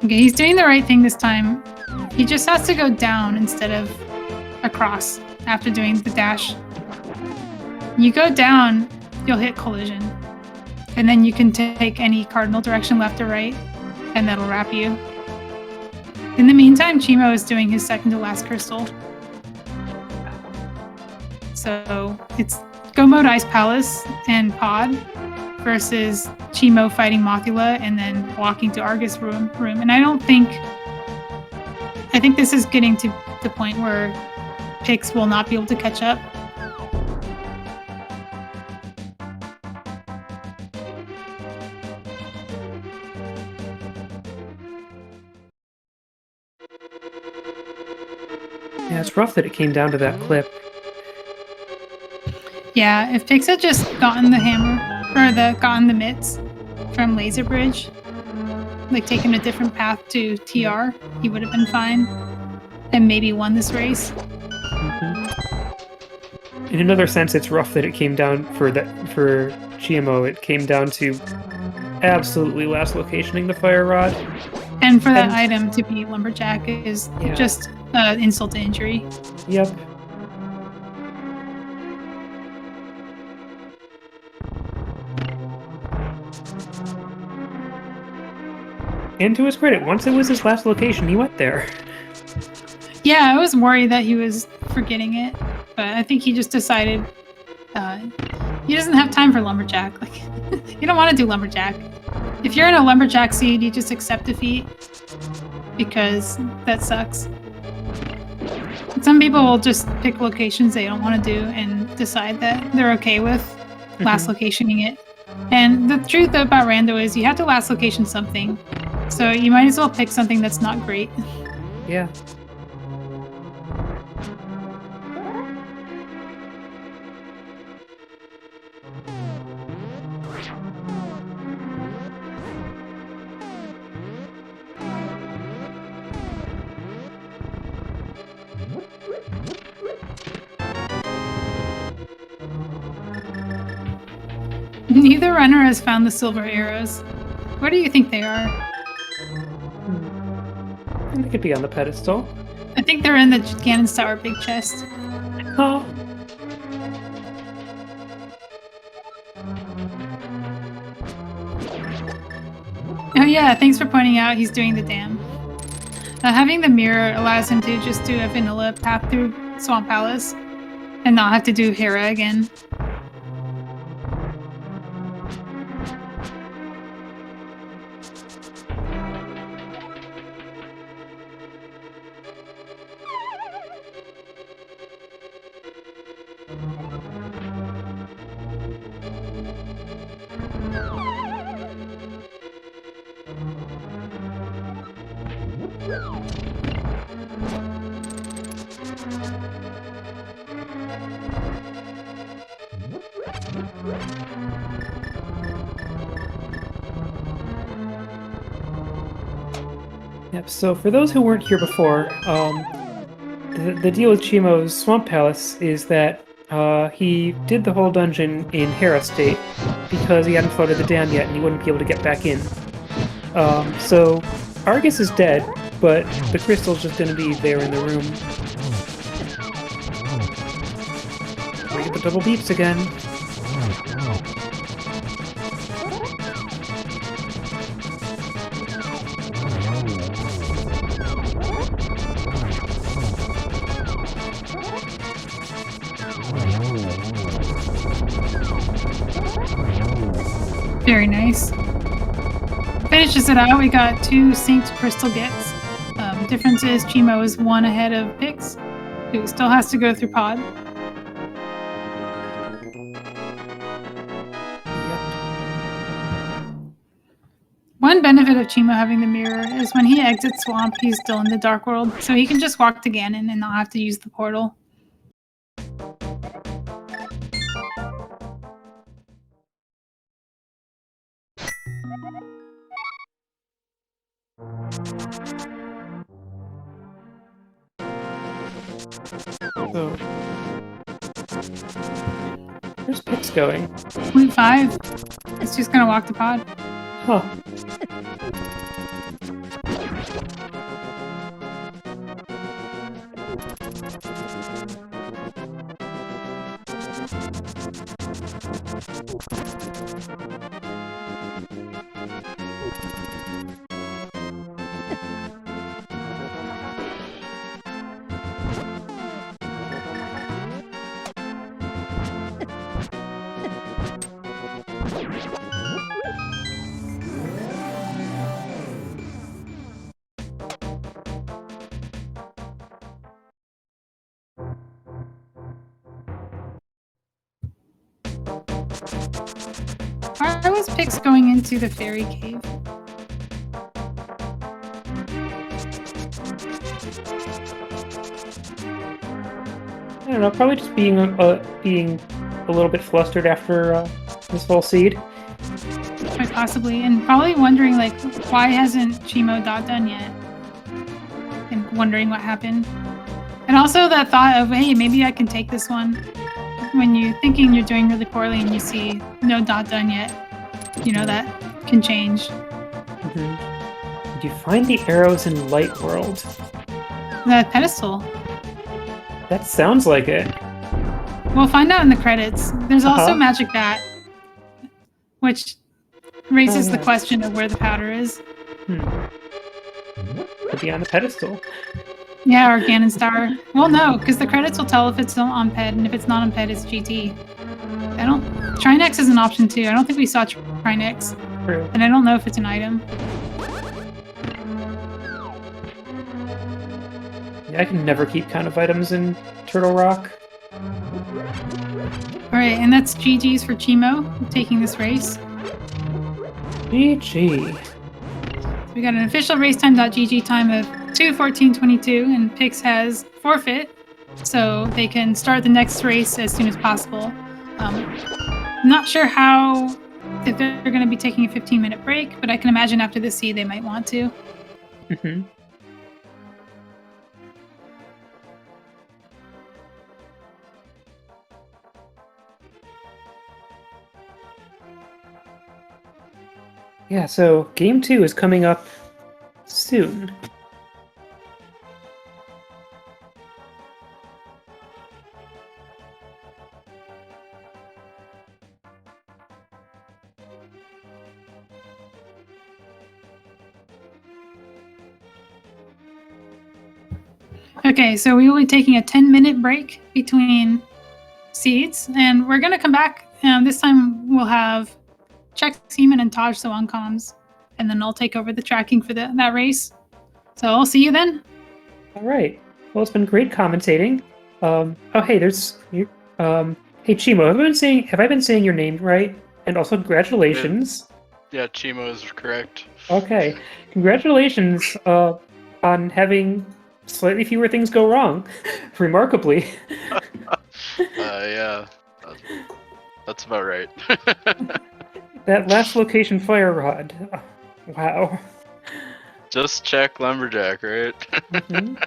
Okay, he's doing the right thing this time. He just has to go down instead of across after doing the dash. You go down, you'll hit collision. And then you can take any cardinal direction left or right, and that'll wrap you. In the meantime, cheamo is doing his second to last crystal. So it's go mode Ice Palace and Pod versus cheamo fighting Mothula and then walking to Argus room. And I think this is getting to the point where Pix will not be able to catch up. Yeah, it's rough that it came down to that clip. Yeah, if Pix had just gotten the hammer, or gotten the mitts from Laser Bridge, like taken a different path to TR, he would have been fine, and maybe won this race. In another sense, it's rough that it came down for cheamo. It came down to absolutely last locationing the fire rod. And for that item to be Lumberjack is just insult to injury. Yep. And to his credit, once it was his last location, he went there. Yeah, I was worried that he was forgetting it, but I think he just decided he doesn't have time for Lumberjack. Like, you don't want to do Lumberjack. If you're in a Lumberjack seed, you just accept defeat because that sucks. Some people will just pick locations they don't want to do and decide that they're okay with last locationing it. And the truth about rando is you have to last location something. So you might as well pick something that's not great. Yeah. Neither runner has found the silver arrows. Where do you think they are? They could be on the pedestal. I think they're in the Ganon's Tower big chest. Oh. Oh yeah, thanks for pointing out he's doing the dam. Having the mirror allows him to just do a vanilla path through Swamp Palace and not have to do Hera again. Yep, so for those who weren't here before, the deal with Cheamo's Swamp Palace is that he did the whole dungeon in Hera state because he hadn't floated the dam yet and he wouldn't be able to get back in. So Argus is dead, but the crystal's just going to be there in the room. We get the double beeps again. Very nice. Finishes it out. We got 2 synced crystal gets. Difference is Cheamo is 1 ahead of Pix, who still has to go through pod. One benefit of Cheamo having the mirror is when he exits Swamp, he's still in the Dark World, so he can just walk to Ganon and not have to use the portal. So, where's Pix going? Loot 5. It's just gonna walk to pod. Huh. Why was Pix going into the fairy cave? I don't know, probably just being a little bit flustered after this whole seed. Quite possibly, and probably wondering like why hasn't Cheamo done yet, and wondering what happened. And also that thought of, hey, maybe I can take this one. When you're thinking you're doing really poorly and you see no done yet, you know that can change. Mm-hmm. Did you find the arrows in Light World? The pedestal. That sounds like it. We'll find out in the credits. There's also Magic Bat, which raises the question of where the powder is. Could be on the pedestal. Yeah, or Ganon's Tower. Well, no, because the credits will tell if it's on Ped, and if it's not on Ped, it's GT. Trinex is an option too. I don't think we saw Trinex. True. And I don't know if it's an item. Yeah, I can never keep count of items in Turtle Rock. Alright, and that's GG's for Cheamo taking this race. GG. So we got an official racetime.gg time of 2:14:22, and Pix has forfeit, so they can start the next race as soon as possible. I'm not sure if they're going to be taking a 15-minute break, but I can imagine after the seed they might want to. Mm-hmm. Yeah, so game 2 is coming up soon. Okay, so we will be taking a 10-minute break between seeds, and we're going to come back. This time we'll have Check Seaman and Taj so on comms, and then I'll take over the tracking for that race. So I'll see you then. All right. Well, it's been great commentating. Oh, hey, there's you. Hey, Cheamo, have I been saying your name right? And also, congratulations. Yeah, cheamo is correct. Okay, congratulations on having slightly fewer things go wrong. Remarkably. Yeah, that's about right. That last location fire rod. Oh, wow. Just check lumberjack, right? Mhm.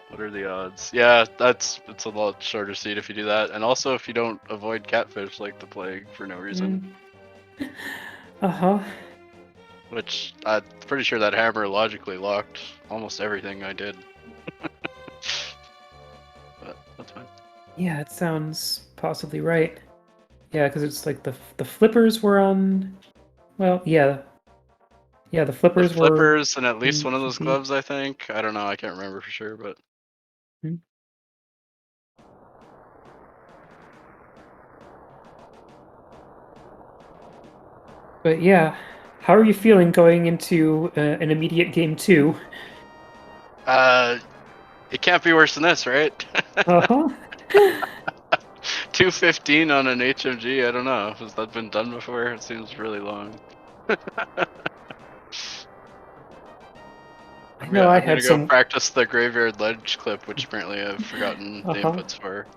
What are the odds? Yeah, it's a lot shorter seed if you do that, and also if you don't avoid catfish like the plague for no reason. Uh-huh. Which I'm pretty sure that hammer logically locked almost everything I did. But that's fine. Yeah, it sounds possibly right. Yeah, because it's like the flippers were on. Well, yeah. Yeah, the flippers The were. flippers and at least in one of those GP. gloves, I think. I don't know, I can't remember for sure, but But yeah, how are you feeling going into an immediate game 2? it can't be worse than this, right? Uh-huh. 215 on an HMG, I don't know. Has that been done before? It seems really long. I know I I'm gonna had go some. practice the graveyard ledge clip, which apparently I've forgotten the Uh-huh. inputs for.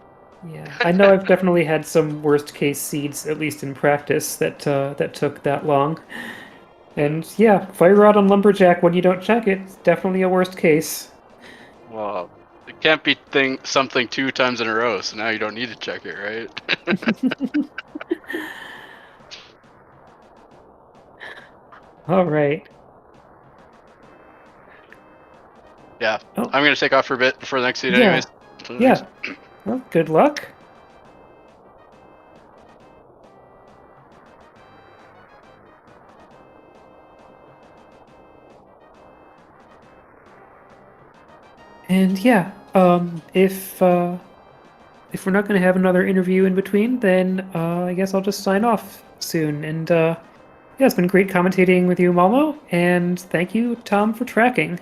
Yeah, I know I've definitely had some worst case seeds, at least in practice, that took that long. And yeah, fire rod on lumberjack when you don't check it, it's definitely a worst case. Well, it can't be something 2 times in a row, so now you don't need to check it, right? All right. Yeah, Oh, I'm gonna take off for a bit before the next seed, yeah. anyways. Yeah. Well, good luck. And yeah, if we're not going to have another interview in between, then I guess I'll just sign off soon. And yeah, it's been great commentating with you, Malmo, and thank you, Tom, for tracking.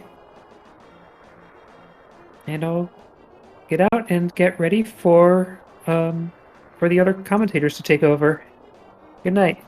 And I'll get out and get ready for the other commentators to take over. Good night.